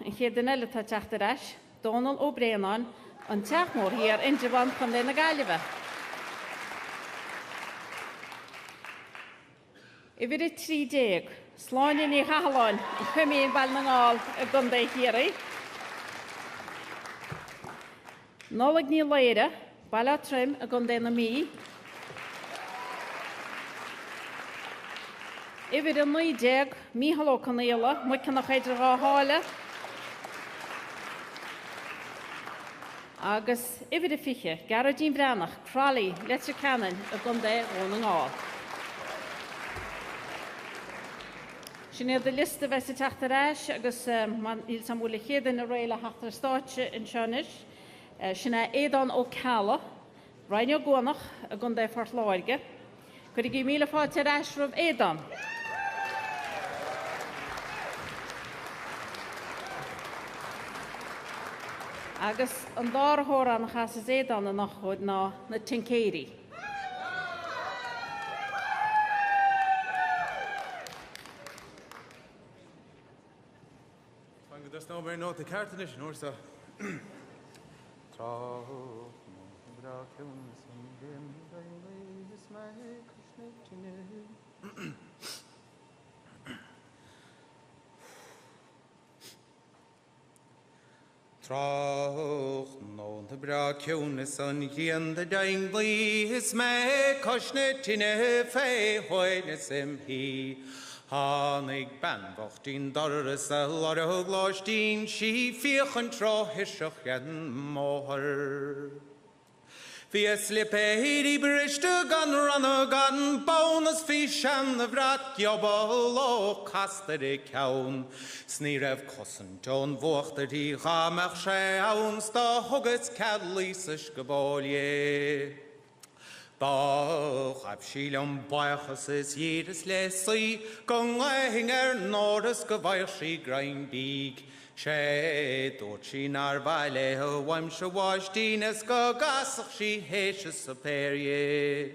in chéad an eileh teachtar eis, Donal ó Bréanáin, an teachmór híar indiván chun déna gaiileh. I bhí 30, sláine ní chaáin, I chumíon bail na ngáil a gundé chéirí. Nólag ní leire, bailá trim a gundé na mí. I bhí 90, míhall Canéla, muicinach idir hála. Agus I bhí 50, Garodín Brenach, cralaí letir canan a gundé ón an ngáil. Sin é lista bheits a teachtar eis agus il samúla chéadan a réile heachtar stáitse in seanis. Sin é édan ó Cala, reinne gonach a gundé fort láige. Chuir í míle fáte eis rubh édan. Agus an dárthór an chas is édan a nachchud ná na tincéirí. There's no very note the cartonish nor so. Troch no the bra kunis on yen the dying is me koshnetine fe hoinesim he. Hannig banvochtin doris a lot of glostin, she féach an trohisoch gen mohar. Fia slippeiri brishtu gan rana gan bonus fish and the vrat jobal o castere kaun. Sneerev kosenton vochter die gamach shaun sta huggets cadlisish gebolje. Bach abschielum bachas is jedes lessi, gong hinger nordes geweirshi grain big. She dort she nar vale ho wam she wash dines go gasach she heshes superie.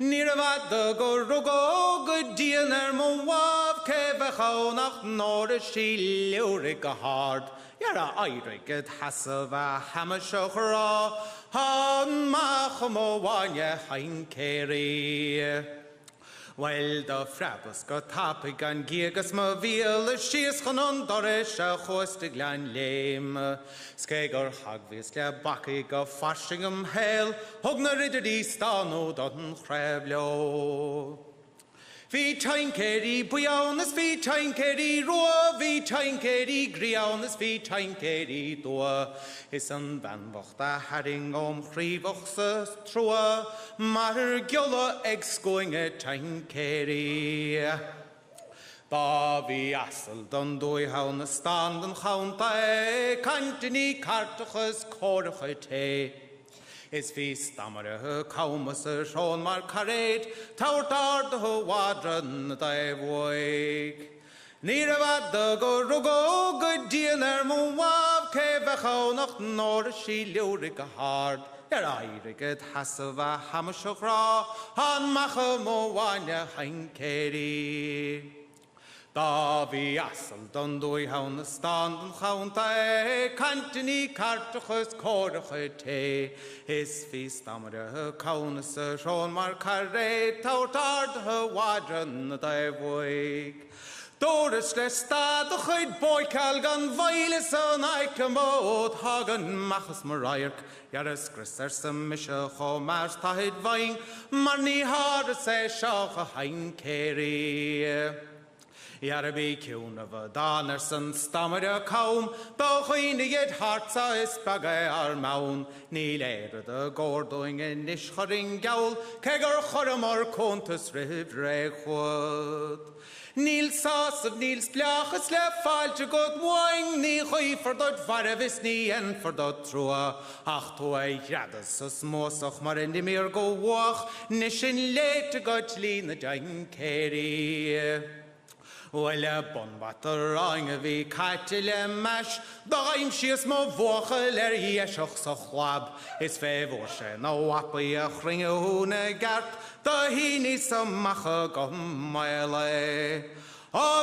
Nirvat the go rugo good diener mo wav kevechau nach nordes she lurig hard. Yara Eiriget Hasava Hamashochra Han Machamo Wanya Hein Kerry. Well, the Frabus got topic and Gigas Mavil, she's Hanon Dorisha Hostiglan lame. Skegor Hagvisle Baki go Fashingham Hell, Hogna Riddy Stano Dotton Crablo. Fi tainkeri buionas fi tainkeri roa fi tainkeri grionas fi tainkeri doa is an vanvochta haring om chrivochsa trua mar gjolla exgoinge tainkeri Ba vi asel don doi haun stand an chaunta cantini cartachas cordacha te Is fi stammer kaumas Sean mar cared taurtar de wadran dai voig Nira vad go rugo good dinner mo wav ke vechonach nor she lurig hard Eiriget hasava hamashokra han macha mo wanya hankeri Da vi asel don doi haun stand an chaunta cantini cartachas cordacha te Is fi stammer kaunas Sean mar cared taurtar de wadran dai voig Doris de stad de chuid boical gan veiles an eikemod hagen machas marayk Jaris grisser sem mische cho mars tahid vain mar ni har se shach a heinkeri Jarabi kiuna va danersen stammer kaum da chuine get hartsa is bagay ar maun ni leder de gordoing in nischaring gaul kegar choramar kontus rivre chod Niels sas of Niels blachas le falte god wine ni choi for dot varevis ni en for dot trua ach toi jadas as mosach mar in mir go wach nishin late got lean the keri Welle bon watter range vi kaitele mash daim shies mo vochel yeshach so chlab is fe voshe no wapi a chringe hune gart da hini some macha gommele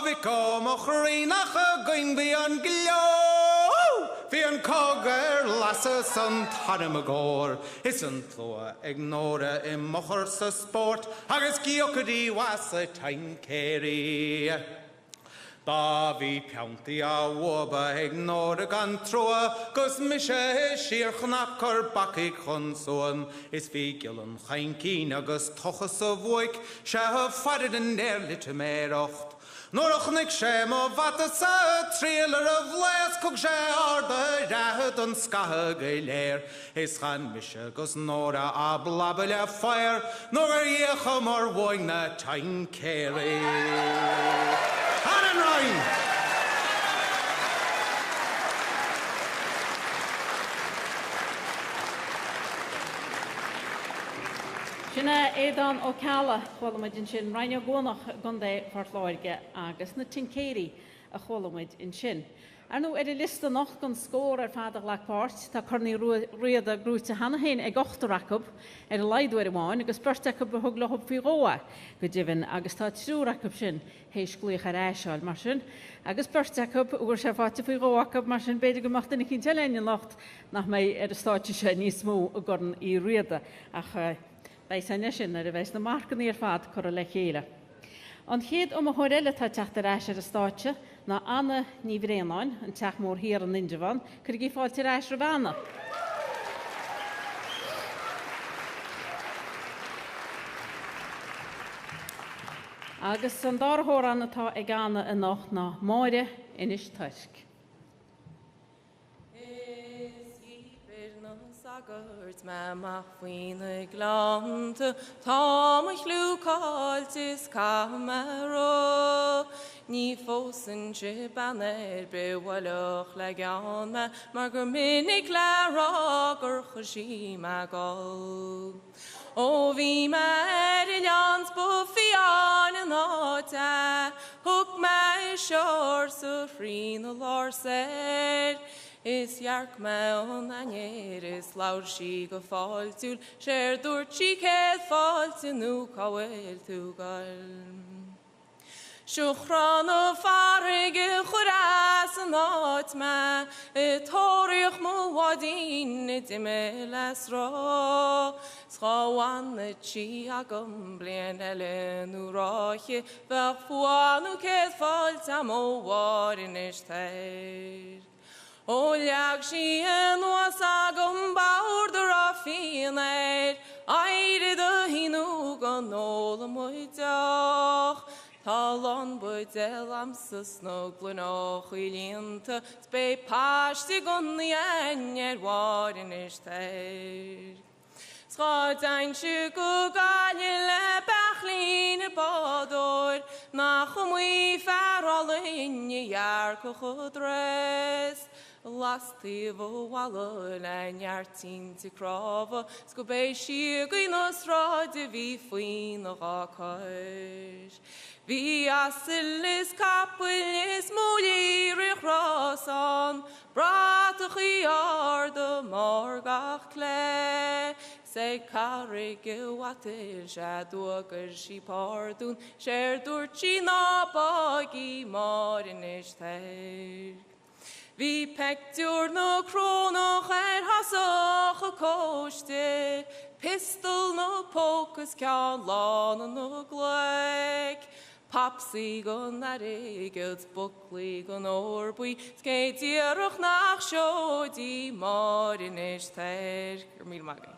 vi kom och rinach going vi an glo vi an koger lasse sant harmagor is an tloa ignore im mocher sa sport agus giokadi was a tainkeri Da vi pianti a woba ignore gan troa gus mishe shir chnakar bakik chonsoan is vi gillen chainkin agus tochas a voik she ha farid an erlit merocht Norach nig sé mo vata sa trailer of les cook sé arda rahad an skaha gailer is chan mishe gus nora a blabele fire nor yecha mar woing na tain keri Hanan Ryan Sinna édan ó cala cholamuid sin Rhaine gonach gondé fartláirge agus na tincéri a cholamuid in sin. Nú liste noch gan scór fadach lepát tá churnaí riada grúte hanahéin ag 8 Jacob a leidúir amháin agus burteach be thug lehab fí róa go dibhann agus tá trú Jacob sin hééis gluoch ar éiseáil mar sin agus burteach uair sé fáte fí róachab mar sin beidir goachta na cinn teleine nacht nach mé ar a státe sé níos mó a gurn í riada ach Bais an sin ar a bheits na marcan ar fad chur le chéile. An chéad a choréile tá teachta réis ar a státe na Anna ní bhréanáin an teach mór hir an Indivan chur gí fáilte réis ar bhana. Agus an dárthór annatá ag gana a nach na máire inis tuisc. Sagart me mach fine glante Tá ich lukalt is kamera Ní fósan se banner bewalach le gan me Mar gur minnig le gur chosí me gal O vi me i jans bu fian an áte Hug me seor so frin o lorser Is jark me on anéir is laur si go fáiltúil sér dúirt si céad fáilte nó cáhfuil tú gal. Siúchrán ó farige churás an áit me I tóirich mó wadín I dime les rá Schawan na tí agam blian eile nó ráche Bheach fuánú céad fáilte am ó warin is teir. O leag si an was agam bawr the rafianair Aire the hinú gan nóla muideach Talon budel amsas no glunach ilinta, spe pashti gunni enyer warin ishter. Schad ein schugu galile bachlin bodor, nach mwy farolin iar chudres. Lasti fo walol en iartin ti crofa, sgwbe sigu nos rod y fi ffwyn o gacos. Fi asylis capwylis mwyr i'ch roson, bratach I ord y morgach cle. Se carig yw atyr siadwag yr si pordwn, sier dwr chi nabog I mor yn ishter. Vi pectur no kronoch hasoch o koste, pistol no pocus can lan no gleg. Papsi gon arigels buckli gon orbui, skeitirach nach sho di morin ishter. Mil magen.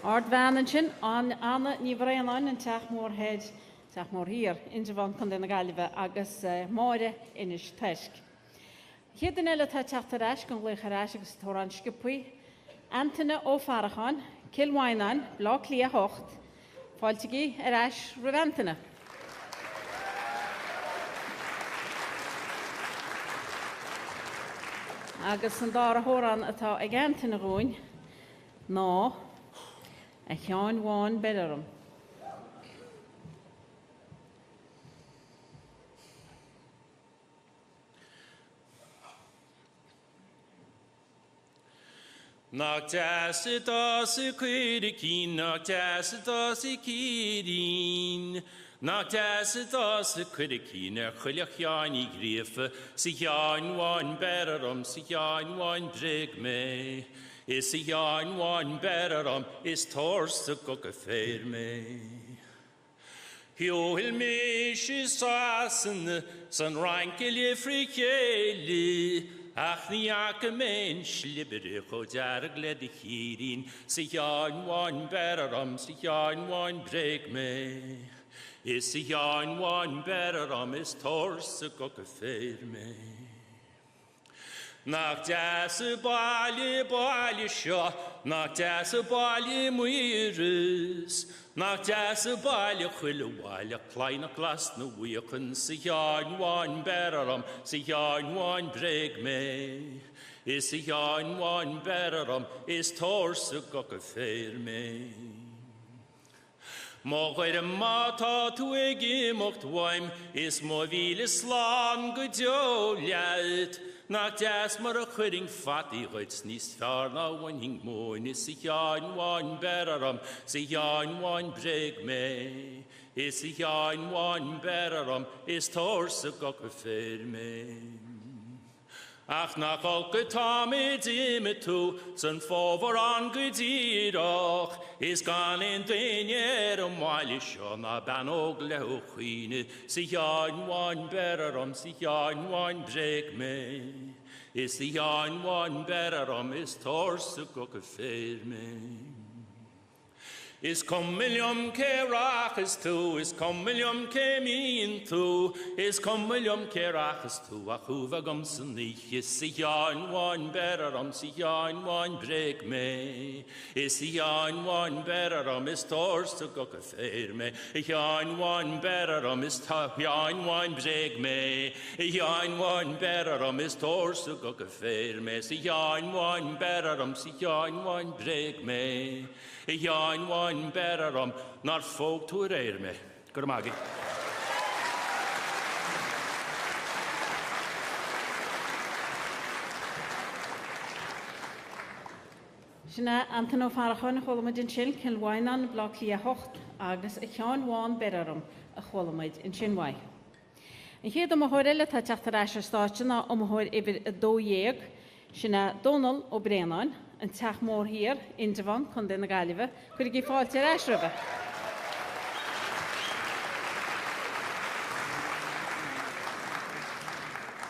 Ard Vanenchen an Anna ní bhraon an teach mór hir in van chun den galibh agus máire inis teisc. Chéad an eile tá teachta reis gon glucha reis agus tóran scipuí, Antainna ó Farachan, Cilmhainan, Blá Clia Hocht, fáilteigi reis Riantainna. Agus an dára hóran atá ag Antainna róin, ná a cheanháin bedarm. Nach deasa dása cuidir cín, nach deasa dása cídín. Nach deasa dása cuidir cín chuile cheáin I gríofa, sa cheanháin bedarm, sa cheanháin brig mé. Is a cheanháin bedarm, is tórsa go féir mé. Hiúil mé sé sásanna san rancile frí chéile, ach ní aca mén slibiri cho dearag le de chírín, sa cheanháin bedarm, sa cheanháin brig mé. Is a cheanháin bedarm, is tórsa go féir mé. Nach deasa baile seo, nach deasa baile muiris, nach deasa baile chuile bhaile chlainach glas na bhuiochan sa cheanháin bedarm, sa cheanháin brig mé. Is sa cheanháin bedarm, is tórsa go féir mé. Má chuir mátá tú ag imeacht bhaim, is má bhíle slán go deo leat. Nach deas mar a chuiring fatí chuid níos fear ná bhain móin, is sa cheanháin bedarm, sa cheanháin brig mé. Is sa cheanháin bedarm, is tórsa go féir mé. Ach nach olca táid ime tú, san fómhar an go díreach, is gan in daine mhaile seo na banóg le chuoine, sa cheanháin bedarm, sa cheanháin brig mé. Is sa cheanháin bedarm, is tórsa go féir mé. Is cumillium ce rachas tú, is cumillium ce mín tú, is cumillium ce rachas tú, a chuva gom san nich, is sa cheanháin bedarm, sa cheanháin brig mé. Is sa cheanháin bedarm, is tórsa go féir mé. I cheanháin bedarm, is cheanháin brig mé. I cheanháin bedarm, is tórsa go féir mé. Sa cheanháin bedarm, sa cheanháin brig mé. I cheanháin bedarm, nar fóg tú réir mé. Gur magi. Sinna Antainna ó Farachan a cholamuid in sin Cilmhainan Blá Clia Hocht agus a cheanháin bedarm a cholamuid in sin mhaith. In chéad am thuirile tá teachta reis ar stáitina am thuir idir a dódhéag sinna Donal ó Bréanáin an teach mór hir in van chun den na galibh chuir í fáilte reis ribh.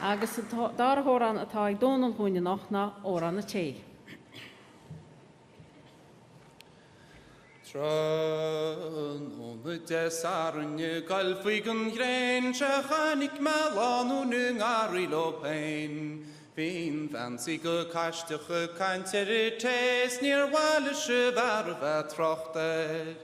Agus dar hóran atá ag Donal húine nach na óran na té. Tron on desarne galfigen gren chanik malanu nungari lopain Fin fansige kastige kanterites near walische varva trochter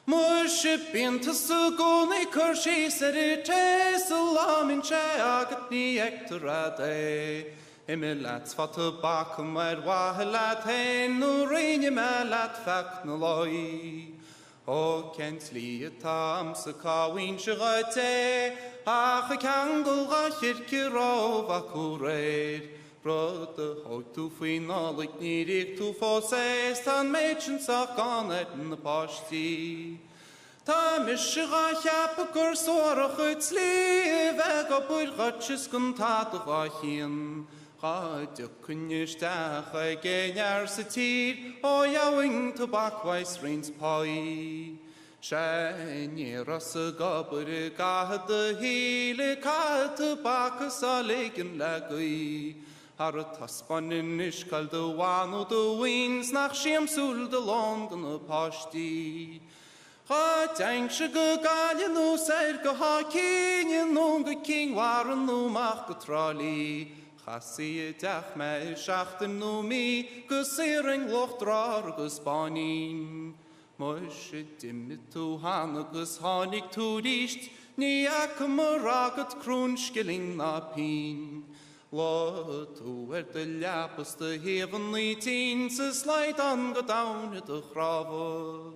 Musche binte sugone kurshi serites salamin chagat ni ektorade Himmelats fatte bakum wahelat hen nurin melat faknaloi O kentli tam sakawin shirate ach kangel gachirkiro vakurer Brode hout tu finalig nirik tu foses tan mädchen sakanet in pashti Ta mishracha kur sorach utsli veg opur gatches kuntat vachin Gaat kunjestach genar satir o yawing tobackwise rains pai Shani rasa gabur gahad hele kat bakas alegen lagui Harataspanin ishkal de wano de wings nach shemsul de London pashti Gatanksche galje no serge ha kinje no king waren no machgetrali Chassie dach me schachten no mi gesiring lochtrar gespanin Moshe dimmet tu hanagus hanig tu dicht ni akmaragat krunschgeling na pin Lo tu de lapus de heavenly teens is light on go down at the grave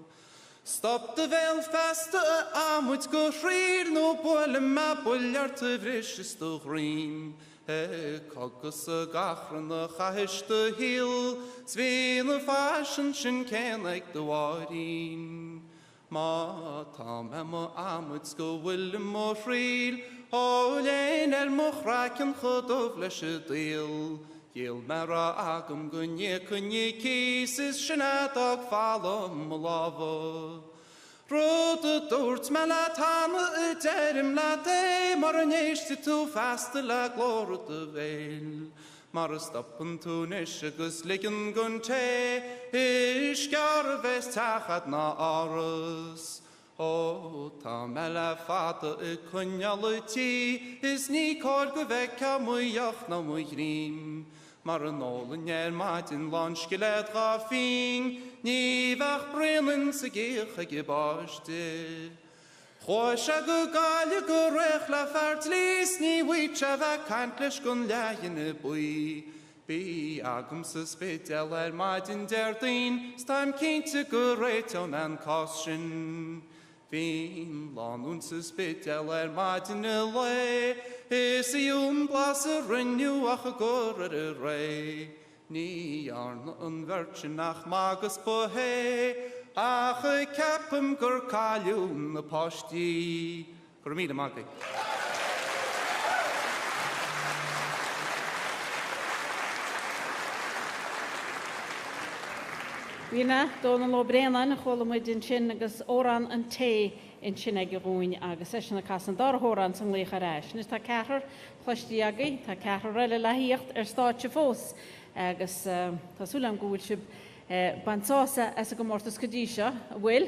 Stop de vel faste amut go schrier no pole ma poljar te vrisch de green Kogus gachran de chahiste hill Zwene fashion ken like de warin Ma tam emma amut go will mo schrier Olein mochraken chodovlesche deel Yel mera agam gunye kies shenatag falom lava Rode dort melatane eterim late Mar een eerste toe vaste la glore de veil Mar stappen toen isches liggen gunte Ish gar vest tachat na ares O ta mela fata kunjaliti Is ni korge vekka mujach na mujrim Mar een olen maat in landskeled gafing Ni vach brillen se geche gebarste Chosha go galje go rech la fartlis Ni witcha va kantlish gun lajene bui Bi agum se spit maat in dertin Stam kinte go reton an koshin Fin lan uns spit maat in le Is blase renew ach gore rei Ni arn virgin nach magus bohe Ach kapum gur kalium na pashti Gurmida magdi Wina, Donald O'Brien, Cholomid in Chin, agus Oran and Tay in Chinnagiroin, agus Session Cassan Horan, Sang Leacharash. Nista Catter, Hushtiagi, Ta Catarella Lahicht, Starch Fos, agus Tasulam Gulship, Bansosa, as a Gomortus Kadisha, Will.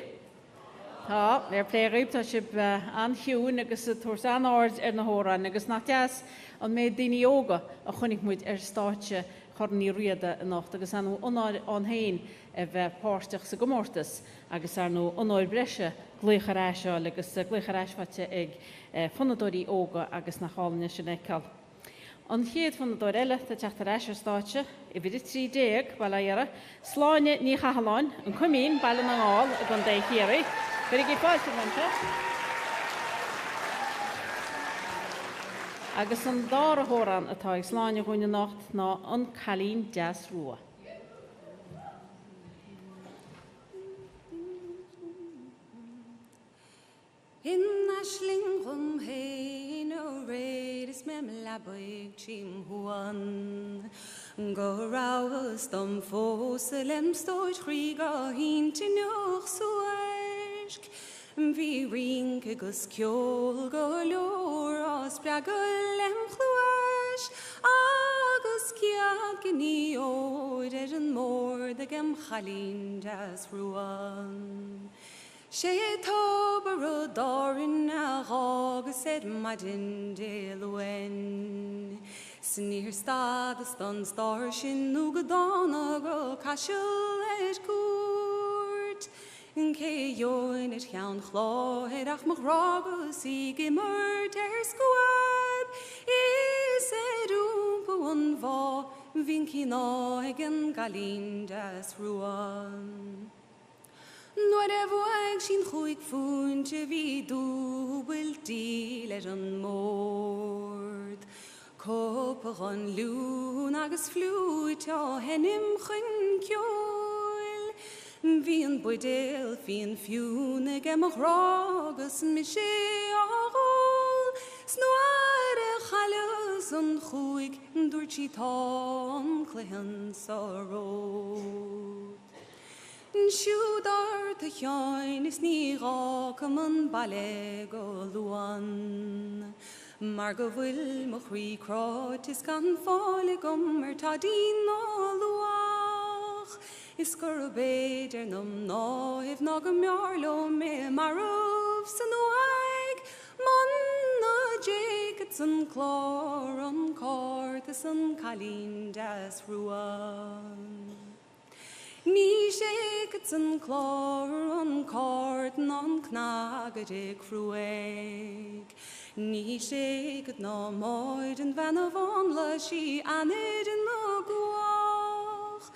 Ha, they're play Riptaship and Hugh, agus Torsan Ord, Horan, agus Natias, and made Dini Yoga, a Honigmud, Starch. Chorni Riada nacht agus an hain bheith páirteach sa gomórtas agus ar nó onáil breise glucharáisio agus glucharáisfate ag fonadóí óga agus na cháilne sin eáil. An chéad fonadóir eile tá teachtaráisio státe I bhí 30 bailile sláine ní chaáin an cumín bailin an áil a gan dé chéirí, Bhí ag fáilte manta. Agus an dára hóran atá ag sláine gúine nacht ná an chalín deas rua. In ashling hey no raid is mem laboig chim huan go raus dom foselem stoich riga hint noch suesk Vi rinke gus kjol go lor as bragolem chluash agus ciad gní óir an mór de gem chalín das ruan. Sheinnteoir a dárin a rágus madin de luen. Snír stad stan star sin nu go dána go caiisiil cuairt. Cé join cheann chláir ach mar rágus I gimmer squad. Is rúmpa an bhá hín cí an galín das ruan. Nuair bhhaig sin chuig fúnte bhí dúbiltí leis an mór. Cópach an lún agus flúte á henim chun ceol. Bhí an buidéal hí an fiúna gemach rágus mi sé áil. Snuair a chalas an chuig dúirtí tá an chluicheann sa ród. Siúdar a cheáin is ní rácham an baile go luan. Mar go bhfuil mo chrí cráid is gan fála gom tá dín ná luach. Is gur béidir nam náibh ná go mearló mé marmh san uaig. Man na déigad san chlár an cát is an chalín das ruan. Ní sé go san chlár an cát ná an cnagad cruaig. Ní sé go ná máid an bhena bhain le sí anid in na guach.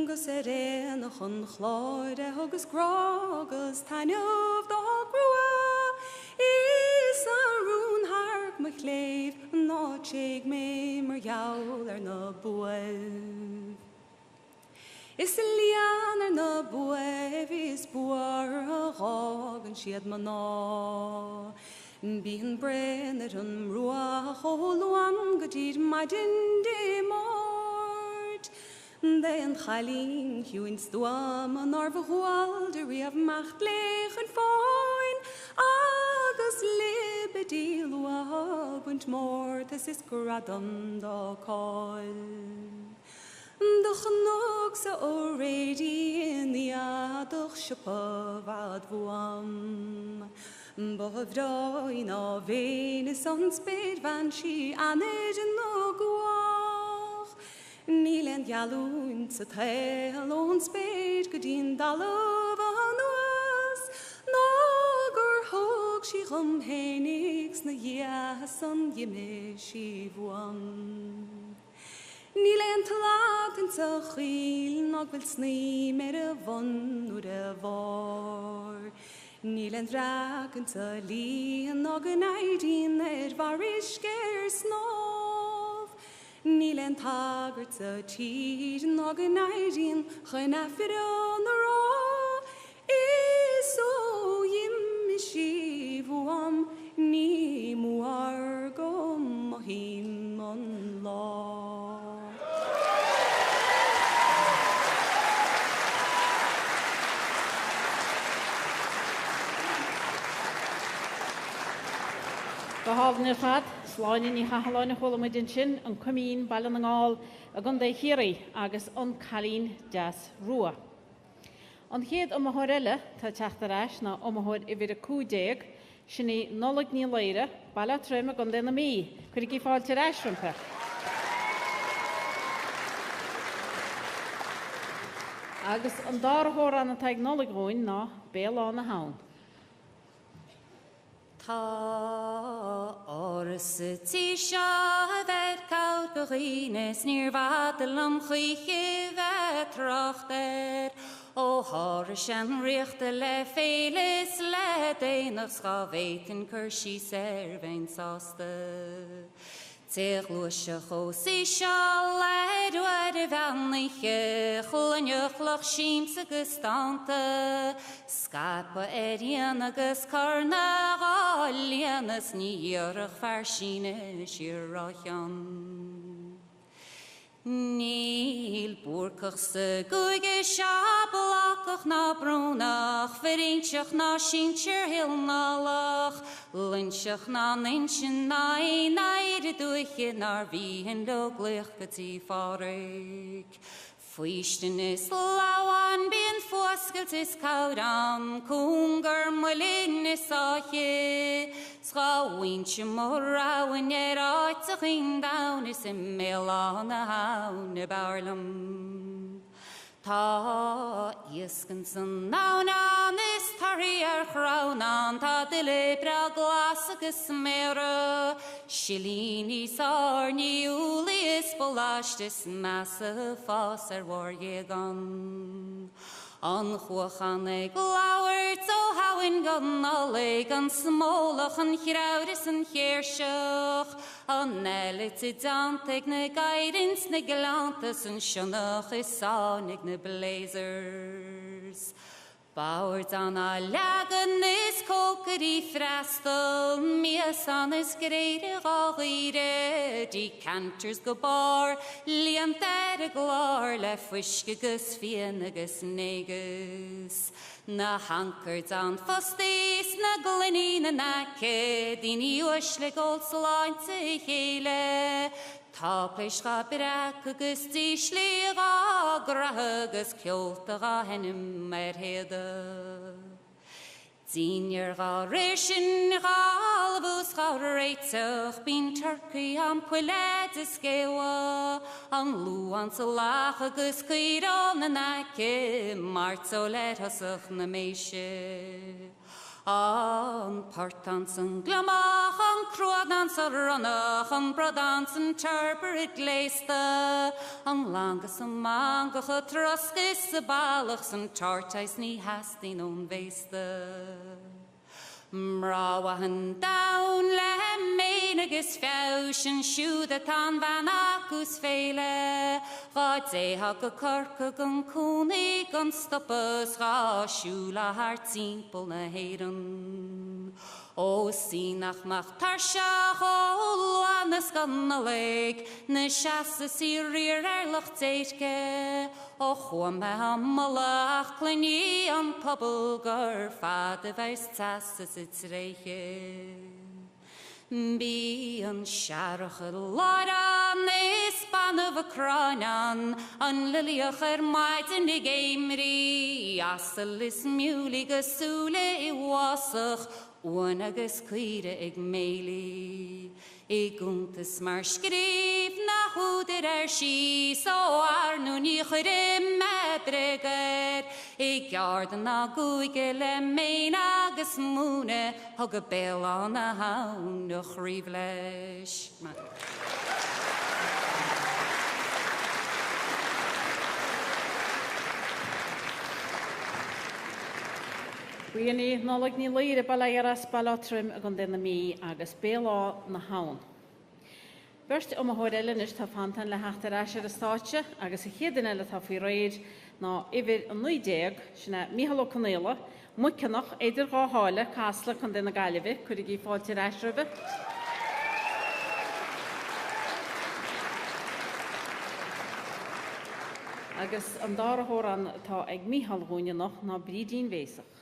Gus réanach an chláide agus grágus tainmh dá grua. Is a rún harc me chléibh ná téig mé mar jaall na buil. Is lian na buibh is buar a rágan siad man ná. Bíon brenn an ruach óluan go dtír maidin de mórt. De an chalín hiúin stuam an arbhúil de riamh macht léch an fáin. Agus libedí luabhaint mórtas is gradam dá cáil. Doch nog sa óréidí in iadach siopavad bhuam. Bohvdáin á Vénus an spéid van si anid in nó guach. Níl an gealún sa tail ón spéid go dín dalamh an nuas. Ná gur thug si chum hénigs na dheas an dhimime si bhuam. Níl an talát an sa chiil ná bhfuil sní mar a bhon nuair a bhar. Níl an drag an sa lí an ná an aidín bharis céir snáb. Níl an tagart sa tíd an ná an aidín chun afir an rá. Is ó dhimime si bhuam ní muar gom a hím an lá. Go hábhna fad, sláinin í hathláin a chola muidin sin an cumín bailin an gáil a gan dé chiaí agus an chalín deas rua. An chéad amthir eile tá teachtar eis na amthir I bhír a 15 sinna nolag ní léire baile trim a gan déna mí, chuir í fáilte eisrimpa. Agus an dárthór an taag nolag róin ná béalán na hán. Tá áras tí seo bheith caut go ghines níor bhadal am chuiche bheith trochtar. Ó háris an riachta le félis le déanach sá bhéitin chur sí servein sásta. Teach luise chósaí seo leidhhaid a bheannaige chulaneochlach síms agus stanta. Scapa éiríon agus carna gáilíonas níorach fear síne siarráchean. Níl búrcach sa guige seabalachach ná brúnach, feréintseach ná sintir hilnála. seach, Linseach na ninsin nain aire duiche nar vihen loglich gati farig. Fuisten is lawan bin fosgelt is kauram, kungar mulin is ache, Scha wintje morra when yer uitzig down is in melan a haune barlam. Ta Iskensen naun an is tarrier chrown ta de lebra glas agus mere, Shilini sarni uli is bolast is masse fas war jegan. An chuachan ag lauert so hawin gan aleg an smolach an chraudis an cheirseach, an nelit I dantig na guidance na galantas an sianach is sanig na blazers. Bauert an a lagan is kokeri frastal, mias an is greide gagire, die canters gobar, liam der glar, le fushkegus fienegus negus. Na hankert an fastis, na glini na nake, dini ushlig old slain te hele, Ta pleischa brak agus dísli grah agus ceolta hennim hede. Dínear ga résin galbús ga réiteach bín turkey am puiled is géwa an lú an sa lach agus cuiran na nake marto let hasach na méise. An partans an glamach an cruadans a runnach an bradans an turberit gleista an langas an mangach a truskis a balachs an tartais ni hastin on veista. Mrawahan down le menagus faush and shoe that an van acus fele. Vade hag a kirkag an cúnig an stoppers ga shula hart simple na heden. O sinach mach tarsach o luanas gan na leg na shasa si rear erlach teitke. O chwam am malach clini an pobl gur fad veis tasas it's reiche. Bí an searach a láran is ban of a cránan an liliach maid in the gamery asal is múlig a súle I wasach uan agus cuire ag méli. I guntas mar skrif na húdir sí so nu ní churim me breger. I gardan na guige le mein agus múne hag a bell an a haun a chríb leis. Buíoní nálaigh ní líre bailaigeras bailátrim a gan déna mí agus béalá na haun. Burst a hóireile is tá fantan le heachtar eisiir a stáitse agus a chéan eile tá faoi réid ná ihir an 19 sinna Mícheál Conéla, muiceannach idir gá hála casla chun déna gaiileheh chuir í fáilte eisiirbe. Agus an dára hóran tá ag Mícheál Gúineannach ná brídín bhéasach.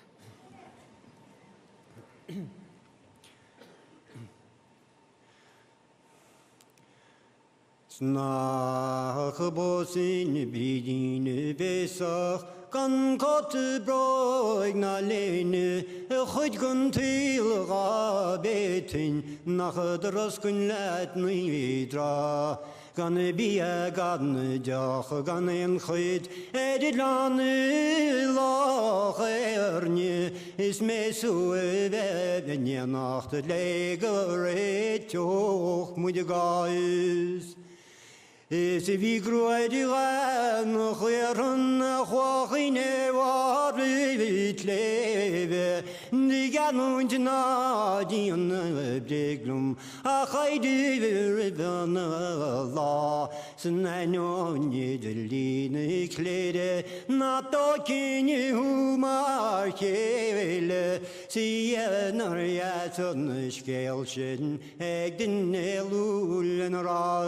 Snach bosin bidin besach gan got broig na lene chud gun til ga betin nach dros kun let ni dra gan bia gan jach gan en chud lan lach erne is me so ben nacht leger etoch mu gais. Is vi groeid I ran chweran chwachine war vit leve ni ganunt na din bleglum a chaidi riban la snano ni deline klede na tokini humar kele si nar yaton skelchen egden elulen ra.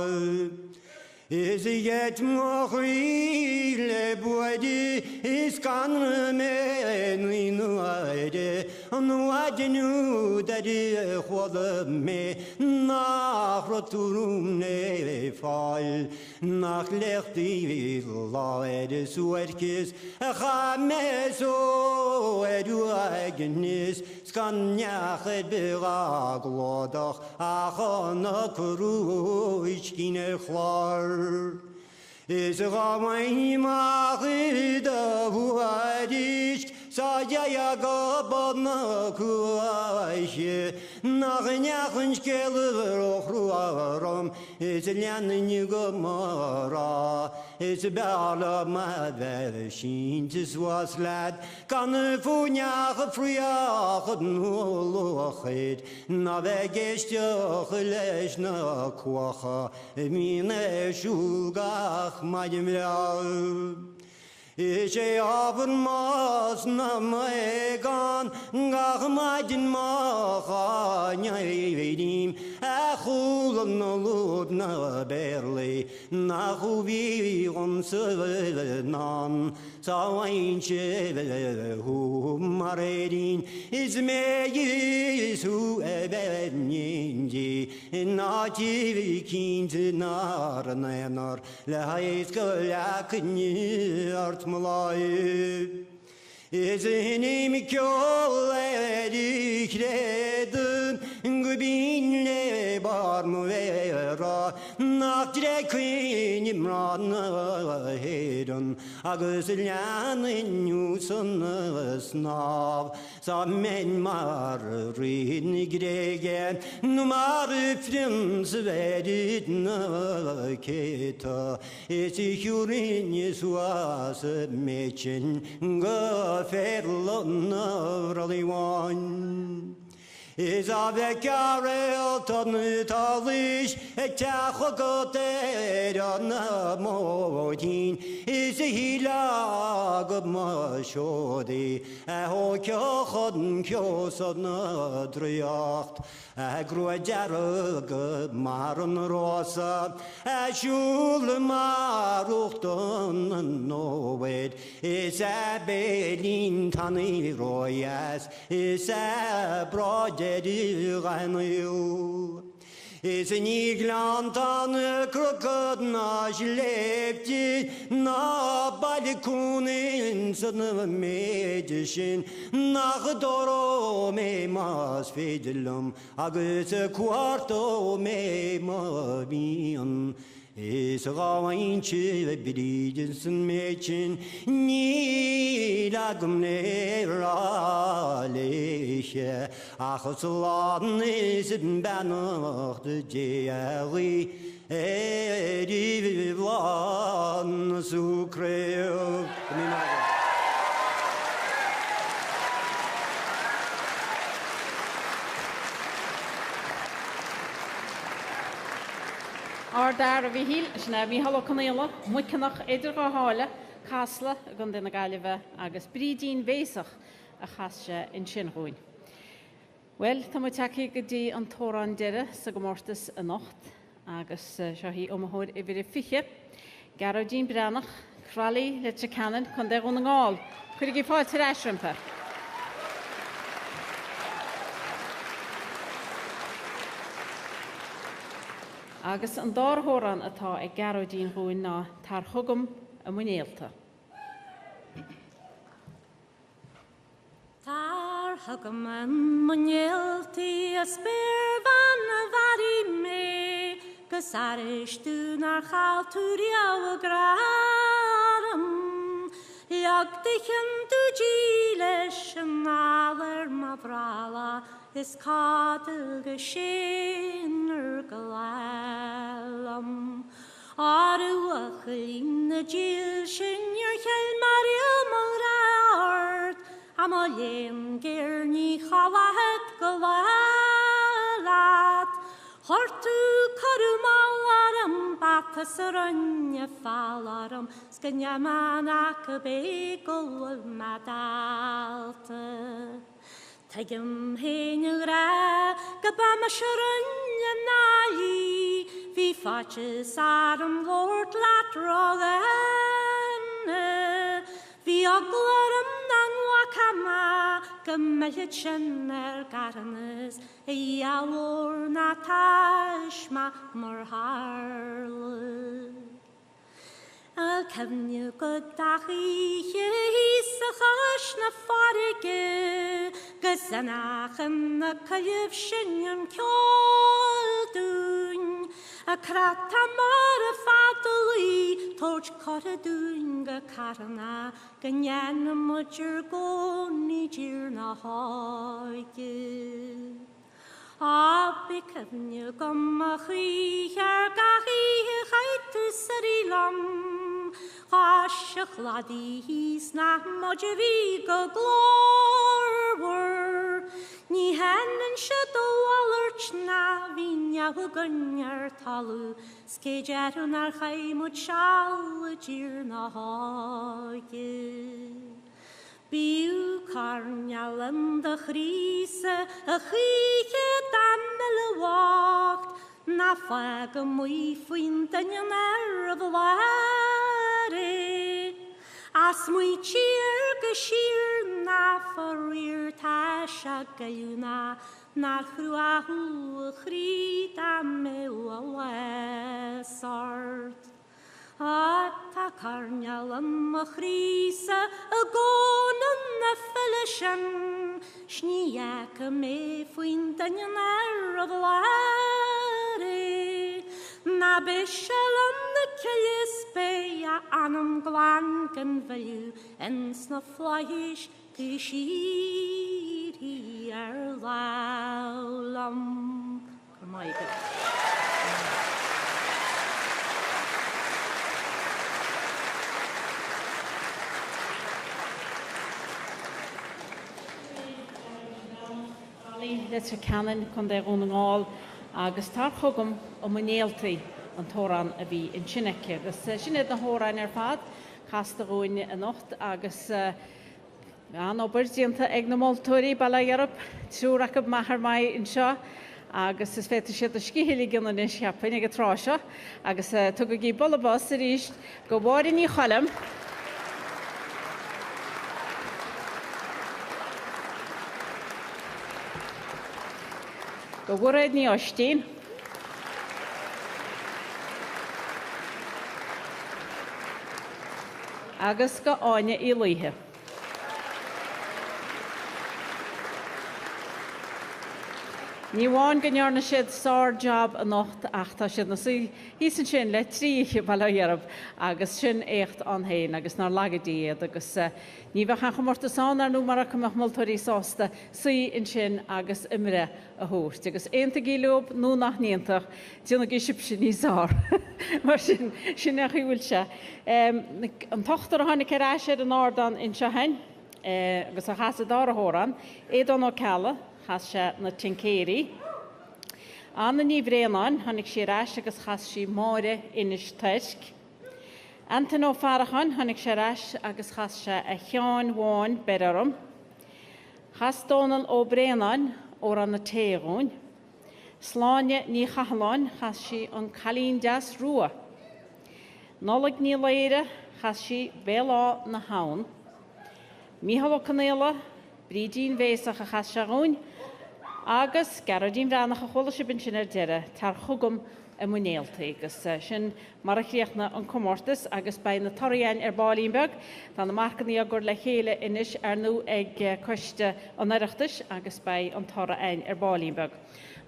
Is yet mochri le boidi is kan me nuide nu adnu dadi khod me nach roturum ne fall nach lechti laide suerkis khameso edu agnis skan nyachet beraglodoch achona kru ichkine khlar is a my machida vuadish Sajaya gabadna kuaishe Nachnyachn skeler ochruaram Is ljanin gomara Is bala madveshin Tis was lad Kan funjach friach Nulochet Navegestjach leshna kwacha Mine shulgach madimla Is a oven mas na maegan gach maidin macha nyaidim a chul na lud na berli na chuvi nan sa ein che hu maredin is me is hu ebenji na tivi kind nar nanar la is golakni art Malay is in him kjoledi kredun gubinle barmuvera nakre queen imran hedon aguslian nusun snav sammen marin gregen numar frins vedit naketa is hurin yeswas mechen Ferlon really one is a becarel talish a tachogote on a motin is a hilag of mashodi a hokochon kyoson driacht a gruajarug maron rosa a shul maruchton no wed is a belin tani royas is a broad Is an iglant an krokod na slepti na balikunin son medicine nach doro me mas fidelum agus quarto me mabian Is rawain che bidins mechin ni lagum ne raleche achslan is banocht jeri edivlan sucreo Dar vi hil sna vi hall kanela mukenach idir go hale kasla gan den galve agus bridin vesach a chasje in sinroin. Well, tam taki gedi an toran dere sa gomortas a nacht agus shahi omhoor idir fiche. Garodin branach krali letje canon kon der on ngal. Could you fall to rashrimper? Agus an dárthóran atá ag garodín ruin ná tar thugam a munéalta. Tar thugam a munéalti a spéir van a vari me gus aristú nar chaltúri a gradam Iagdichan tú díles an nálar ma brala is cadil go sin galam Aru a chlín na díl sin your chel Maria Morart am a léim géir ní chawahet galalat Hortú carumalaram batas a runne falaram Scanyamanach a begol madalta Tegum hen ra gabam a sharun nai Bhí fatis Adam Lord Latrogan, Bhí oglarum nan wakama, Gymylid sin garanas, Iawr na tashma mor harle. Al cefnio gydachi hys a chas na ffarige, Gysanach yn y cyf sy'n yn ciol a crata mar y ffadoli, Torch cor y dŵn gycarna, Gynien y mwdyr goni dyr na hoige. Abi cefnio gymach i gachi chaitus yr ilom, Gashach ladi hys na modja fi glorwr, Ni hen yn sydd o alert na fi niaw gynyr talw, Sgejer yn ar chaim o sial y dyr na hoige. Biw carnial yn dy chrysa, y chwyche damel y wacht, Na ffag y mwy ffwyn dynion ar y flare. As mwy cheer gyshir na ffarir tas a gael na'r chrwahw chryd am yw a wesart. A ta carnial am y chrysa y gon yn y ffylisyn, Sniac y me ffwyn dynion ar y flare. Na bysel yn y cylys be a anam glan gan fyw, Ens na fflais gyshir hi ar lawlam. Cymraeg. Let's canon con their own all agus tarchogum o munealty an toran a bhí in Chinneke. Gus sinned na hórain fad, casta roin a nocht agus an oberdianta ag na moltóri bala Europe, trúrach ab mahar mai in seo, agus is féidir siad a scihili gin an siapin ag a trásio, agus tug a gí bolabas a ríist go bhárin í chalam. Go bhraid ní ostín. Agus go áine í luithe. Ní bháin go nearna siad sár job a nocht ach tá siad na hísan sin le tríe balla dhearab agus sin écht an héin agus nar lagadíad agus ní bheith chamórta sán ar nó mar a cymach moltóirí sásta sí in sin agus imre a húst. Agus éanta gílúb nó nach níantach tína gíisip sin ní sár. Mar sin nach bhfuil se. An tochtar a hánig ceráisiad an ádan in se hain agus a chasa dá a hóran, éad an ó cella, chas se na tincéirí. An na ní bhréanán, hanig sé ráis agus chas sí máire inis tuisc. Antan ó farachan, hanig sé ráis agus chas se a cheán bháin berarum. Chas dónal ó bréanán ó an na téirún. Sláine ní chahalán, chas sí an chalín deas rua. Nolag ní leire, chas sí bélá na haun. Míhal ó canéla, brídín bhéasach a chas seún, agus garadín bhránach a chola se bin sin deire, tar chugum a munéalta agus sin mar a chríochna an comórtas agus bei na toraíin bálínbeg, tá na marcaní a gur le chéile inis nó ag coiste an Oireachtas agus bei an toraíin bálínbeg.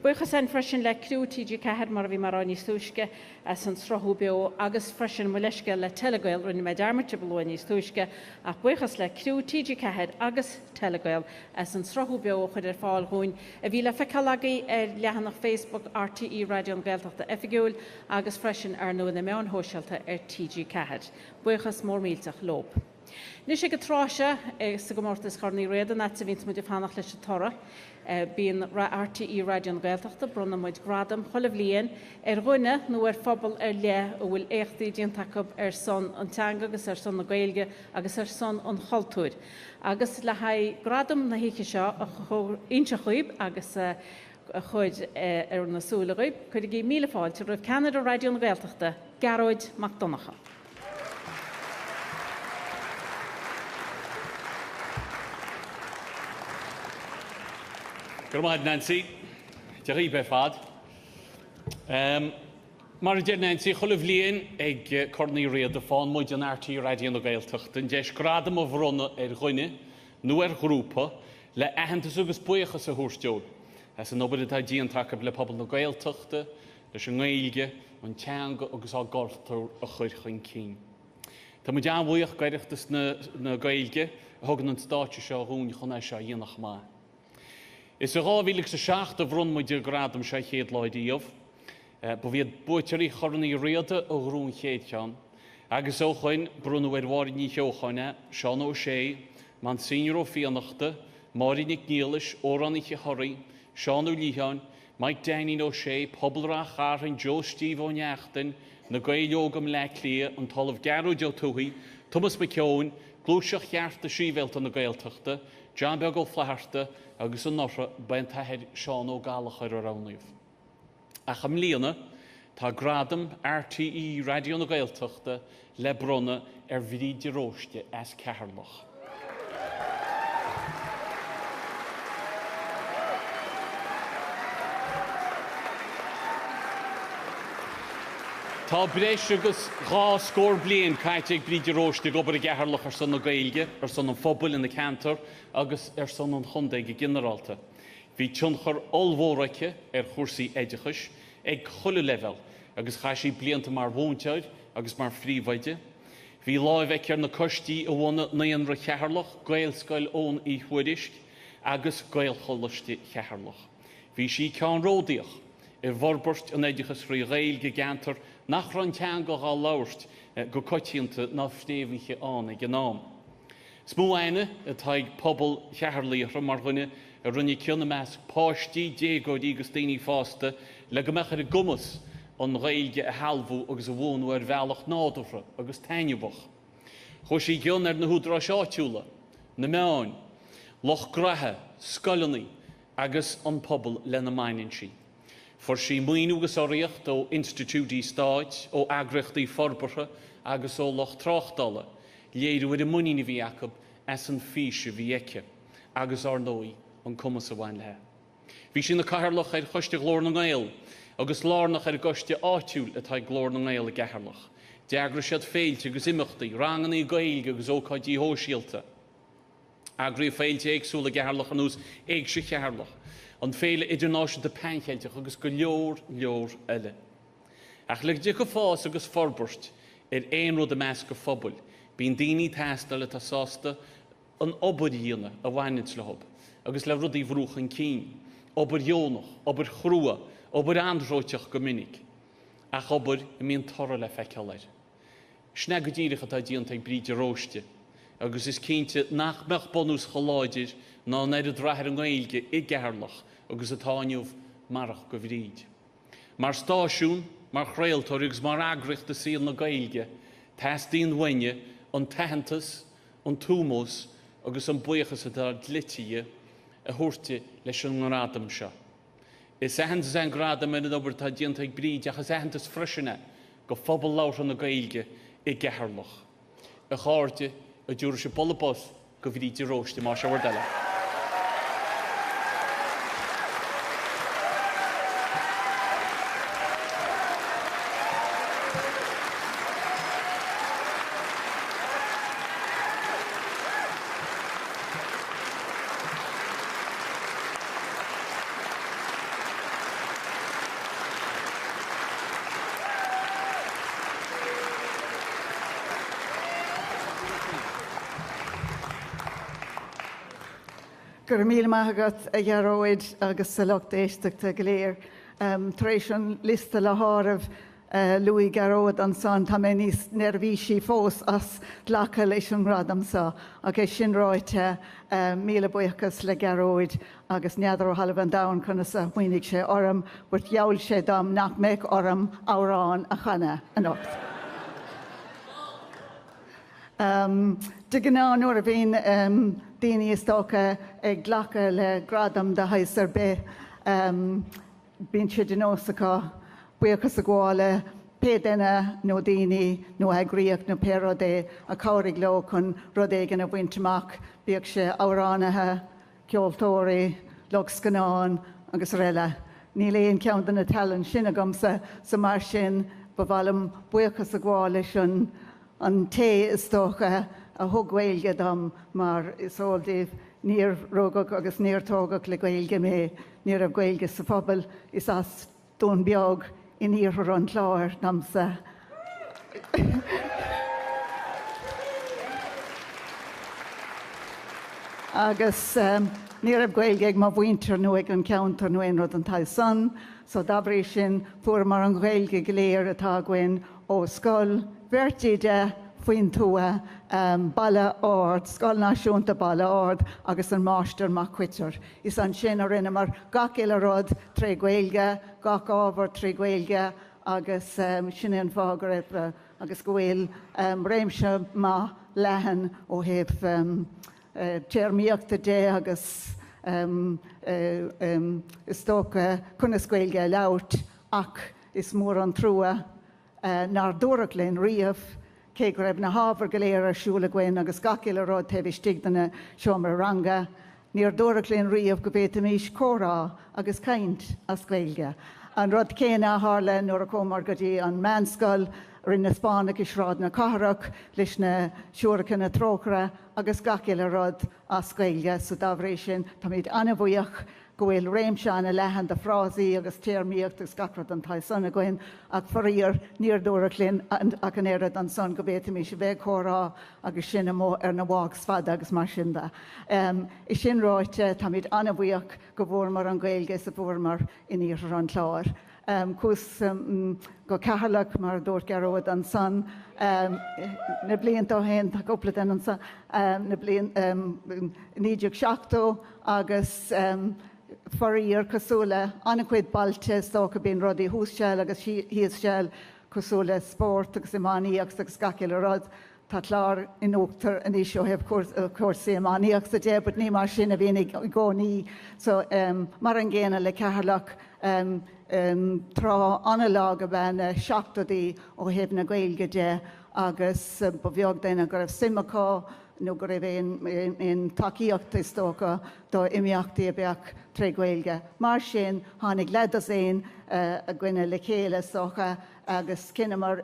Buchas an freisin le cruútíidir cehead mar bhí mar an níos túisce as an srothú beo agus freisin mu leisce le telegail runni me darmarte beloa níos túisce ach buchas le cruútíidir cehead agus telegail as an srothú beo chud fáil hún a bhí le fecalagaí lehanach Facebook RTE Radio an Gaeltachta efigúil agus freisin nó na meán hóisialta TG cehead. Buchas mór mílteach lob. Nis sé go tráise sa go mórtas chuirní Riada na sa bhíns muid fánach leis tora, bíon RTE Radio an Gaeltachta brunna muid gradam cholah líon ghine nó phobal le ó bhfuil échtaí díontacob son an teanga agus son na Gaeilge agus son an choltúir. Agus le haid gradam na hiice seo a inse chuib agus a chuid ar na súlaghib, chuid í míle fáilte roibh Canada Radio na Gaeltachta, Gearóid MacDonacha. Gyrmad Nancy, Jerry Befad. Mar ydyn Nancy, chwilif lien ag corni Riada ffôn mwyd yn RT Radio na Gaeltacht. Yn jes grad am o frona gwyne, nhw grwpa, le ahantys agos bwychas y hwrstio'r. As yn obyd ydyn dian tacab le pobl na Gaeltacht, leis yn ngailge, yn tiang agos o gorthor y chwyrch yn cyn. Ta mwyd an wych gairachtas na Gaelge, hogan yn stadio sio hwn i chwna sio ianach ma. Is y ghafilig sa siach dy frwn mwyd i'r grad am sio ched loed i of. Bo fi bwyteri chorni Riada o grwn ched chan. Agus o chyn, brwn o erwari ni chio chynna, Sean o Shea, man senior o fianachta, Marin i Gnielish, Oran i Chihori, Sean o Lihan, Mike Danny o Shea, pobl ra charyn, Joe Steve o Niachtan, na gaeliog am le clia, yn tolaf garw jo tuhi, Thomas McKeown, glwsiach iart y sifelt yn y gaeltachta, John Beg o Flaharta, agus yn norra, bain tahed Sean o galach ar yr awnif. Ach am liana, ta gradam RTE Radio na Gaeltachta le bronna fyd i roste as Caharlach. Ta breis agus gá scór blian caiite ag bríd i roste gobar a Caharlach ar son na Gaelge, ar son an phobal in na cantor, agus ar son an chundaig i generalta. Bhí tionchar olmhóraice chwrsi edachas ag cholle level, agus chaisi blianta mar bhúnteid, agus mar fríomhaide. Bhí láimheic ar na costí a bhna naon ra cheharlach, gaelscoil ón í chuirisc, agus gaelcholliste cheharlach. Bhí si ceann ródaíoch, bhorborst an edachas rí gaelge gantar nach ran tean go gá láirst go coitianta na fnéomhiche an ag gnám. Smúine atá ag pobl cheharlaíochra mar ghine a runne cianna meas páistí dégóid agus daoine fásta le go mechar a gumas an gaelge a halbhú agus a bhónú ar bhealach nádofra agus tainebach. Chos sí gion ar na húdra seáitiúla, na meáin, loch grathe, scoilanaí agus an pobl le na mainin si. For sí muoinú agus oireacht ó Institutí Stáid ó agrachtaí forbartha agus ó loch tráchtala, léadú ar a muoine bhí acab as an físe bhí eice agus ar nóí an cumas a bhain le. Bhí sin na Caharlach ar choiste glór na Gael, agus lárnach ar goiste áitiúil atá glór na Gael a Caharlach. Deagra siad féilte agus imachtaí, ranganí Gaelge agus ócáidí hóisialta. Agraí féilte éagsúla Caharlach an ús éag se Caharlach, an féile idirnáisiúnta penchéilteach agus go leor eile. Ach le de go fás agus forborst éon rud a meas go phobal, bíon daoine teastal atá sásta an obair a bhainid le hob, agus le rudí bhrúch an cín, obair dheonach, obair chrua, obair andróiteach go minic, ach obair I míon torra le feiceáir. Sne go ddíireach atá díanta ag bríd róiste, agus is cínte nach meach bonús choláidir ná néad a ddrathir an Gaelge I Caharlach agus a táinniuh marach go bhríd. Mar stáisiún, mar chréaltóir agus mar agraicht a síl na Gaelge, teastíon bhaine an tahantas, an túmós agus an buchas a dar dlitíe a thuirte leis an ngradam seo. Is ahantas an gradam in an obair tá díanta ag bríd achas ahantas freisinne go phobal láir an na Gaelge I Caharlach. A cháirte a dúra se bolabos go bhríd I róiste má se bhardala. Gur míle maithagat a dhearóid agus sa lucht éisteachta go léir. Tar éis an lista le háirimh Louis Garrod an san tá mé níos nervhísí fós as leacha leis an gradam sa, agus sin ráite míle buchas le Garrod agus neadar ó halamh an dain chuna sa muoinigh sé orm, burt jaall sé dom nach méid orm árán a chana an ocht. De gná nuair a bhíon daoine is tócha ag ghlacha le gradam de haisar be bíonn siad in ósacha buchas a ghála pédaine nó daoine nó eagraíoch nó pérodé a cabhraigh leo chun rud éigean a bhaintteach bíodh sé áránaithe ceoltóirí log scanán agus réile. Ní léon ceann na talann sin agamsa sa mar sin ba bhfuilm buchas a ghála sin an té is tócha a thughailge dom mar is óildíh níor rógach agus níor tógach le gailge mé níor a gailge sa phobal is as dún beag in níor an chláir namsa. Agus níor a gailge má bhaintear nó ag an ceantar nó aon rud an taith san, so dabhraí sin fuair mar an gailge go léir atá ghain ó scoil vertíide faoin tua balla ard, scoil náisiúnta balla ard agus an máistir mac cuitir. Is an sin a rinne mar gach eile rud trí gailge, gach ábhar trí gailge agus sin an fágar agus go bhfuil réimse má lehan ó hebh téirmíochta dé agus is tócha chunas gailge leabhart ach is mór an trua nar dúrach len riamh cé go raibh na hábhar go léir arsúla ghain agus gach eile rud taobh istigdanna seomra ranga. Níor dúrach len riamh go bhéta míos córá agus caint as gailge. An rud céine hála nuair a comar go dtí an meánscoil rinne Spáineach is rád na cathrach leis na siúracha na tróchra agus gach eile rud as gailge sa dabhraí sin tá míad anabhuíoch go bhfuil réimse anna lehan de frásaí agus téirmíocht agus gacrad an taith sanna goin ach foríor níor dúrach linn ach an éad an son go bhéta mí sé bheith chórá agus sin mó ar na bhág sfada agus mar sin da. Is sin ráite tá míad anabhuíoch go bhór mar an gailge sa bhór mar iníor an chláir. Cús go cehallach mar dúirt gearóid an san na blion dó hen tá gopla den an san na blion níideach seachtó agus foríor cosúla annacuid balte tócha bíon rudaí hússeil agus híos seil cosúla sport agus imáníoach agus gach eile rud tá chlár in óachtar a níos seo hebh cuasaí imáníoach sa dé, bud ní mar sin a bhíon gcónaí so mar an ggéanana le cehallach trá analág a bheith seachtaí ó hebh na gailge dé agus ba bheag déine go raibh simachá nó go raibh éon takeíochta is tócha do imíochtaí a beach trí gailge. Mar sin tháinig ledas éon a gcuine le chéile socha agus cinnamar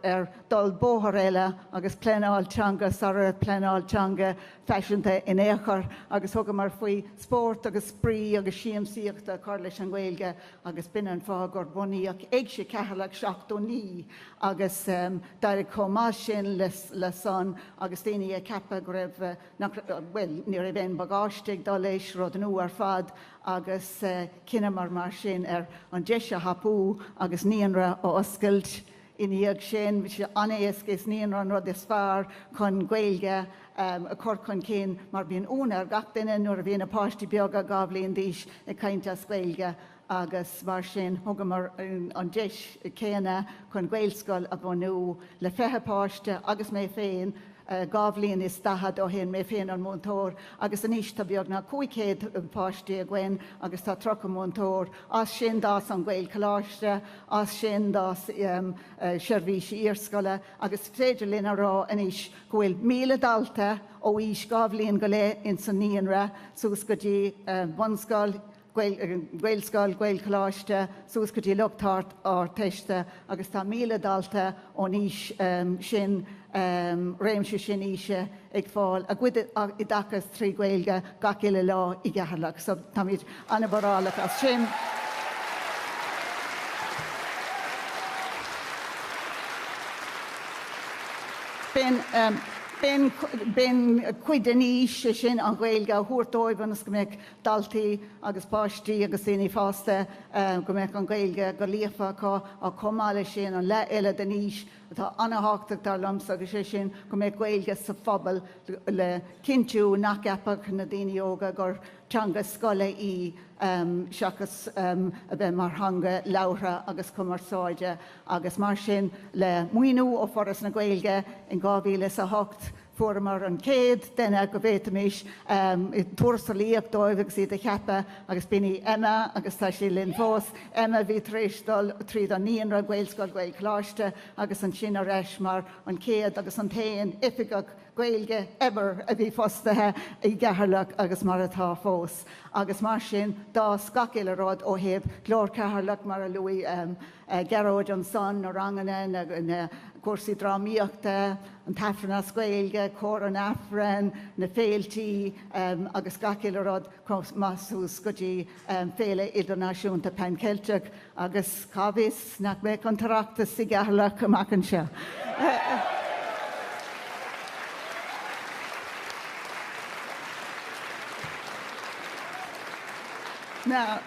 dul bóthar eile agus pleanáilteanga sara pleanáilteanga feisianta in éachar agus thugad mar faoi sport agus sprí agus siamsaíochta chuir leis an gailge agus bin an fágur bunaíoch ag sé cehallach seachtó ní agus dair comá sin le son agus daoine a cepa go raibh ní raibh éon bagáisteigh dá leis rud an uair fad agus cinnamar mar sin an deise hapú agus níonra ó oscailt iníag sin bhí sé anéasc is níon an rud is fearr chun gailge a chur chun cén mar bíon únar gach duine nuair a bhíon apáistí beag a gábhlíon díos i cainte as gailge agus mar sin thugad mar an deis céine chun gailscoil a bhunú le fethepáiste agus mé féin gábhlíon is stahad ó hen mé féin an mtór agus aníos tá beag na 500 páistí a ghain agus tá trocha mtór as sin dás an gail choláiste as sin dás seirbhísí íorscoile agus féidir lena rá aníos go bhfuil 1000 dalta ó ís gábhlíon go le in san níonra sús go dtí bonscoil Gailscoil, gail choláiste, sús go dtí luchtart á teiste agus tá 1000 dalta ó níos sin réimse sin íse ag fáil a gcuid i dachas trí gailge gach eile lá i gceatharlach so tá míid anabharálach as sin. Ben cuid a níos sin an gailge thuairtóibh go mbeidh daltaí agus páistí agus daoine fásta go mbeidh an gailge go líofa á comála sin an le eile den níos atá anthachtaach tar lums agus sé sin go mbeidh gailge sa phobal le cintiú nach eapach na daoine óga gur teanga scoile í seachas a bheith mar hanga leabhra agus cumarsáide agus mar sin le muoinú ó foras na gailge in 2008 fuair an céad duine go bhhéitamis i tuairsa líoch dóibh si de cheappa agus bíní Emma agus tá sí linn fós. Emma bhí tréistal tríd an níon ra Gaelscoil Gael Chláiste agus an sin a reis mar an céad agus an tain ifigach Gaelge eber a bhí fostathe I gceatharlach agus mar atá fós. Agus mar sin dá scacéile rád ó héamh glór ceatharlach mar a luí Gearóid an son nó rangana na cuasaí drámaíochta, an tafran as Gaelge, cór an afran, na féiltí agus scacéile rád masús go dtí féile idirnáisiúnta Pencailte agus cabhís nach mé an tarachtas sa gceatharlach amach an seo. Now,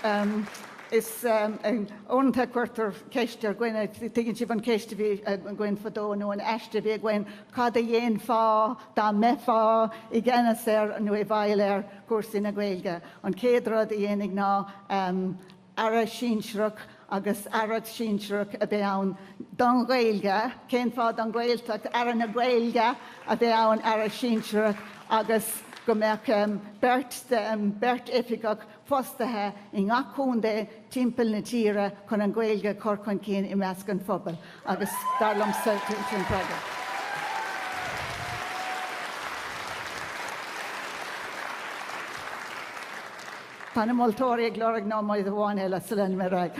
is ónta cuirtar ceistear gine tuigeann sibh an ceiste bhí gin fadó nó an eiste bhí gin cad a dhéon fá dá me fá I gceannas nu I bhaile cuasaí na Gaeilge. An céad rud a dhéananig ná ara sínsreach agus arad sínsreach a bheith ann don Gaeilge, cén fá don Gaeltacht ara na Gaeilge a bheith ann ara sínsreach agus go mbeadh bert ifigach fostathe I ngachúnda timpeall na tíre chun an Gaeilge corcain cín I measc an phobal agus darlam sa timpeaga. Tá na moltóirí ag glóraigh ná maith amháin eile sa len me raig.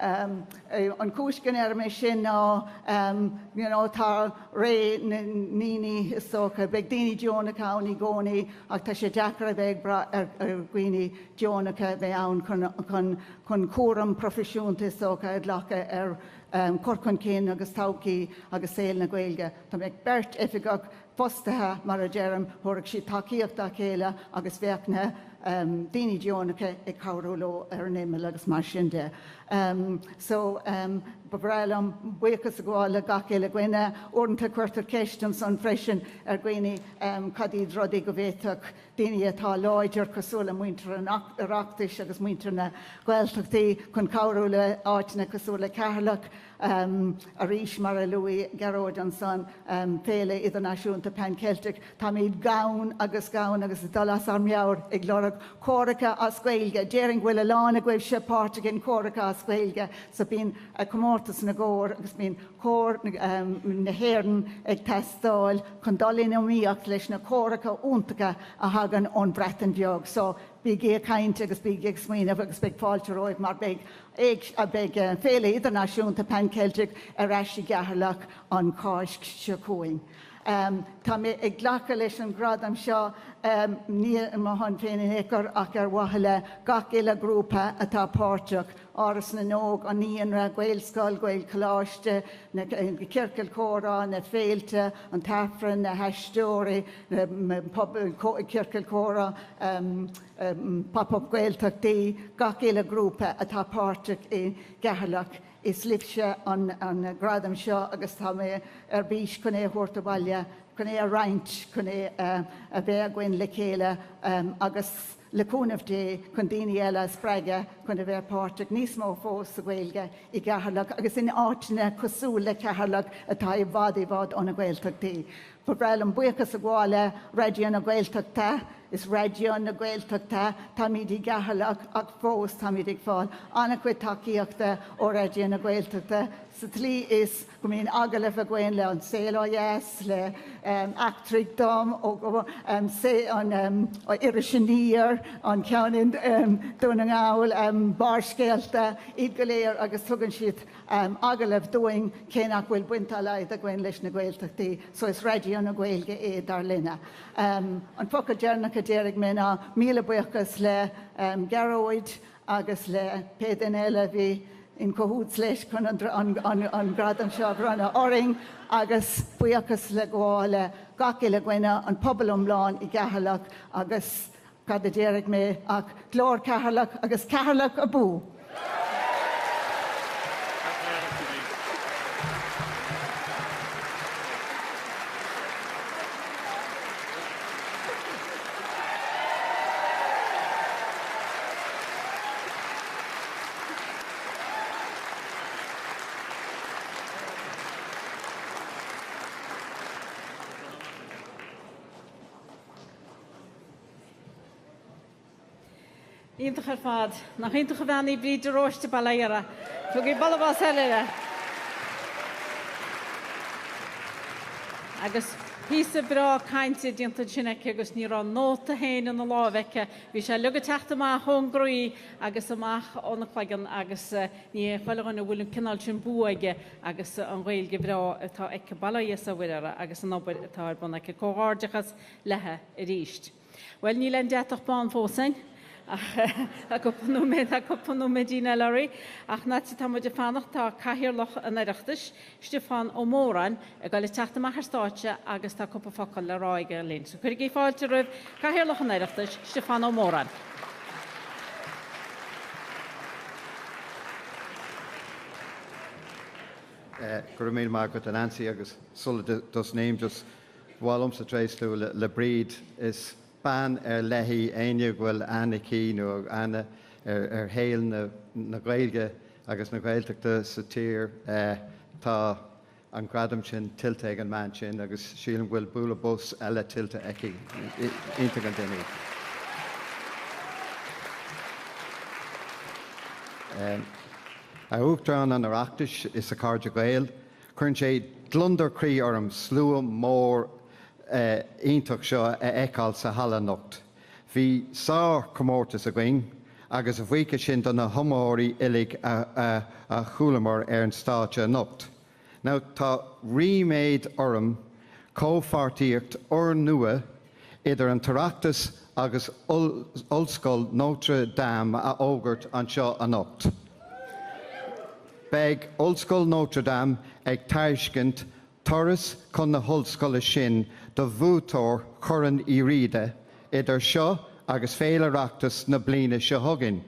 An cúiscin mé sin ná tá ré níní socha beag daoine deonacha ann I gcónaí ach tá sé deachar a bheith bra ar gcuoine deonacha bheith ann chun cuaram profisiúnta socha ar lecha ar corcain cinn agus todhchaí agus saoil na Gaeilge. Tá beag bert ifigach fostathe mar a dearm thuirigh sí tacaíocht a chéile agus bheacna daoine deonacha ag cabhrú ar an imime agus mar sin de. So bhrealam buchas a gháil gacéile gine orintanta cuirtar ceistem san freisin ar gcuoine cadíd rudaí go bhhéiteach daoine atá láidir cosúla muintear an Oireachtas agus muintear na Gaeltachtaí chun cabhrú le áitina cosúla ceatharlach a rís mar a luí Gearóid an son féile idirnáisiúnta Pencailte. Tá míad gabhain agus dolas ar meabhair ag glóraigh córacha as Gaeilge. Déireann bhfuil a lána gcuibh sé páirte gin córacha as Gaeilge sa bíon comórtas na ggóir agus bíon cór na hhéireann ag testáil chun dalainn amíocht leis na córacha úntacha a hagan ón breatan beag. So bí gé cainte agus bí ag smaoineh agus beag fáilte roimh mar beag féile idirnáisiúnta Pencailte ar eisí gceatharlach an cáisc seo cuaing. Tá mé ag ghlacha leis an gradam seo ní maithan féin écar ach ar waithe gach eile grúpa atá páirteach áras na nóg an níon ra Gaelscoil Gael Chláiste na Circeil Chóra na féilte an tafran na heistóirí na Circeil Chóra pop-up Gaeltachtaí gach eile grúpa atá páirteach I gceatharlach is lifse an gradam seo agus tá mé ar bís chun é thuirta baile chun é a roint chun é a bheith gin le chéile agus leúnmh dé chun daoine eile spreige chun a bheith páirteach níos mó fós a Gaeilge I gceatharlach agus in áitina cosúla ceatharlach atá I bhd an na Gaeltachtaí. Bhreail an buchas a gháile réidion na Gaeltachta is réidion na Gaeltachta tá míad I gceatharlach ach fós tá míad ag fáil anna chuid tacaíochta ó réidion na Gaeltachta. Sa tlí is go míon agalibh a gcuin le an saoláis le actrigdom ó an iriisiníir an ceann dúna ngáil barscéalta iad go léir agus tugann siad agalibh doing cénach bhfuil buinte leid a gcuin leis na Gaeltachtaí, so is réidion na Gaeilge é dar linne. An foca dearnach a déirigh mé ná míle buchas le Gearóid agus le pédan eile bhí in cohúd leis chun an gradam seo bhranna oring agus buchas le gháile gach eile gcuine an pobal umláin I gceatharlach agus cad a déirigh mé ach glór ceatharlach agus ceatharlach a bú. Íntach ar fad, nach íntach a bheannaí bríd de róiste baléire. Tug í balabás eile. Agus hísa bra cainte dianta sinaice agus ní rá nóta héin an lábheice. Bhí sé lugad teachta má hongraí agus amach ónna chlagan agus ní chhuileáin bhfuil an cinál sin buaige agus an ghailge bra atá ag bailí sa bhuiire agus an obair atá ar buna ag cóárdechas lethe i ríist. Well, ní len deach bán fósain. A cuppanú medína leirí, ach na tá muidir fannach tá caithirlach an Oireachtas, Stefán ó Mórain, a gáil teachta mar státe agus tá cuppa focail le ráige linn. So chuir í fáilte roibh caithirlach an Oireachtas, Stefán ó Mórain. Gur mí má go an ansaí agus sulla dos néim just bhálum sa trééisú le bríd is ban lehí aine bhfuil anna cí nó anna héal na gailge agus na gailteachta sa tír tá an gradam sin tiltte an man sin agus sílan bhfuil búla bus eile tiltte eici ionta an daine. A uachtarán an Oireachtas is a cardide gael, chun sé glundar crí orm slua mór ionach seo eáil sa hala nocht. Bhí sár comórtas a gcuing, agus a bhuicha sin don na thomóirí ilig a chulamar ar an státe nocht. Now tá riméid orm cóphartíocht or nua idir an Oireachtas agus Ollscoil Notre Dame a ógurt an seo a nocht. Beg Ollscoil Notre Dame ag taiscint Torras chun na Hullscoile sin do bhútóir churann I Riada idir seo agus féile Oireachtas na bliana seo thugainn.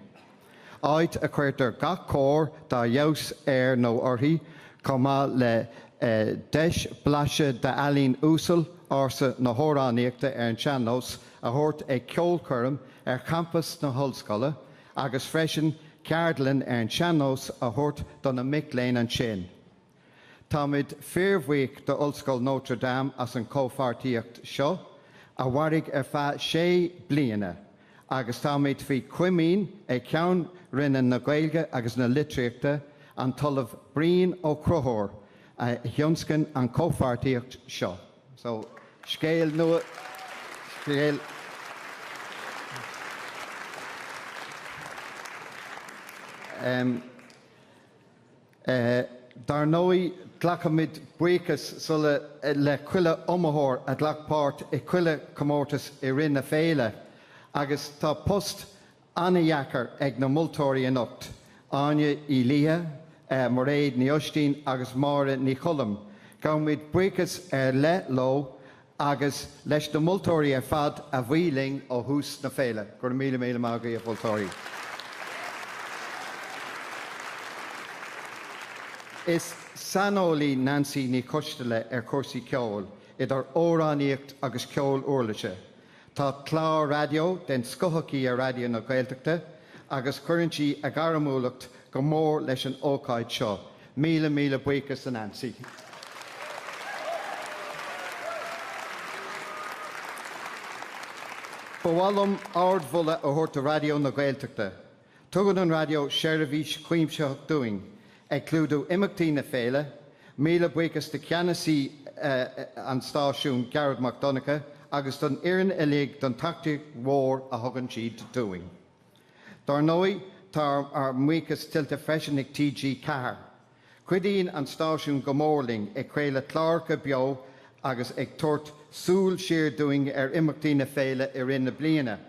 Áit a chuirtar gach cór dá jaus nó orthaí comá le 10 blaise de alín úsal ása na hóráníochta ar an seanós a thuirt ag ceolchuirm ar campus na Hullscoile agus freisin ceardlann ar an seanós a thuirt don na Mic-Léinn an sin. Táimid fearmhuic do Ollscoil Notre Dame as an cóphartíocht seo a bhairigh ar feadh 6 bliana agus táimid faoi cuimín ag ceann rinne na Gaeilge agus na litríochta an talamh Brian ó Crothóir a thionscain an cóphartíocht seo. So, scéal nua, scéal. Dar nói glachamid buchas sulla le cuile omathóir a dlachpáirt I cuile comórtas I rinne féile agus tá post anna dheacair ag na multóirí a nocht áine I líthe, mar réad ní ostín agus mára ní cholam. Ghamid buchas le ló agus leis na multóirí ar fad a bhuiling ó hús na féile. Gur míle mágaí a multóirí. Is sanolí Nancy ní coistele ar cuasaí ceol idir óráníocht agus ceol uirlaise. Tá clár radio den scothachí ar radio na Gaeltachta agus currentí a garamúlacht go mór leis an ócáid seo. Míle buchas an Nancy. Bhálum ardmhulla a thuirt a radio na Gaeltachta. Tugann an radio Sheirbhís Cuimseach Doing. Ag clúdú imeachtaí na féile, míle buchas de ceannasaí an stáisiún Garrod MacDonagh agus don iarn ilig don tactic mhór a thugann siad doing. Dar nói tá ar muchas tiltte freisin ag TG Cahar. Cuidíonn an stáisiún go mórling ag chéile clárcha beo agus ag tuairt súil siar doing ar imeachtaí na féile I rinne bliana.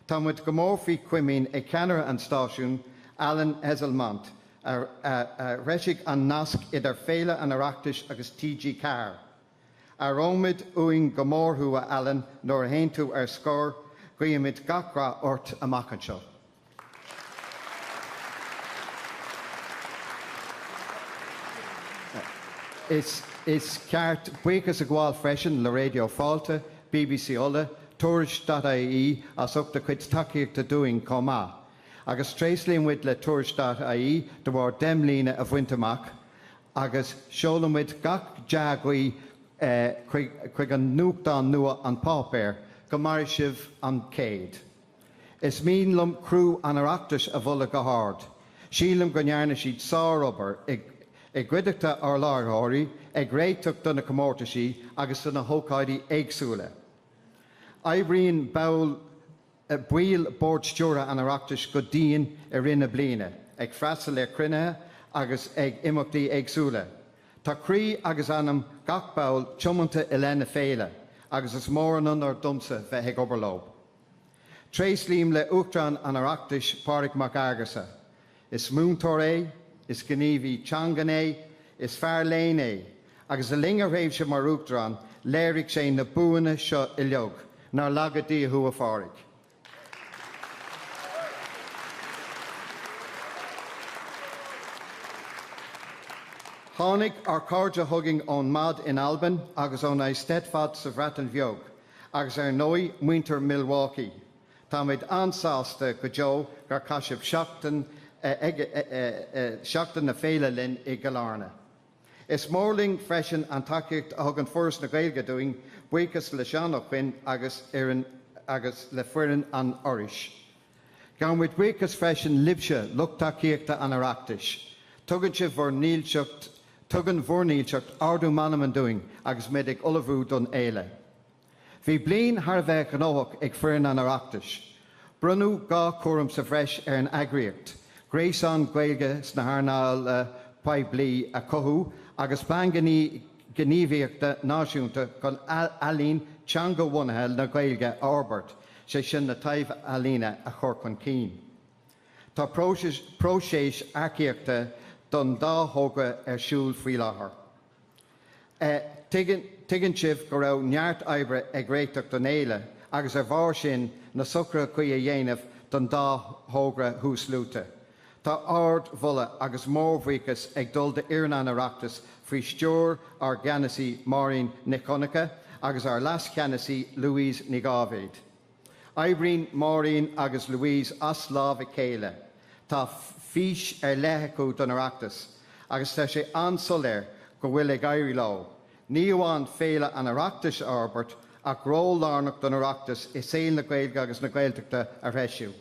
Tá muid go mór faoi cuimín ag ceannaire an stáisiún Alan Heselmont. Reisig an nasc idir féile an Oireachtas agus TG Cahar. A rómid uing go mórthú a Alan nóair a haon tú ar scór guiamid gachrá ort amach anseo. Is ceart buchas a gháil freisin le radio fáilte, BBC Ola, Tuairis.ie as uachta chuid takeíochta doing comá. Agus tréaslíonn muid le Tuairis.ie do bhar demlína a bhainteach agus seoladh muid gach deagaí chuig an nuachtáin nua an pápéir go mar sibh an céad. Is mínlum crú an Oireachtas a bhula go hard. Sílam go nearna siad sárobar ag gcuideachta ar láthóirí ag réiteach donna comórtaí agus donna hócáidí éagsúla. Éibríonn buil bord stúra an Oireachtas go dtíon a rinne bliana ag freastal le crunethe agus ag imeachtaí éagsúla. Tá crí agus anam gach bail tiomanta i lena féile agus is mór an ar dumsa bheith ag oberlób. Tréis líam le uachtarán an Oireachtas páric mac agasa. Is múntóir é, is gníomhí teangan é, is fearléin é, agus a lingar réimh se mar uachtarán léirigh sé na buanna seo i leog, nar lagadí thu a fáric. Tháinig ar cárde thugging ón mad in Alban agus ón é steadfad sa bhreatain bheog, agus ar nói muintir Milwaukee. Tá muid ansáasta go deo gur caiisibh seachtain na féile linn i Galarna. Is mórling freisin an takeíocht a thugann furas na Gaeilge doing buchas le seanach chuin agus le fuireann an Oiris. Gan muid buchas freisin libse luchtaíochta an Oireachtas. Tugann bhórníilseacht ardú manam an doing agus méid ag olahú don éile. Bhí bliain thar bheith an óhach ag fuireann an Oireachtas. Brunú gá cuaram sa bhreis ar an eagraíocht. Gréasán Gaeilge sna hairnáil poiblí a cothú agus ban gníomhaíochta náisiúnta chun alín teanga bhunaithe na Gaeilge Albert sé sin na taobh alína a chur chun cín. Tá próséis aircíochta don dá thóga ar siúl faoi láthair. Tuigeann sibh go raibh neart oibre ag réiteach don éile agus ar bharr sin na sucra chuí a dhéanamh don dá thógra hús lúta. Tá ard bhula agus mórmhuicas ag dul de Iarna an Oireachtas faoi stiúr ar Geannasaí Maureen Niconacha agus ar las Geannasaí Louise ní Gábhéid. Éibríonn Maureen agus Louise as lámh a céile. Tá fís ar leithecú don Oireachtas agus tá sé ansoléir go bhfuil ag éirí lá. Ní amháin féile an Oireachtas Albert ach rólárnach don Oireachtas is éil na Gaeilge agus na Gaeltachta a reisiú.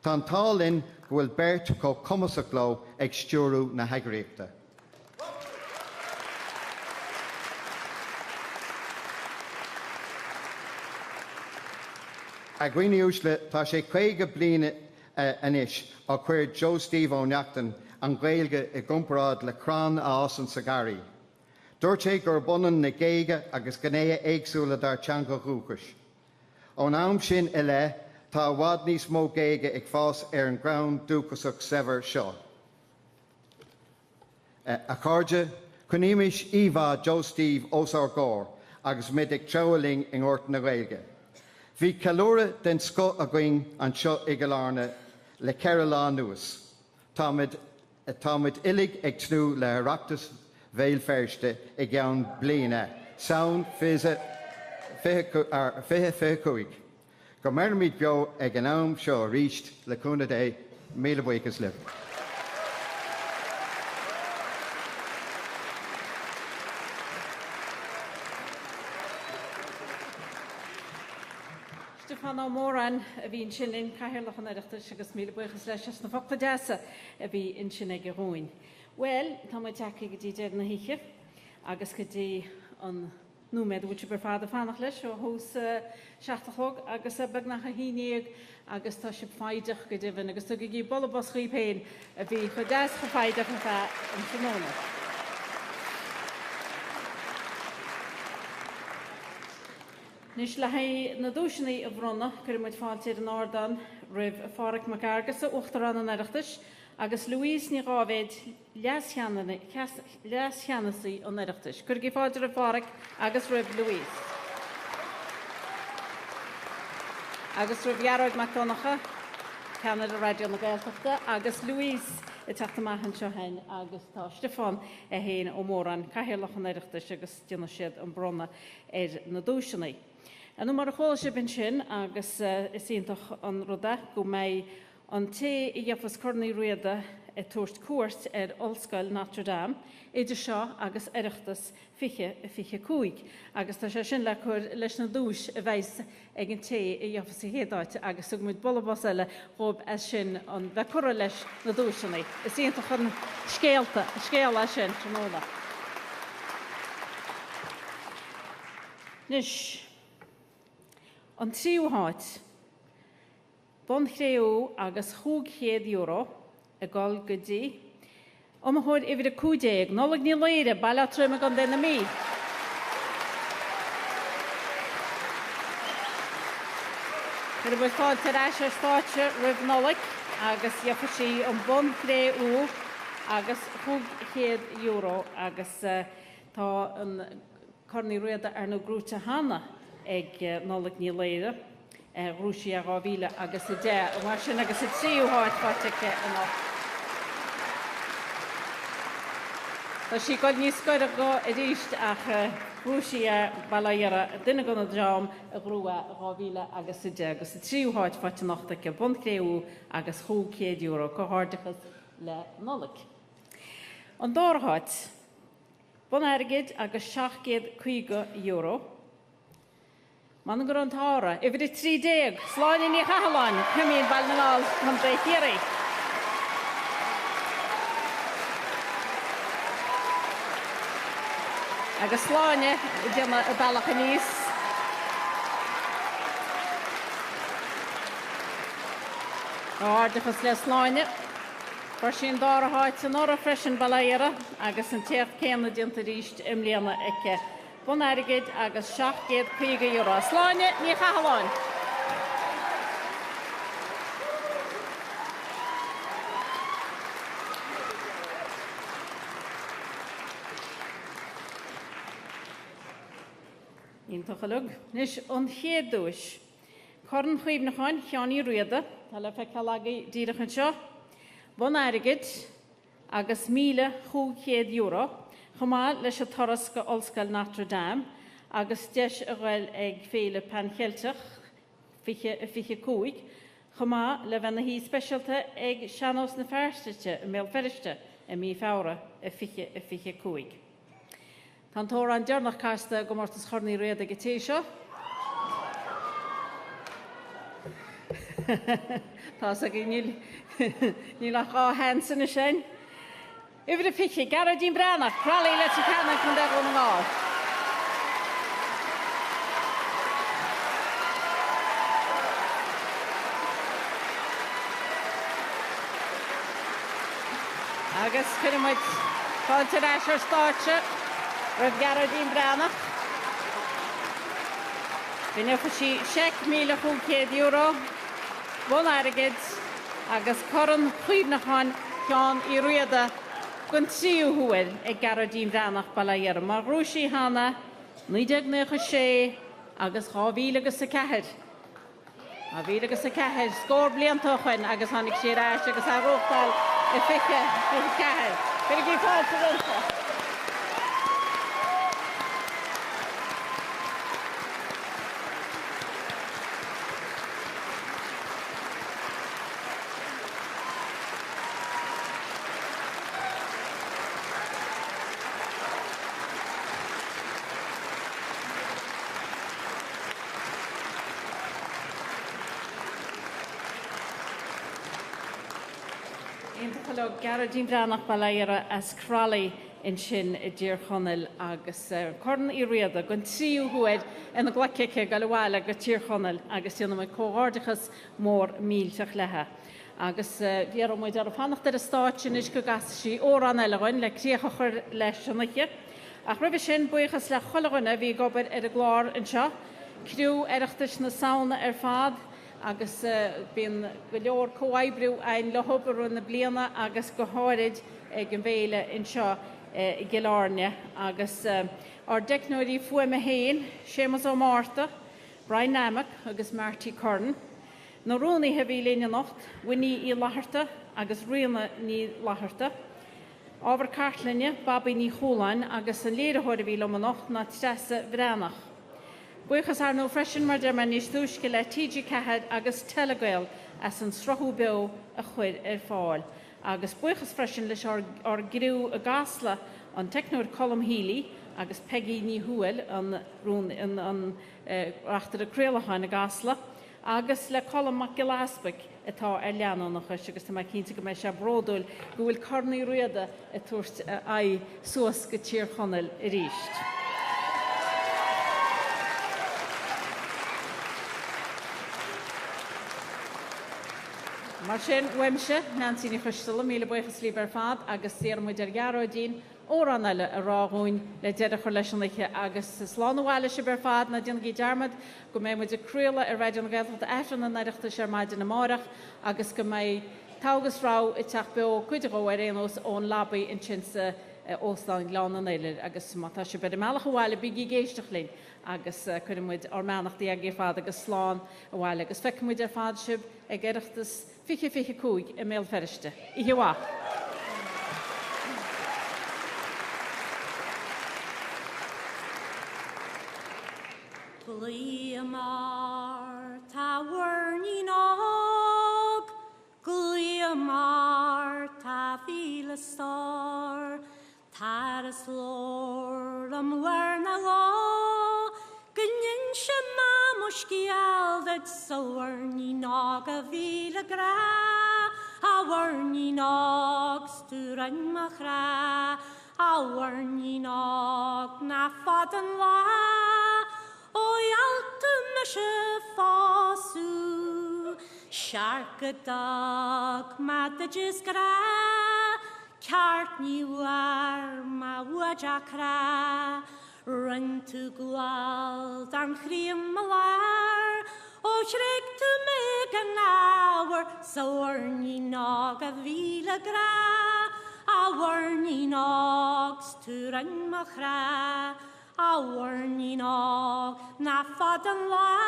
Tá an tálinn go bhfuil beirt có cumasach lá ag stiúrú na heagraíochta. A gcuine úsle tá sé 50 bliana anis a chuir Joe Steve O'Neachtan an Gaeilge i gcomparáid le crán a ásan sa garí. Dúirt sé gur bunan na Gaeilge agus gnéithe éagsúla dar teanga dhúchais. Ón am sin i le tá bhd níos mó Gaeilge ag fás ar an grán dúchasach sever seo. A chairde chuníimiis íomhá Joe Steve os ar gcór agus mid ag treoling in ort na Gaeilge. Bhí ceiliúra den sco a gcuing an seo i Galarna le Cearán nuas. Tá muid illig ag trú le Oireachtas Bhéil Feirste i gceann bliana. Saon fiche cuaig. Go mermid beo ag an am seo ríist le cúna dé míle buchas libh. Stefan O'Moran a bhí sin in caithearlach an Oireachtas agus míle buchas leis na fachta deasa a bhí in sin ag roin. Well, tá mai teacha go dtí dead na hiiche agus go dtí an núméad bhúte bar fád a fánach leis ó thús seachtachog agus a beagnach a híineag agus tá si faideach go dtibhann agus tu go gí bolabos chuí péin a bhí chu deas go faideach an bheith an Simóna. Nis le haid na dúisinaí a bhronna gur muid fáiltear an ordan ribh a fáric mac agus a uachtarán an Oireachtas agus Louise ní Gábhéid leas cheannasaí an Oireachtas. Cur gí fáidir a fáric agus ribh Louise. Agus ribh Gearóid MacDonacha, ceannar a radio na Gaeltachta, agus Louise i teachta maihan seo hain agus tá Stefan a héin O'Moran caithearlach an Oireachtas agus dtíanana siad an bronna ar na dúisinaí. An mar a chóil si bin sin agus is ionintach an ruda go méid an té i dheafas cornaí Riada tuairt cuairt Ollscoil Notre Dame, idir seo agus Oireachtas fiche cúig. Agus tá sé sin le chuir leis na dúis a bheits ag an té I dheofas I héadáit agus ag muid bolabás eile rob as sin an bheith cura leis na dúisanna. Is íontach an scéal sin tróna. Nis, an tríúháit, bon chréú agus €100 a gáil go dtí. Am chuir ifir a 50, nólag ní léire bailla tríime gan déna mí. Chyr bwyd fod tyr eisiau stáitse rwyf nólag agus dheocha sí an bon chréú agus €100 agus tá an corní Riada ar na grúte hána ag nólag ní léire. Rúsí a gáhíle agus I dé, mar sin agus I tríúháit fáteige an á. Tá sí goil níos scoir go I ríist ach rúsí a bailíara duine gona drám a grúa a gáhíle agus I dé, agus I tríúháit fáte nachtaige buncréú agus €100 go hárdachas le nólag. An dárháit, bon airgid agus €750. Man gur an tára, ifir I 30, sláin ní Chualáin, cumín bailnaál man bréithíri. Agus sláine déma a bailach níos. Árdachas le sláine. Par sin dáraháit an ára freisin bailíara agus an teach céanna dinta ríist imléana aice. Bon airgid agus €750. Sláine ní Chualáin. Ítachalug. Nis an chéadúis. Corn chuimhnachain cheannaí Riada, tá le feicalagaí díirichan seo. Bon airgid agus €1,100. Chumá leis a toras go Ollscoil Notre Dame, agus deis a bhfuil ag féile pancheilteach fiche cúig, chumá le bheith na hí speisialta ag seanós na fearsteite mé feriste a mí fára a fiche cúig. Tá tóra an dearnach cásta go mórtas chornaí Riada go té seo. Tá a níl nach á hensan na sin. Ifir a fiche, Garadín Bránach, Chualáin le Canach an dagó na ngá. Agus chynnu muid fáiltear eisiau stáitse, rwyf Garadín Bránach. Fy'n efo si €1,100, bon airgid, agus corn chuimhnachain ceann I Riada, gon tríúhuail ag Garadín Bránach bailíara. Mar rúsí hána, 1996 agus 2004. A bhí agus a cethir, scór blianta chuin agus tháinig sé ráis agus a róchtáil I fiche cethir. Bhí gí fáilte rinta. Garadín Bránach bailíara as Chualáin in sin I ddír chonel agus corn I Riada gon tríúhuaid ina ghlaceice go le bháile go tír chonel agus tíanana mai cóárdachas mór mílteach lethe. Agus bhíar muid ar a fannacht ar a stáitsin is go gas sí órán eileáin le críocha chur leis annaiche. Ach ribh sin buchas le cholaghine bhí gobar ar a gláir an seo, criú Oireachtas na Samhna ar fad, agus bíon go leor comhaibbriú ein le hobarú na bliana agus go háirid ag an bhéile in seo I Gilárne agus ar deicnúirí fuaime héin, Séamus Ó Márta, Brian Namach agus Marty Curran. Na rónaí he bhí léine nacht, winní I látharta agus riana ní látharta. Ábhar cartlainne, Babi ní Chualáin agus an léirethir bhí le nacht na Tresa Bránach. Buchas ar nó freisin mar de man níos dúisce le TG Cahad agus Telegail as an srothú beo a chuir ar fáil. agus buchas freisin leis ar grú a gasla an technúir colm hílí agus Peggy ní Huel an rún an achtar a créalachain a gasla, agus le colm mac giláspaic atá leanán nach chuis agus tá cinnta go méid se bródúil go bhfuil carnaí Riada a tuairt a suas go tír chonel i ríist. Mar sin weimse Nancy ní chuistela míle buchas lí ar fad agus séar muid ar garóidín ó an eile a rágóin le deidir chu leisinacha agus sláánhile se bar fad na diongaí dearmad go mé muid acréla ar réidir an gaiilta efran na neireachta sé maidin na márach agus go mé tágus rá i teach be chuide go réanós ón labbaí in sinsa óstáin glán an éile agus mátá se beidir meach bhile bigí géisteach linn agus chuir muid ar menachtaí a gé fad agus sláán a bhile agus feicmuid ar fad sib ag geireachtas fiche cúig i mé feriste. I hiá. Gleamar ta warni nog, gleamar ta fila star, taras lor am warna law, ganyin shema mushkial that so warni nog a fila gra, a warni nog sturan machra, a warni nog na fadan la. Oireachtas se fásu, Sharkadag madages gra, Ceart níomhar ma wajakra, Run to gwald an chríam malar, O shrek to meg an hour, So warni nog a vila gra, A warni nog sturan machra, A warni nog na fadan la,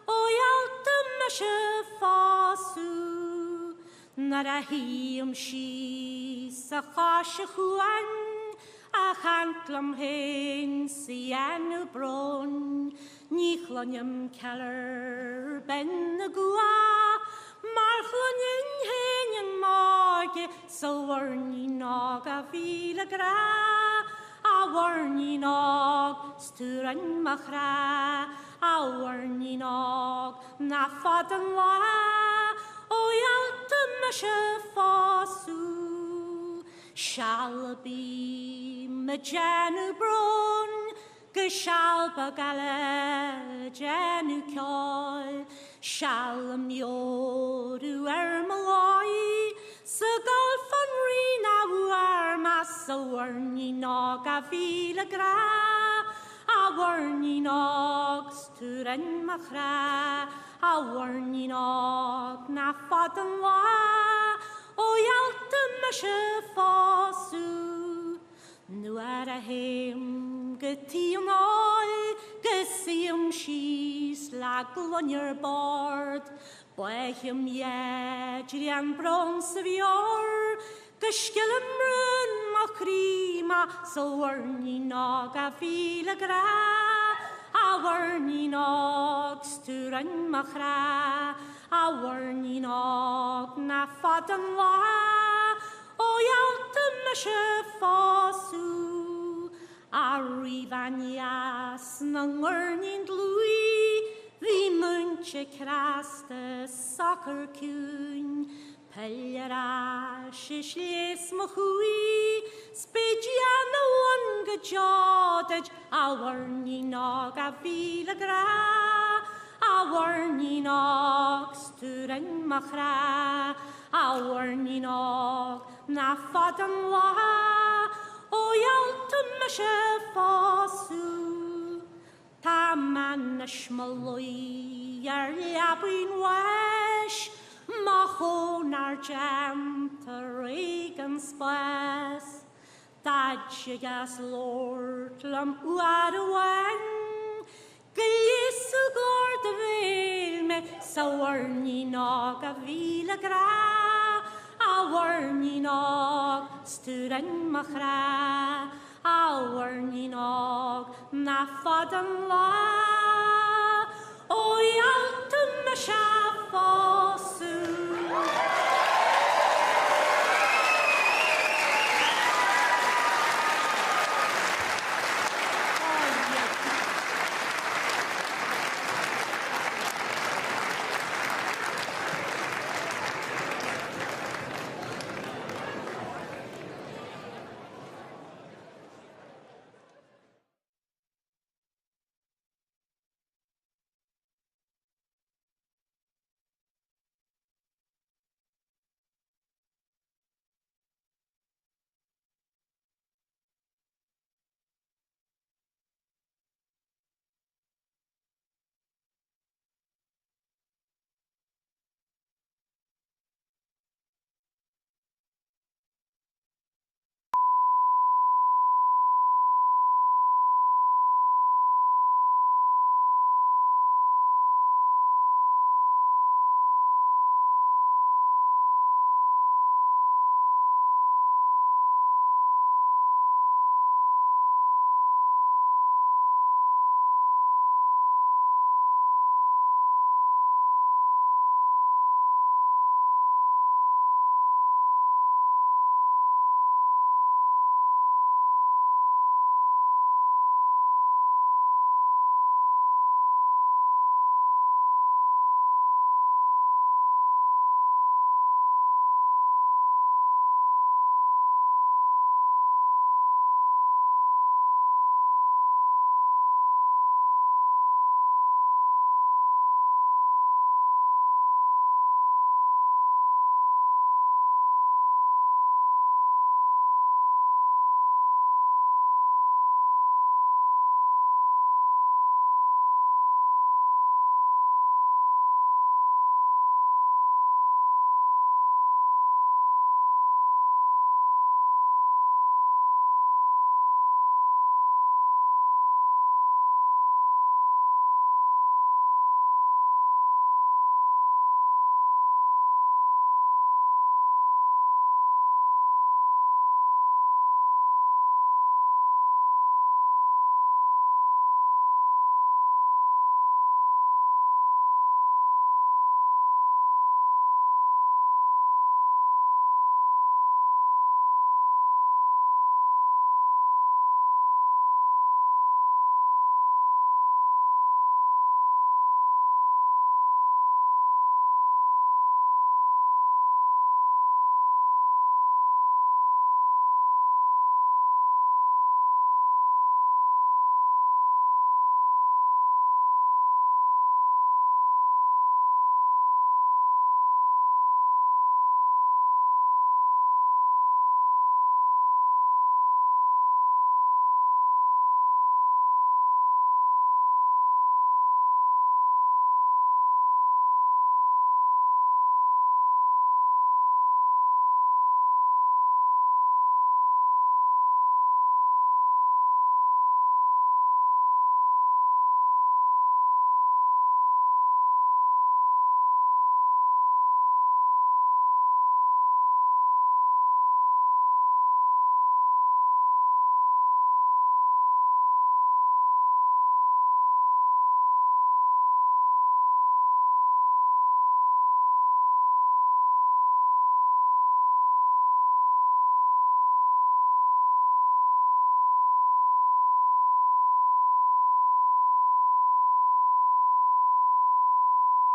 Oireachtas se fásu, Nar a híam sí sa cháise chuan, A chantlam hen si anu bron, Ní chloniam cealar ben na gua, Mar chloniam hen an máge, So warni nog a vila gra, A warni nog sturan machra, A warni nog na fadan la, Oireachtas se fásu. Shalby me janu bron, Ge shalba gala janu kjol, Shalom yoru maloi, Sa galfan rina warma, Sa warni nog a vila gra, A warni nog sturan machra, A warni nog na fadan la, Oireachtas se fásu. Nu a heim gytí an oi, Gysiam sís la glonir bord, Bwechim iedri an brons y fior, Gysgilym ryn ma crima, So warni nog a vila gra, A warni nog sturan machra, A warni nog na fadan la, Oireachtas se fásu. A rifanias na ngurnin dlwy, Ddi muntje kraste soccer cún, Pelera se sles mo chui, Spedia na wanga jodaj, A warni nog a vila gra, A warni nog sturan machra, A warni nog na fadan la, Oireachtas se fásu. Ta man na shmaloi ar liabwyn wesh, Ma chon ar jam ta regan spas, Dadje gas lord lam uad wen, Glis u gord a veil me, Sa warni nog a vila gra, A warni nog sturan machra, A warni nog na fadan la, Oireachtas se fásu.